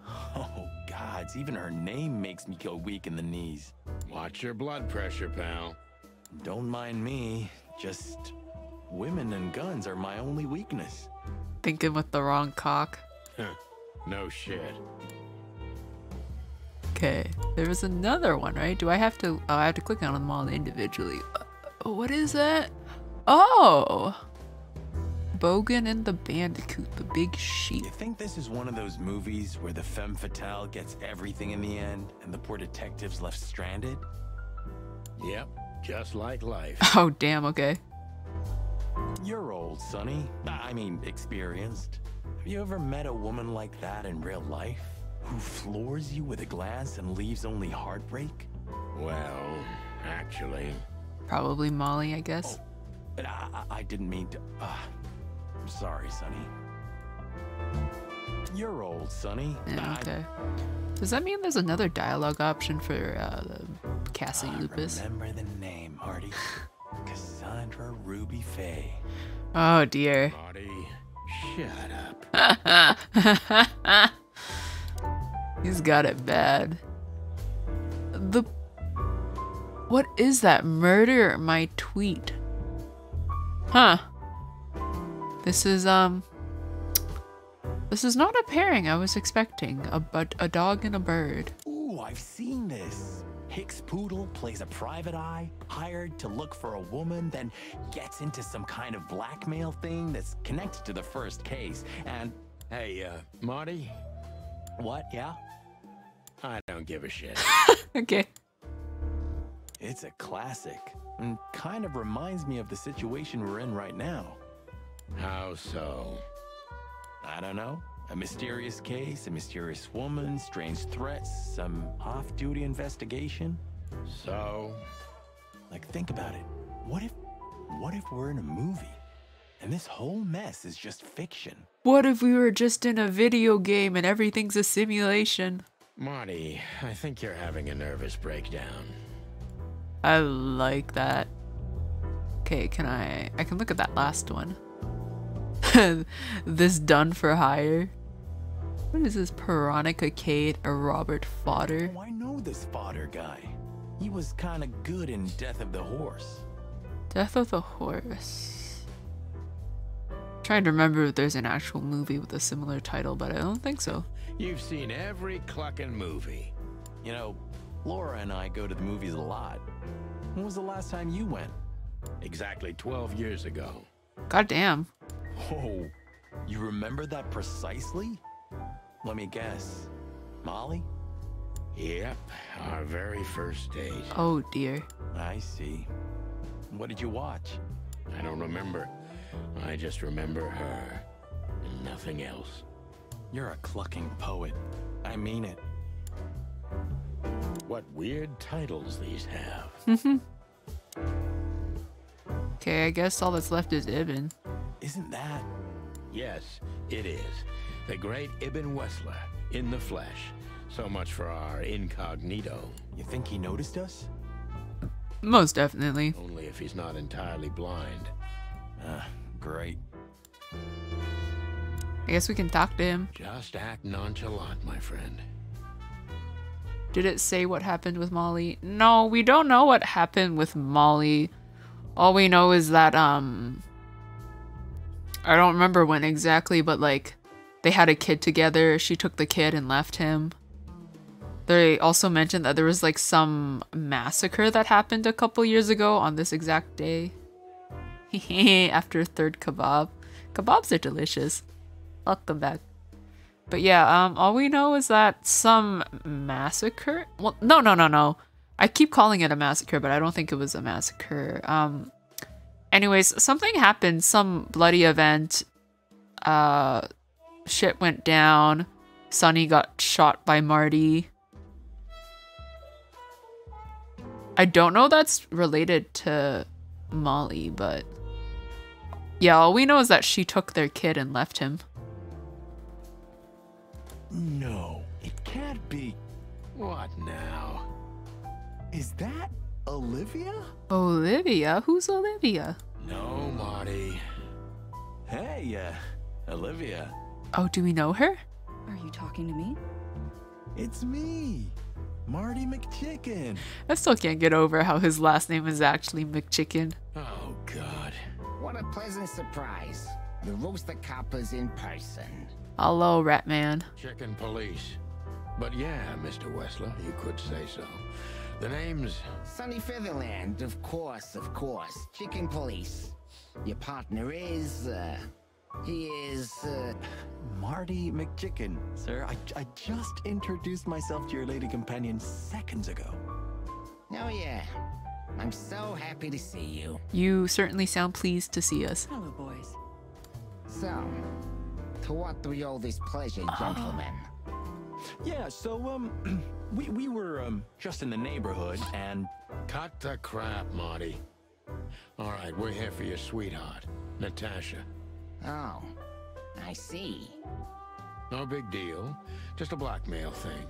Oh, gods, even her name makes me go weak in the knees. Watch your blood pressure, pal. Don't mind me, just women and guns are my only weakness. Thinking with the wrong cock. No shit. Okay, there was another one, right? Do I have to? Oh, I have to click on them all individually. What is that? Oh! Bogan and the Bandicoot, the big sheep. You think this is one of those movies where the femme fatale gets everything in the end and the poor detective's left stranded? Yep, just like life. Oh, damn, okay. You're old, Sonny. I mean, experienced. Have you ever met a woman like that in real life? Who floors you with a glance and leaves only heartbreak? Well, actually... Probably Molly, I guess. Oh, but I didn't mean to... I'm sorry, Sonny. You're old, Sonny. Yeah, okay. Does that mean there's another dialogue option for Cassie Lupus? Remember the name, Hardy. Cassandra Ruby Faye. Oh, dear. Marty, shut up. He's got it bad. What is that? Murder my tweet. Huh. This is not a pairing I was expecting. A dog and a bird. Ooh, I've seen this. Hicks Poodle plays a private eye, hired to look for a woman, then gets into some kind of blackmail thing that's connected to the first case, and... Hey, Marty? What, yeah? I don't give a shit. Okay. It's a classic, and kind of reminds me of the situation we're in right now. How so? I don't know. A mysterious case, a mysterious woman, strange threats, some off-duty investigation. So? Like, think about it. What if we're in a movie, and this whole mess is just fiction? What if we were just in a video game and everything's a simulation? Marty, I think you're having a nervous breakdown. I like that. Okay, I can look at that last one. This done for hire. What is this? Veronica Cade or Robert Fodder? Oh, I know this Fodder guy. He was kind of good in Death of the Horse. Death of the Horse. Trying to remember if there's an actual movie with a similar title, but I don't think so. You've seen every clucking movie. You know, Laura and I go to the movies a lot. When was the last time you went? Exactly 12 years ago. Goddamn. Oh, you remember that precisely? Let me guess. Molly? Yep, our very first date. Oh dear. I see. What did you watch? I don't remember. I just remember her. And nothing else. You're a clucking poet. I mean it. What weird titles these have. Okay, I guess all that's left is Ibn. Isn't that? Yes, it is. The great Ibn Wessler, in the flesh. So much for our incognito. You think he noticed us? Most definitely. Only if he's not entirely blind. Great. I guess we can talk to him. Just act nonchalant, my friend. Did it say what happened with Molly? No, we don't know what happened with Molly. All we know is that, I don't remember when exactly, but like, they had a kid together. She took the kid and left him. They also mentioned that there was like some massacre that happened a couple years ago on this exact day. After third kebab. Kebabs are delicious. Welcome back. But yeah, all we know is that some massacre. Well, no. I keep calling it a massacre, but I don't think it was a massacre. Anyways, something happened, some bloody event. shit went down. Sunny got shot by Marty. I don't know that's related to Molly, but yeah, all we know is that she took their kid and left him. No, it can't be. What now? Is that Olivia? Olivia? Who's Olivia? No, Marty. Hey, Olivia. Oh, do we know her? Are you talking to me? It's me, Marty McChicken. I still can't get over how his last name is actually McChicken. Oh, God. What a pleasant surprise. The Rooster Copper's in person. Hello, Ratman. Chicken police. But yeah, Mr. Wessler, you could say so. The name's... Sunny Featherland, of course. Chicken police. Your partner is, he is, Marty McChicken, sir. I just introduced myself to your lady companion seconds ago. Oh yeah. I'm so happy to see you. You certainly sound pleased to see us. Hello, boys. So, to what do we owe this pleasure, gentlemen? Yeah, so, we were, just in the neighborhood, and... Cut the crap, Marty. All right, we're here for your sweetheart, Natasha. Oh, I see. No big deal. Just a blackmail thing.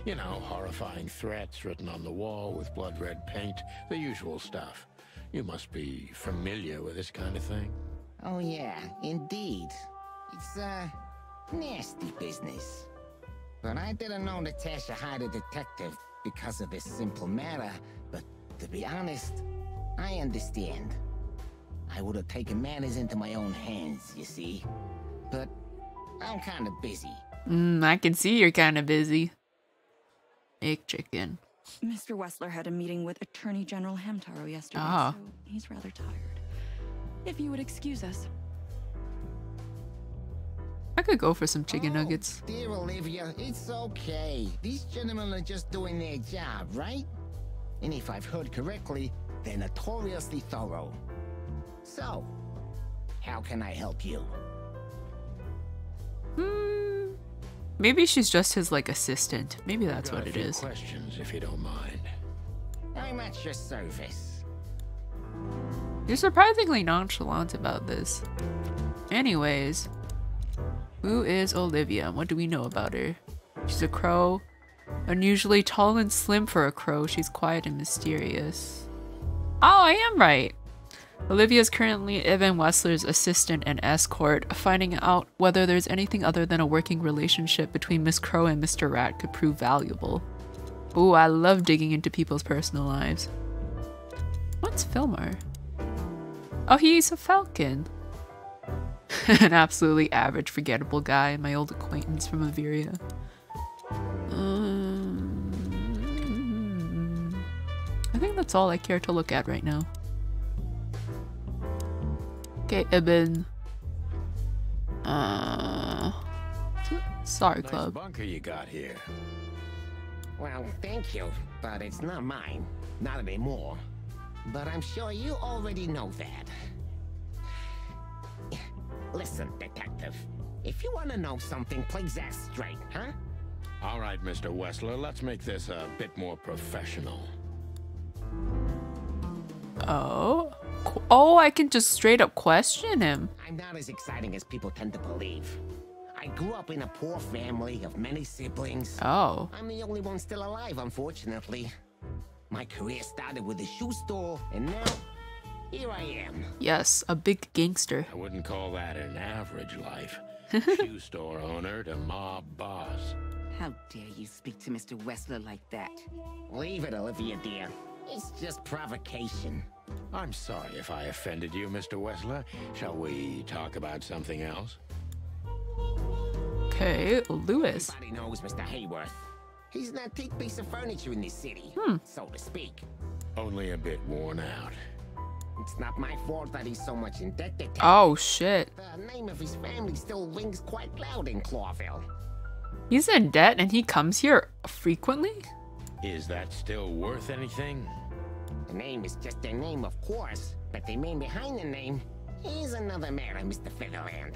You know, horrifying threats written on the wall with blood red paint. The usual stuff. You must be familiar with this kind of thing. Oh yeah, indeed. It's, nasty business. But I didn't know Natasha hired a detective because of this simple matter. But to be honest, I understand. I would have taken matters into my own hands, you see. But I'm kind of busy. I can see you're kind of busy. McChicken. Mr. Wessler had a meeting with Attorney General Hamtaro yesterday, Ah. so he's rather tired. If you would excuse us. I could go for some chicken nuggets. Dear Olivia, it's okay. These gentlemen are just doing their job, right? And if I've heard correctly, they're notoriously thorough. So, how can I help you? Maybe she's just his, like, assistant. Maybe that's Got what a it few is. questions, if you don't mind. I'm at your service. You're surprisingly nonchalant about this. Anyways, who is Olivia? What do we know about her? She's a crow. Unusually tall and slim for a crow, she's quiet and mysterious. Oh, I am right! Olivia is currently Evan Wessler's assistant and escort, finding out whether there's anything other than a working relationship between Miss Crow and Mr. Rat could prove valuable. Ooh, I love digging into people's personal lives. What's Fillmore? Oh, he's a falcon. An absolutely average, forgettable guy, my old acquaintance from Averia. I think that's all I care to look at right now. Okay, Ibn. Sorry, Nice Club. bunker you got here. Well, thank you, but it's not mine. Not anymore. But I'm sure you already know that. Listen, detective. If you want to know something, play that straight, huh? All right, Mr. Wessler, let's make this a bit more professional. Oh. Oh, I can just straight up question him. I'm not as exciting as people tend to believe. I grew up in a poor family of many siblings. Oh. I'm the only one still alive, unfortunately. My career started with a shoe store, and now, here I am. Yes, a big gangster. I wouldn't call that an average life. Shoe store owner to mob boss. How dare you speak to Mr. Wessler like that? Leave it, Olivia, dear. It's just provocation. I'm sorry if I offended you, Mr. Wessler. Shall we talk about something else? Okay, Lewis. Everybody knows Mr. Hayworth. He's an antique piece of furniture in this city, so to speak. Only a bit worn out. It's not my fault that he's so much indebted to. Oh, shit. The name of his family still rings quite loud in Clawville. He's in debt and he comes here frequently? Is that still worth anything? The name is just their name, of course, but the man behind the name is another matter, Mr. Featherland.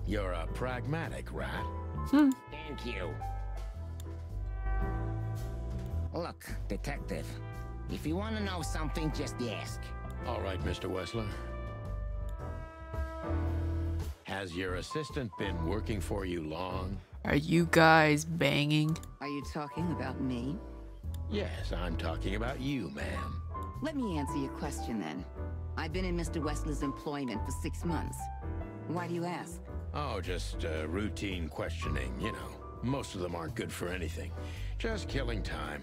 You're a pragmatic rat. Thank you. Look, detective, if you want to know something, just ask. All right, Mr. Wessler. Has your assistant been working for you long? Are you guys banging? Are you talking about me? Yes, I'm talking about you, ma'am. Let me answer your question then. I've been in Mr. Wessler's employment for 6 months. Why do you ask? Oh, just routine questioning, you know. Most of them aren't good for anything. Just killing time.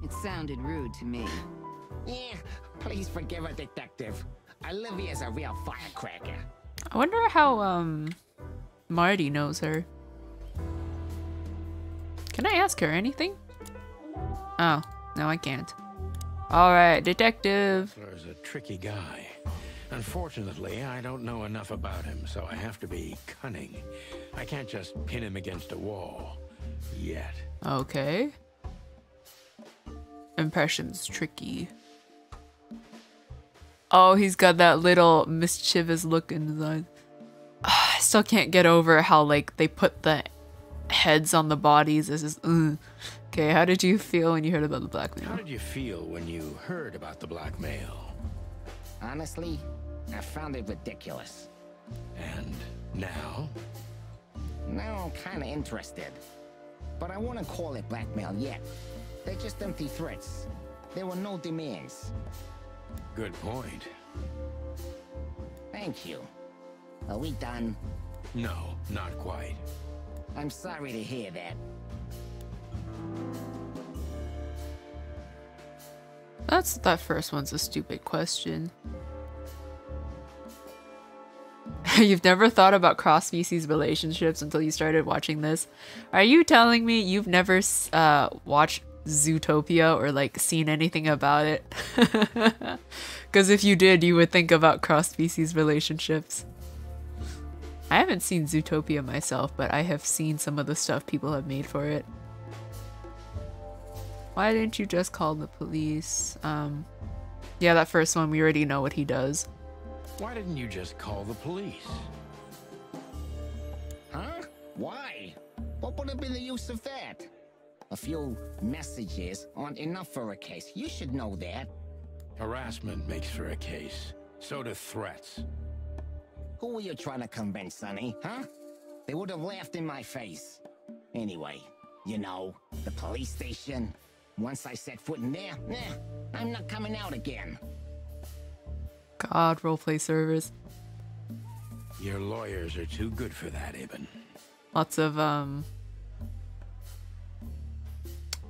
It sounded rude to me. Yeah, please forgive her, detective. Olivia's a real firecracker. I wonder how, Marty knows her. Can I ask her anything? Oh, no, I can't. Alright, detective. There's a tricky guy. Unfortunately, I don't know enough about him, so I have to be cunning. I can't just pin him against a wall. Yet. Okay. Impression's tricky. Oh, he's got that little mischievous look in his eyes. I still can't get over how, like, they put the heads on the bodies. This is, Okay, how did you feel when you heard about the blackmail? How did you feel when you heard about the blackmail? Honestly, I found it ridiculous. And now? Now I'm kinda interested. But I wouldn't call it blackmail yet. They're just empty threats. There were no demands. Good point. Thank you. Are we done? No, not quite. I'm sorry to hear that. That first one's a stupid question. You've never thought about cross-species relationships until you started watching this? Are you telling me you've never watched Zootopia or like seen anything about it? Because if you did, you would think about cross-species relationships. I haven't seen Zootopia myself, but I have seen some of the stuff people have made for it. Why didn't you just call the police? Yeah, that first one, we already know what he does. Why didn't you just call the police? Huh? Why? What would have been the use of that? A few messages aren't enough for a case. You should know that. Harassment makes for a case. So do threats. Who were you trying to convince, Sonny? Huh? They would have laughed in my face. Anyway, you know, the police station. Once I set foot in there, I'm not coming out again. God, roleplay servers. Your lawyers are too good for that, Ibn. Lots of,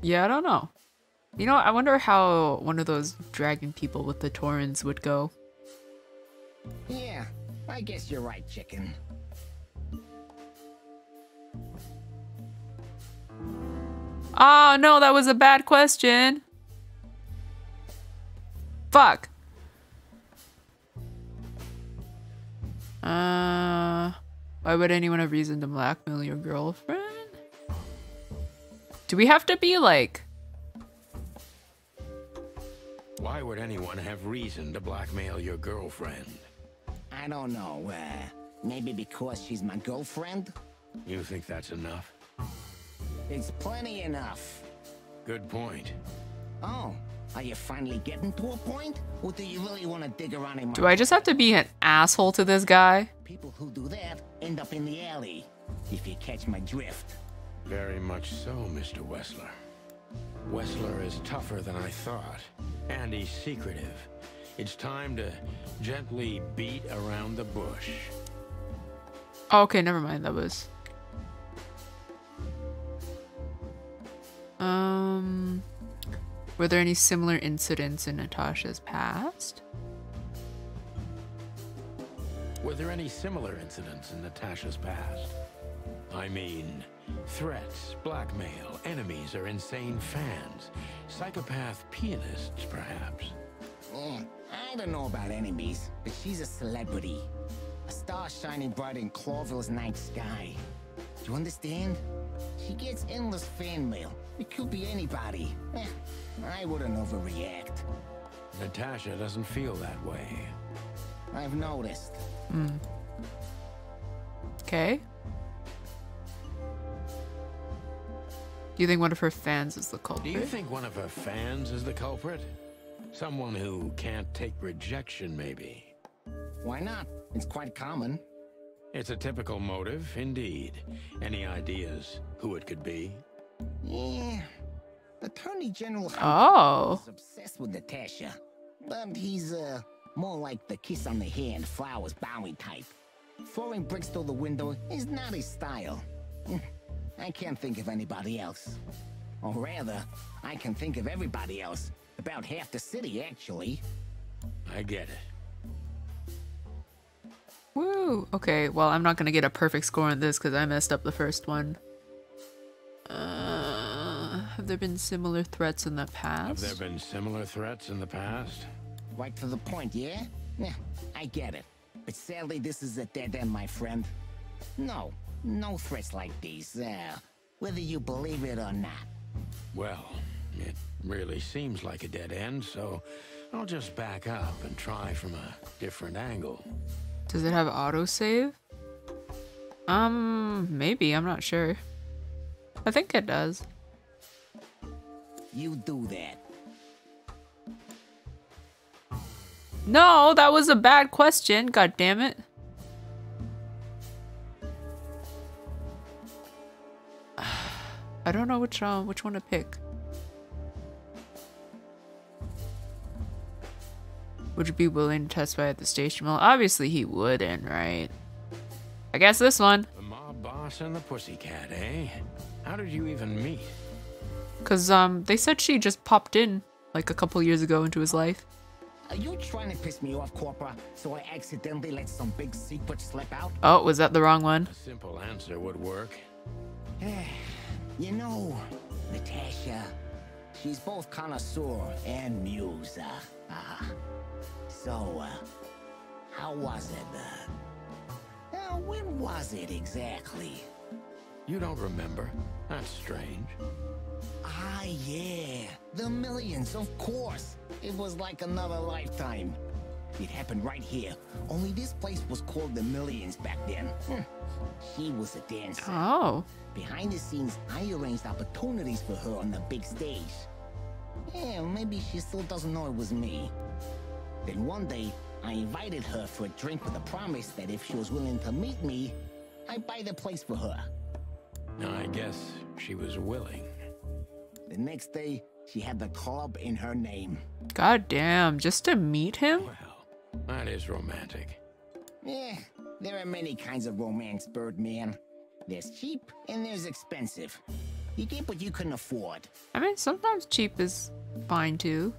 yeah, I don't know. You know, I wonder how one of those dragon people with the Torrens would go. Yeah, I guess you're right, chicken. Oh, no, that was a bad question. Fuck. Why would anyone have reason to blackmail your girlfriend? Do we have to be like... Why would anyone have reason to blackmail your girlfriend? I don't know, maybe because she's my girlfriend? You think that's enough? It's plenty enough. Good point. Oh, are you finally getting to a point? Or do you really want to dig around in my... Do I just have to be an asshole to this guy? People who do that end up in the alley, if you catch my drift. Very much so, Mr. Wessler. Wessler is tougher than I thought, and he's secretive. It's time to gently beat around the bush. Oh, okay, never mind. That was... Were there any similar incidents in Natasha's past? Were there any similar incidents in Natasha's past? I mean, threats, blackmail, enemies or insane fans, psychopath pianists, perhaps. I don't know about enemies, but she's a celebrity. A star shining bright in Clawville's night sky. Do you understand? She gets endless fan mail. It could be anybody. I wouldn't overreact. Natasha doesn't feel that way. I've noticed. Okay. Do you think one of her fans is the culprit? Do you think one of her fans is the culprit? Someone who can't take rejection, maybe? Why not? It's quite common. It's a typical motive, indeed. Any ideas who it could be? Yeah. Attorney General is obsessed with Natasha. But he's, more like the kiss on the hand, flowers bowing type. Throwing bricks through the window is not his style. I can't think of anybody else. Or rather, I can think of everybody else. About half the city, actually. I get it. Woo! Okay, well, I'm not gonna get a perfect score on this because I messed up the first one. Have there been similar threats in the past? Have there been similar threats in the past? Right to the point, yeah? Yeah, I get it. But sadly, this is a dead end, my friend. No threats like these, whether you believe it or not. Well, it really seems like a dead end, so I'll just back up and try from a different angle. Does it have autosave? Maybe, I'm not sure. I think it does. You do that. No, that was a bad question. God damn it. I don't know which one to pick. Would you be willing to testify at the station? Well, obviously he wouldn't, right? I guess this one. The mob boss and the pussycat, eh? How did you even meet? Cause they said she just popped in like a couple years ago into his life. Are you trying to piss me off, Corpora, so I accidentally let some big secret slip out? Oh, was that the wrong one? A simple answer would work. You know, Natasha, she's both connoisseur and muse. So, how was it? When was it exactly? You don't remember? That's strange. Ah, yeah. The millions, of course. It was like another lifetime. It happened right here. Only this place was called the Millions back then. She was a dancer. Oh. Behind the scenes, I arranged opportunities for her on the big stage. Yeah, maybe she still doesn't know it was me. Then one day, I invited her for a drink with a promise that if she was willing to meet me, I'd buy the place for her. I guess she was willing. The next day, she had the club in her name. God damn, just to meet him? Well, that is romantic. Yeah, there are many kinds of romance, Birdman. There's cheap and there's expensive. You get what you can afford. I mean, sometimes cheap is fine too.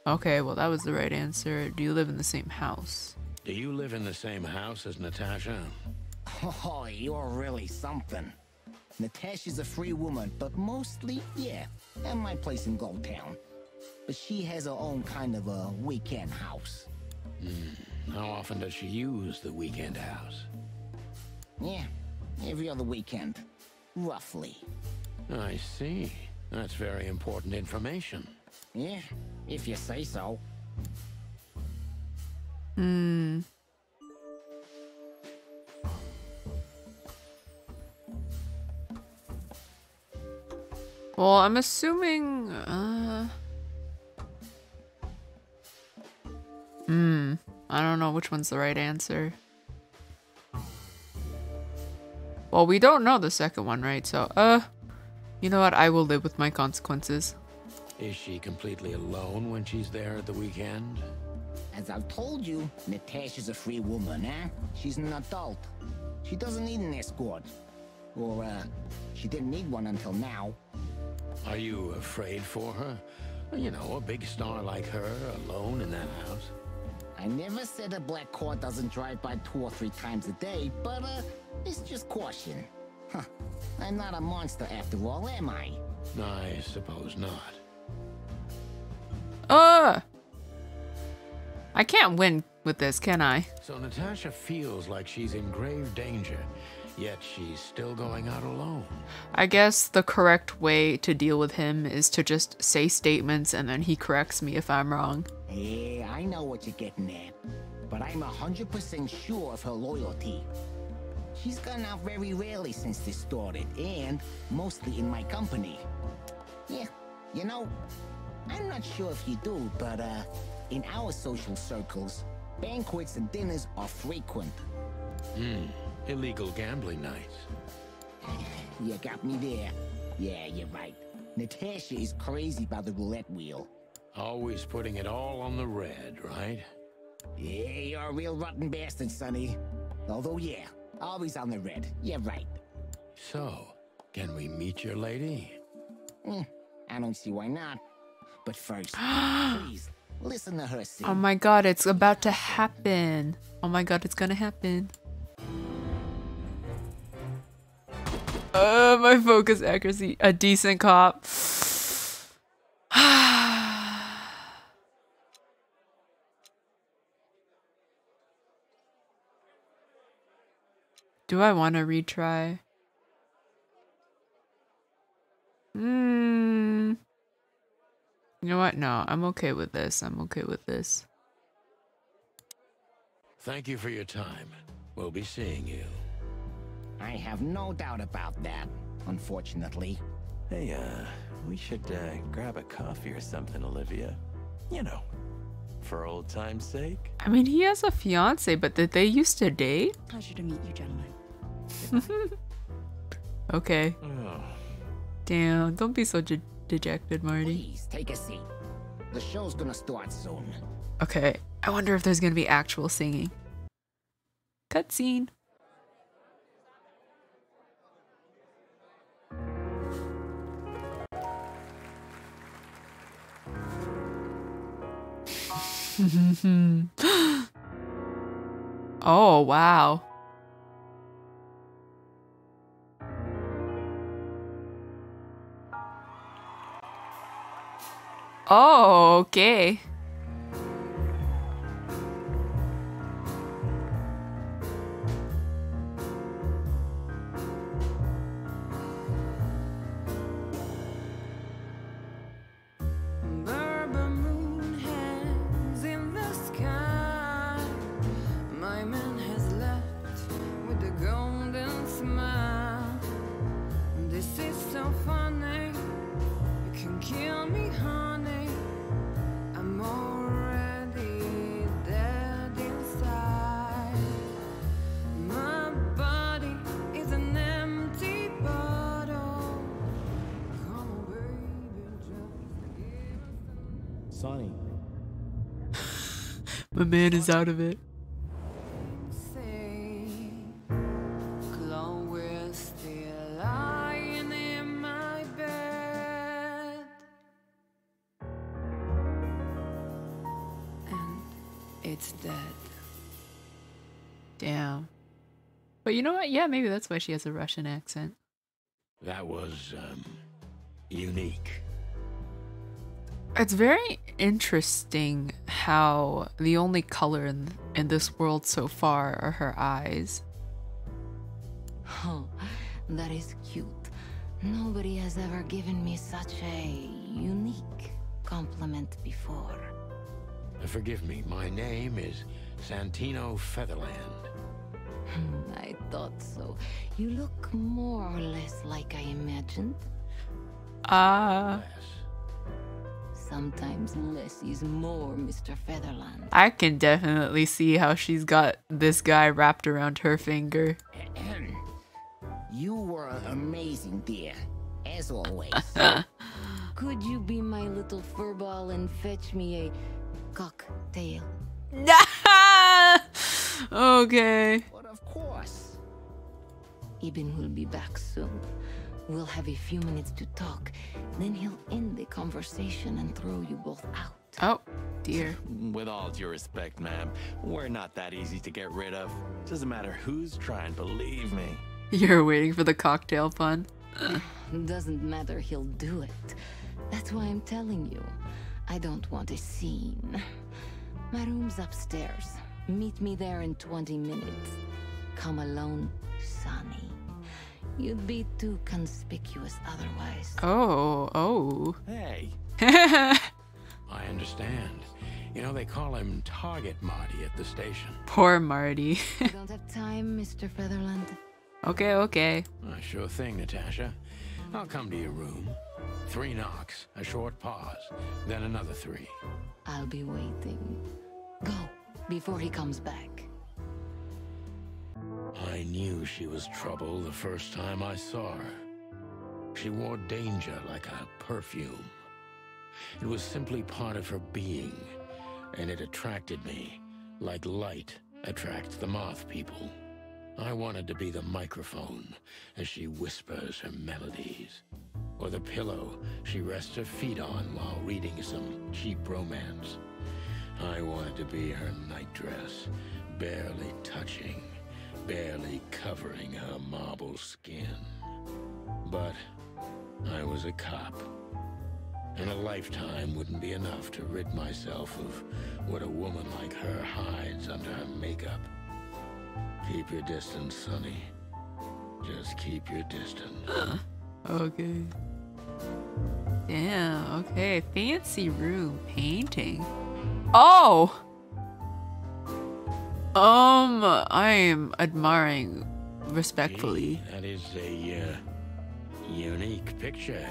Okay, well that was the right answer. Do you live in the same house? Do you live in the same house as Natasha? Oh, you're really something. Natasha's a free woman, but mostly, yeah, at my place in Gold Town. But she has her own kind of a weekend house. How often does she use the weekend house? Yeah, every other weekend, roughly. I see. That's very important information. Yeah, if you say so. Well, I'm assuming, I don't know which one's the right answer. Well, we don't know the second one, right? So, you know what? I will live with my consequences. Is she completely alone when she's there at the weekend? As I've told you, Natasha's a free woman, eh? She's an adult. She doesn't need an escort. Or, she didn't need one until now. Are you afraid for her? You know, a big star like her, alone in that house. I never said a black car doesn't drive by 2 or 3 times a day, but, it's just caution. Huh. I'm not a monster after all, am I? I suppose not. I can't win with this, can I? So Natasha feels like she's in grave danger, Yet she's still going out alone. I guess the correct way to deal with him is to just say statements and then he corrects me if I'm wrong. Yeah, I know what you're getting at. But I'm 100% sure of her loyalty. She's gone out very rarely since this started, and mostly in my company. Yeah, you know, I'm not sure if you do, but in our social circles, banquets and dinners are frequent. Illegal gambling nights. You got me there. Yeah, you're right. Natasha is crazy about the roulette wheel. Always putting it all on the red, right? Yeah, you're a real rotten bastard, Sonny. Although, yeah, always on the red. You're right. So, can we meet your lady? I don't see why not. But first, please, listen to her sing. Oh my god, it's about to happen. Oh my god, it's gonna happen. My focus accuracy. A decent cop. Do I want to retry? You know what? No, I'm okay with this. I'm okay with this. Thank you for your time. We'll be seeing you. I have no doubt about that, unfortunately. Hey, we should grab a coffee or something, Olivia. You know, for old time's sake. I mean, he has a fiance, but did they used to date? Pleasure to meet you, gentlemen. Okay. Oh. Damn, don't be so dejected, Marty. Please, take a seat. The show's gonna start soon. Okay, I wonder if there's gonna be actual singing. Cutscene. Oh, wow. Oh, okay. Sonny. My man is out of it. It's dead. Damn. But you know what? Yeah, maybe that's why she has a Russian accent. That was, unique. It's very interesting how the only color in this world so far are her eyes. Oh, that is cute. Nobody has ever given me such a unique compliment before. Forgive me, my name is Santino Featherland. I thought so. You look more or less like I imagined. Sometimes less is more, Mr. Featherland. I can definitely see how she's got this guy wrapped around her finger. You were amazing, dear. As always. Could you be my little furball and fetch me a cocktail? Okay. But of course. Ibn will be back soon. We'll have a few minutes to talk. Then he'll end the conversation and throw you both out. Oh, dear. With all due respect, ma'am, we're not that easy to get rid of. Doesn't matter who's trying, believe me. You're waiting for the cocktail pun. Doesn't matter, he'll do it. That's why I'm telling you. I don't want a scene. My room's upstairs. Meet me there in 20 minutes. Come alone, Sonny. You'd be too conspicuous otherwise. Oh. Hey. I understand. You know, they call him Target Marty at the station. Poor Marty. You don't have time, Mr. Featherland? Okay. Sure thing, Natasha. I'll come to your room. 3 knocks, a short pause, then another 3. I'll be waiting. Go, before he comes back. I knew she was trouble the first time I saw her. She wore danger like a perfume. It was simply part of her being, and it attracted me, like light attracts the moth people. I wanted to be the microphone as she whispers her melodies, or the pillow she rests her feet on while reading some cheap romance. I wanted to be her nightdress, barely touching, barely covering her marble skin. But I was a cop, and a lifetime wouldn't be enough to rid myself of what a woman like her hides under her makeup. Keep your distance, Sonny. Just keep your distance. Okay. Damn, okay. Fancy room painting. Oh! I am admiring respectfully. Gee, that is a unique picture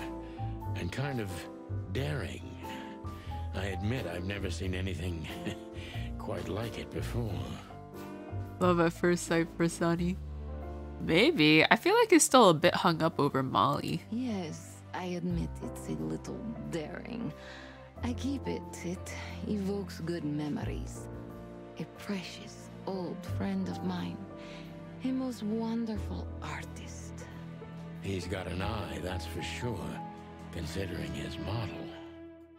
and kind of daring. I admit I've never seen anything quite like it before. Love at first sight for Sonny. Maybe. I feel like he's still a bit hung up over Molly. Yes, I admit it's a little daring. I keep it. It evokes good memories. A precious old friend of mine. A most wonderful artist. He's got an eye, that's for sure, considering his model.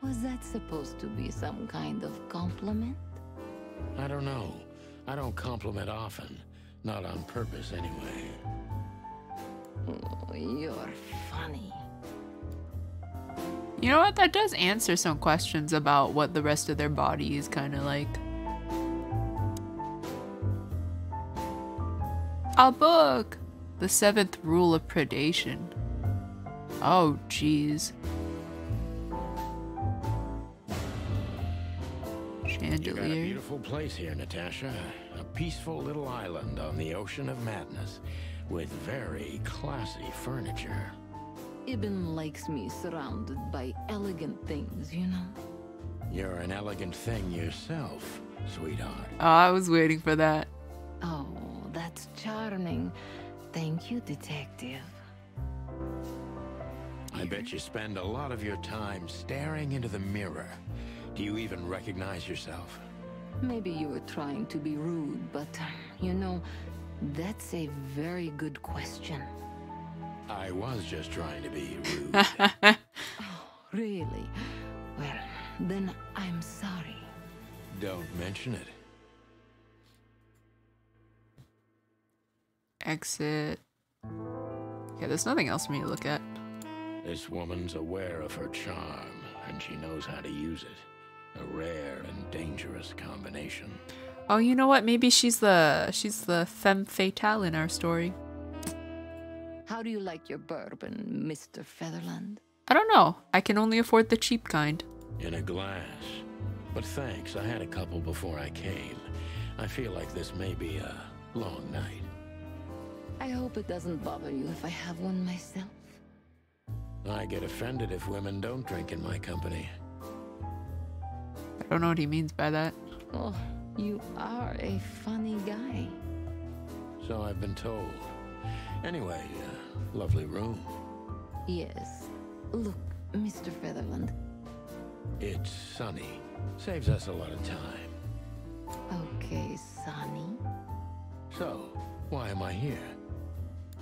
Was that supposed to be some kind of compliment? I don't know. I don't compliment often. Not on purpose, anyway. Oh, you're funny. You know what? That does answer some questions about what the rest of their body is kind of like. A book! The 7th rule of predation. Oh, jeez. You got a beautiful place here, Natasha. A peaceful little island on the ocean of madness, with very classy furniture. Ibn likes me surrounded by elegant things, you know? You're an elegant thing yourself, sweetheart. Oh, I was waiting for that. Oh, that's charming. Thank you, detective. I bet you spend a lot of your time staring into the mirror. Do you even recognize yourself? Maybe you were trying to be rude, but, you know, that's a very good question. I was just trying to be rude. Oh, really? Well, then I'm sorry. Don't mention it. Exit. Yeah, there's nothing else for me to look at. This woman's aware of her charm, and she knows how to use it. A rare and dangerous combination. Oh, you know what? Maybe she's the femme fatale in our story. How do you like your bourbon, Mr. Featherland? I don't know. I can only afford the cheap kind. In a glass. But thanks, I had a couple before I came. I feel like this may be a long night. I hope it doesn't bother you if I have one myself. I get offended if women don't drink in my company. I don't know what he means by that. Oh, you are a funny guy. So I've been told. Anyway, lovely room. Yes. Look, Mr. Featherland. It's sunny. Saves us a lot of time. Okay, Sonny. So, why am I here?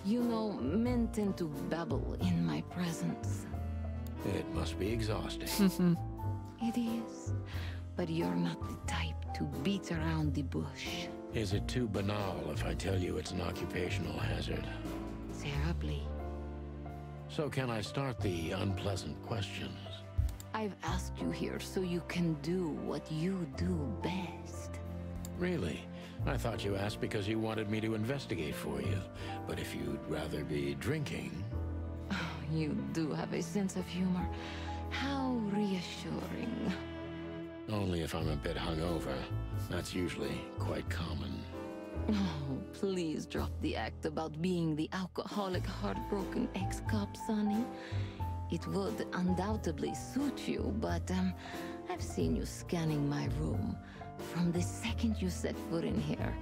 You know, men tend to babble in my presence. It must be exhausting. It is. But you're not the type to beat around the bush. Is it too banal if I tell you it's an occupational hazard? Terribly. So can I start the unpleasant questions? I've asked you here so you can do what you do best. Really? I thought you asked because you wanted me to investigate for you. But if you'd rather be drinking... Oh, you do have a sense of humor. How reassuring. Only if I'm a bit hungover. That's usually quite common. Oh, please drop the act about being the alcoholic, heartbroken ex-cop, Sonny. It would undoubtedly suit you, but I've seen you scanning my room. From the second you set foot in here,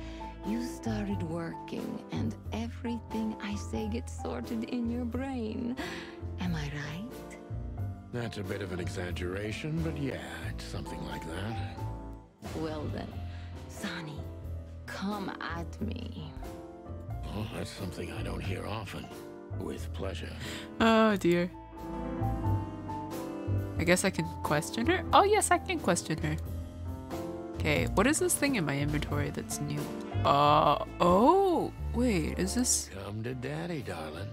you started working, and everything I say gets sorted in your brain. Am I right? That's a bit of an exaggeration, but yeah, it's something like that. Well then, Sonny, come at me. Oh, that's something I don't hear often. With pleasure. Oh dear. I guess I can question her? Oh yes, I can question her. Okay, what is this thing in my inventory that's new? Oh, wait, is this... Come to daddy, darling.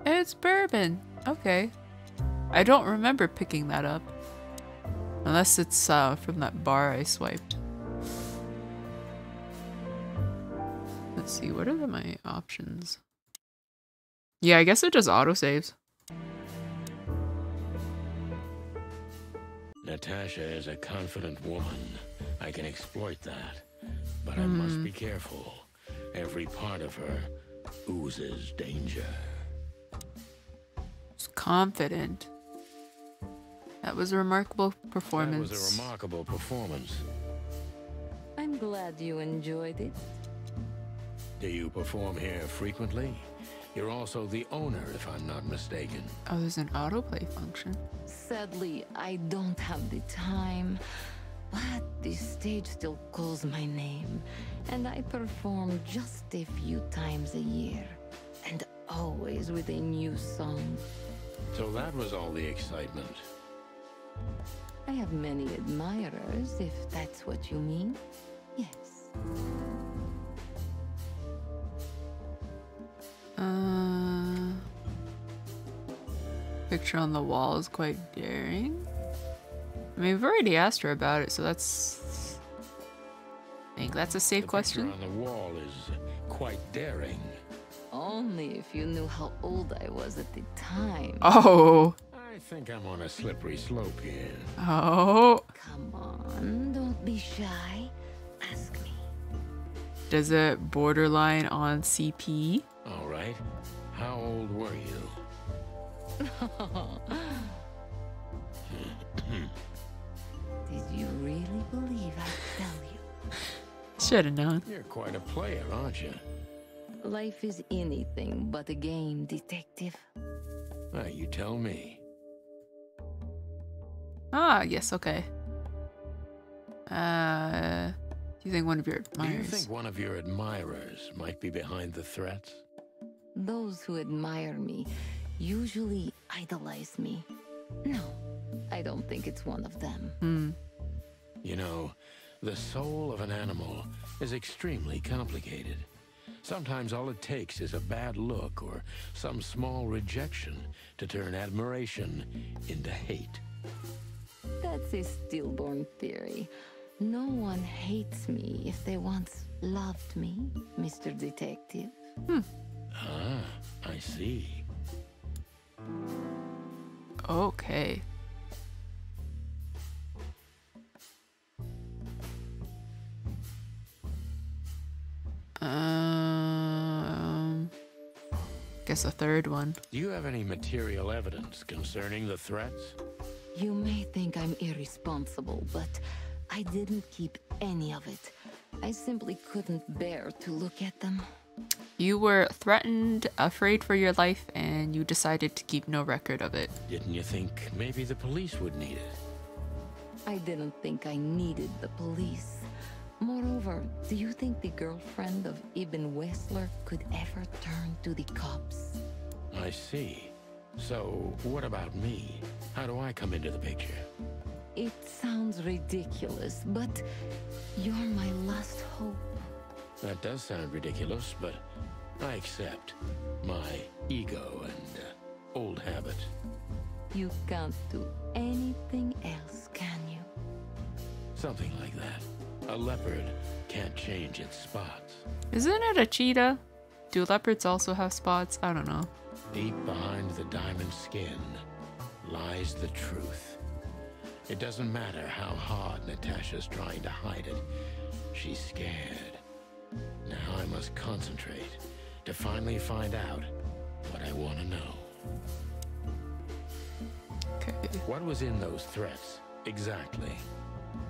It's bourbon. Okay. I don't remember picking that up. Unless it's from that bar I swiped. Let's see, what are my options? Yeah, I guess it just autosaves. Natasha is a confident woman. I can exploit that. But I must be careful. Every part of her oozes danger. It's confident. That was a remarkable performance. That was a remarkable performance. I'm glad you enjoyed it. Do you perform here frequently? You're also the owner, if I'm not mistaken. Oh, there's an autoplay function. Sadly, I don't have the time. But this stage still calls my name, and I perform just a few times a year, and always with a new song. So that was all the excitement. I have many admirers, if that's what you mean. Yes. Picture on the wall is quite daring. I mean, we've already asked her about it, so that's... I think that's a safe question. The picture on the wall is quite daring. Only if you knew how old I was at the time. Oh. I think I'm on a slippery slope here. Oh. Come on, don't be shy. Ask me. Does it borderline on CP? All right. How old were you? Did you really believe I'd tell you? Should have known. You're quite a player, aren't you? Life is anything but a game, detective. You tell me. Ah, yes, okay. Do you think one of your admirers... Do you think one of your admirers might be behind the threats? Those who admire me usually idolize me. No, I don't think it's one of them. You know, the soul of an animal is extremely complicated. Sometimes all it takes is a bad look or some small rejection to turn admiration into hate. That's a stillborn theory. No one hates me if they once loved me, Mr. Detective. Ah, I see. Okay. Guess a third one. Do you have any material evidence concerning the threats? You may think I'm irresponsible, but I didn't keep any of it. I simply couldn't bear to look at them. You were threatened, afraid for your life, and you decided to keep no record of it. Didn't you think maybe the police would need it? I didn't think I needed the police. Moreover, do you think the girlfriend of Ibn Wessler could ever turn to the cops? I see. So, what about me? How do I come into the picture? It sounds ridiculous, but you're my last hope. That does sound ridiculous, but I accept. My ego and old habit. You can't do anything else, can you? Something like that. A leopard can't change its spots. Isn't it a cheetah? Do leopards also have spots? I don't know. Deep behind the diamond skin lies the truth. It doesn't matter how hard Natasha's trying to hide it. She's scared. Now I must concentrate to finally find out what I want to know. Okay. What was in those threats, exactly?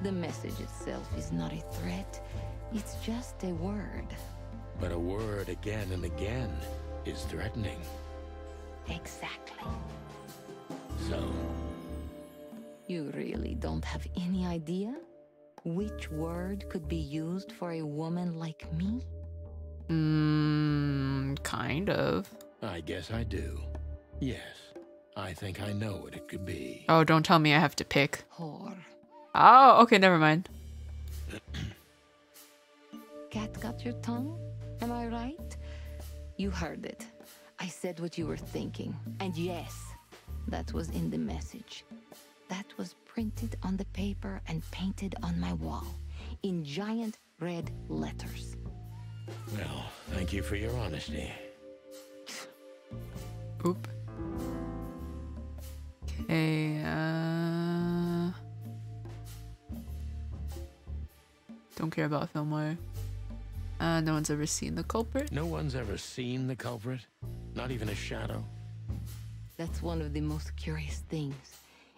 The message itself is not a threat. It's just a word. But a word again and again is threatening. Exactly. So? You really don't have any idea which word could be used for a woman like me? Kind of. I guess I do. Yes, I think I know what it could be. Oh, don't tell me I have to pick. Whore. Oh, okay, never mind. Cat got your tongue? Am I right? You heard it. I said what you were thinking. And yes, that was in the message. That was printed on the paper and painted on my wall in giant red letters. Well, thank you for your honesty. Oop. Okay, don't care about Fillmore. No one's ever seen the culprit? No one's ever seen the culprit? Not even a shadow? That's one of the most curious things.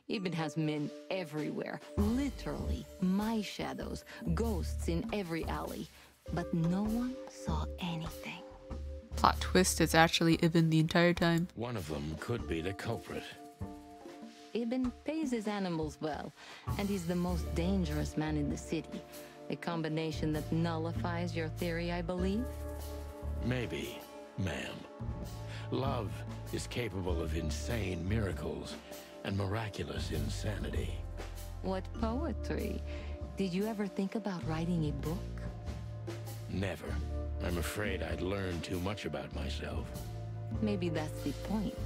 Ibn has men everywhere. Literally, my shadows, ghosts in every alley. But no one saw anything. Plot twist, it's actually Ibn the entire time. One of them could be the culprit. Ibn pays his animals well, and he's the most dangerous man in the city. A combination that nullifies your theory, I believe? Maybe, ma'am. Love is capable of insane miracles and miraculous insanity. What poetry. Did you ever think about writing a book? Never. I'm afraid I'd learn too much about myself. Maybe that's the point.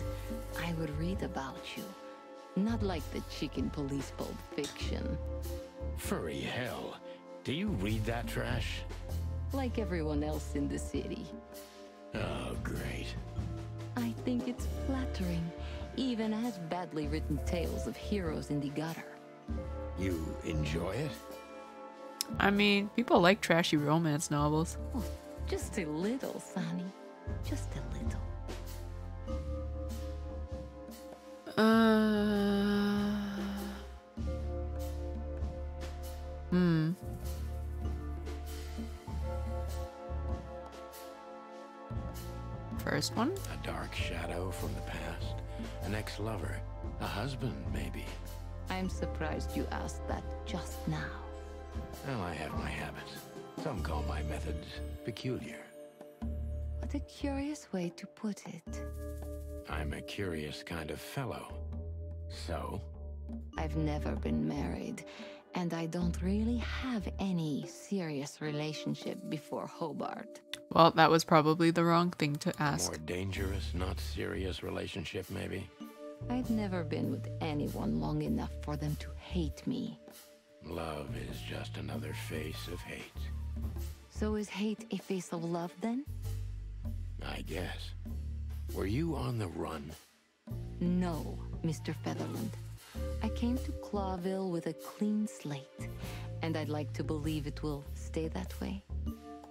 I would read about you. Not like the chicken police Pulp Fiction. Furry hell. Do you read that trash? Like everyone else in the city. Oh, great. I think it's flattering, even as badly written tales of heroes in the gutter. You enjoy it? I mean, people like trashy romance novels. Oh, just a little, Sonny. Just a little. First one? A dark shadow from the past. An ex-lover. A husband, maybe. I'm surprised you asked that just now. Well, I have my habits. Some call my methods peculiar. What a curious way to put it. I'm a curious kind of fellow. So? I've never been married, and I don't really have any serious relationship before Hobart. Well, that was probably the wrong thing to ask. More dangerous, not serious relationship, maybe? I've never been with anyone long enough for them to hate me. Love is just another face of hate. So is hate a face of love, then? I guess. Were you on the run? No, Mr. Featherland. I came to Clawville with a clean slate, and I'd like to believe it will stay that way.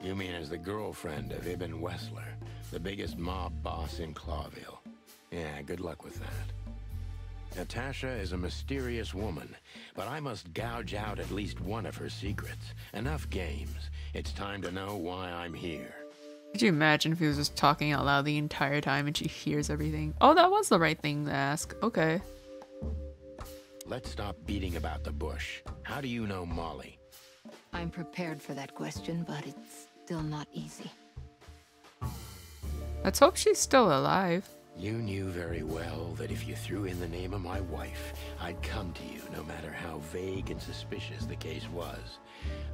You mean as the girlfriend of Ibn Wessler, the biggest mob boss in Clawville? Yeah, good luck with that. Natasha is a mysterious woman, but I must gouge out at least one of her secrets. Enough games. It's time to know why I'm here. Could you imagine if he was just talking out loud the entire time and she hears everything? Oh, that was the right thing to ask. Okay. Let's stop beating about the bush. How do you know Molly? I'm prepared for that question, but it's still not easy. Let's hope she's still alive. You knew very well that if you threw in the name of my wife, I'd come to you no matter how vague and suspicious the case was.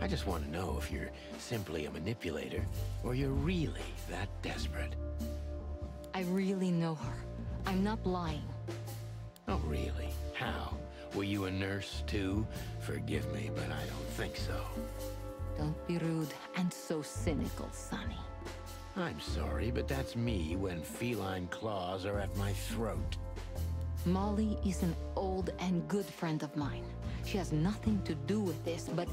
I just want to know if you're simply a manipulator or you're really that desperate. I really know her. I'm not lying. Oh, really? How? Were you a nurse, too? Forgive me, but I don't think so. Don't be rude and so cynical, Sonny. I'm sorry, but that's me when feline claws are at my throat. Molly is an old and good friend of mine. She has nothing to do with this, but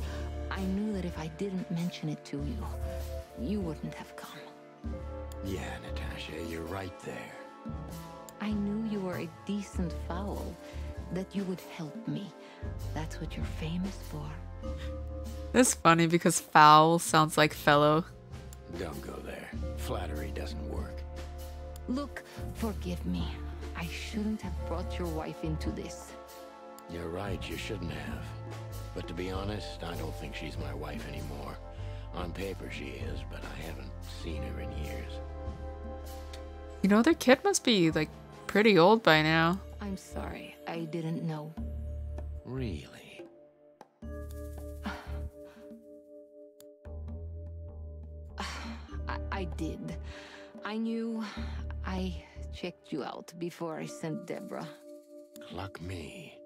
I knew that if I didn't mention it to you, you wouldn't have come. Yeah, Natasha, you're right there. I knew you were a decent fowl, that you would help me. That's what you're famous for. It's funny because foul sounds like fellow. Don't go there. Flattery doesn't work. Look, forgive me. I shouldn't have brought your wife into this. You're right, you shouldn't have. But to be honest, I don't think she's my wife anymore. On paper she is, but I haven't seen her in years. You know, their kid must be, like, pretty old by now. I'm sorry, I didn't know. Really? I did. I knew. I checked you out before I sent Deborah. Cluck me.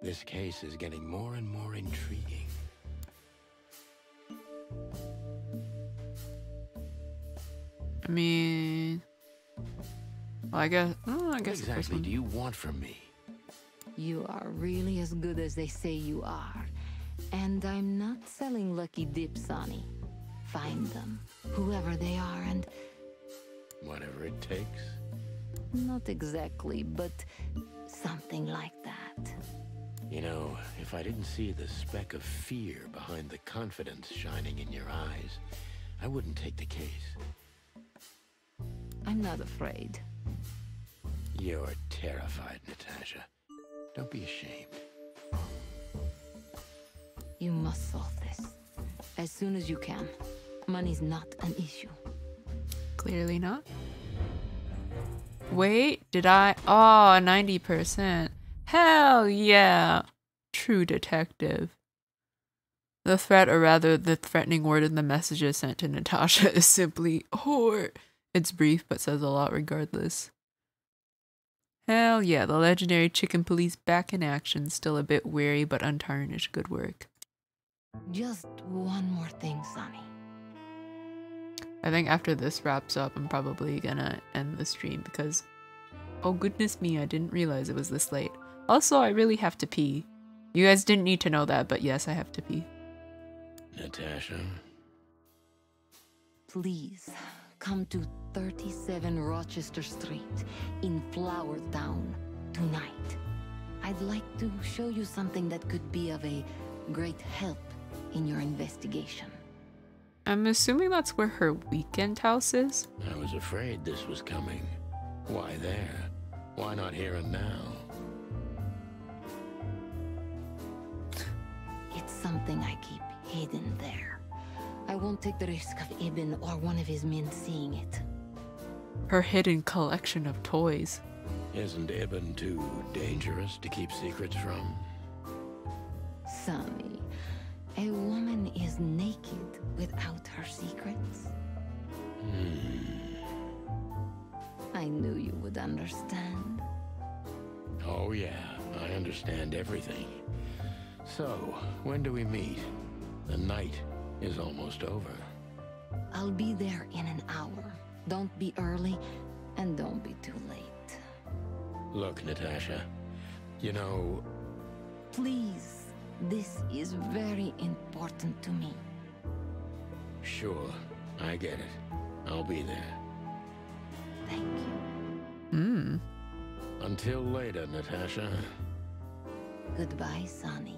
This case is getting more and more intriguing. I mean... Well, I guess... Oh, I guess what exactly do you want from me? You are really as good as they say you are. And I'm not selling lucky dips, Sonny. Find them, whoever they are, and... Whatever it takes? Not exactly, but something like that. You know, if I didn't see the speck of fear behind the confidence shining in your eyes, I wouldn't take the case. I'm not afraid. You're terrified, Natasha. Don't be ashamed. You must solve this. As soon as you can. Money's not an issue. Clearly not. Wait, did I? Oh, 90%. Hell yeah. True detective. The threat, or rather the threatening word in the messages sent to Natasha is simply whore. It's brief but says a lot regardless. Hell yeah, the legendary chicken police back in action. Still a bit weary but untarnished. Good work. Just one more thing, Sonny. I think after this wraps up, I'm probably gonna end the stream because, oh goodness me, I didn't realize it was this late. Also, I really have to pee. You guys didn't need to know that, but yes, I have to pee. Natasha? Please, come to 37 Rochester Street in Flower Town tonight. I'd like to show you something that could be of a great help in your investigation. I'm assuming that's where her weekend house is? I was afraid this was coming. Why there? Why not here and now? It's something I keep hidden there. I won't take the risk of Ibn or one of his men seeing it. Her hidden collection of toys. Isn't Ibn too dangerous to keep secrets from? Sonny, a woman is naked without her secrets. I knew you would understand. Oh yeah, I understand everything. So, when do we meet? The night is almost over. I'll be there in an hour. Don't be early, and don't be too late. Look, Natasha, you know... Please, this is very important to me. Sure, I get it. I'll be there. Thank you. Until later, Natasha. Goodbye, Sonny.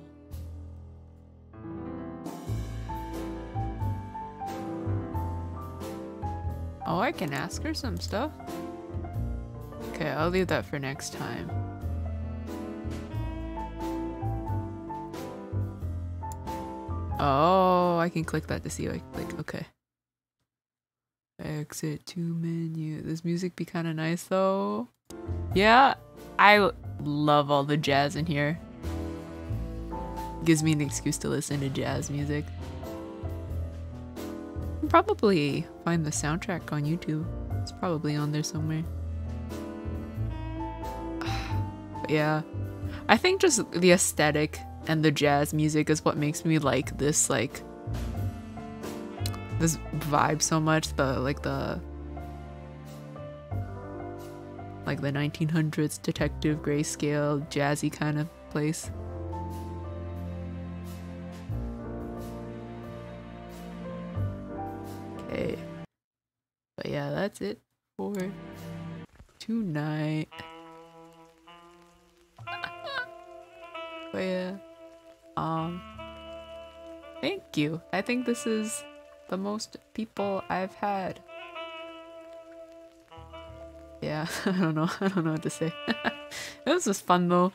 Oh, I can ask her some stuff. Okay, I'll leave that for next time. Oh, I can click that to see like okay. Exit to menu. This music be kind of nice though. Yeah, I love all the jazz in here. Gives me an excuse to listen to jazz music. I'll probably find the soundtrack on YouTube. It's probably on there somewhere. But yeah, I think just the aesthetic and the jazz music is what makes me like this like this vibe so much, the 1900s detective grayscale jazzy kind of place. Okay. But yeah, that's it for tonight. But yeah. Thank you. I think this is the most people I've had. Yeah, I don't know what to say. This was fun though.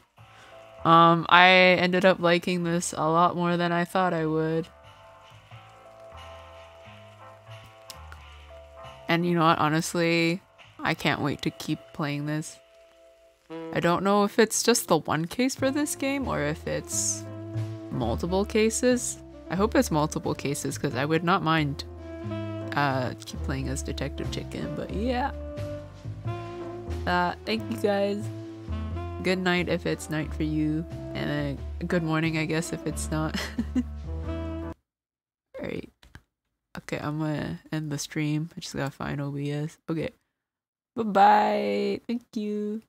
I ended up liking this a lot more than I thought I would. And you know what, honestly, I can't wait to keep playing this. I don't know if it's just the one case for this game or if it's multiple cases. I hope it's multiple cases because I would not mind keep playing as Detective Chicken, but yeah. Thank you guys. Good night if it's night for you, and good morning I guess if it's not. Alright. Okay, I'm gonna end the stream. I just gotta find OBS. Okay. Bye-bye. Thank you.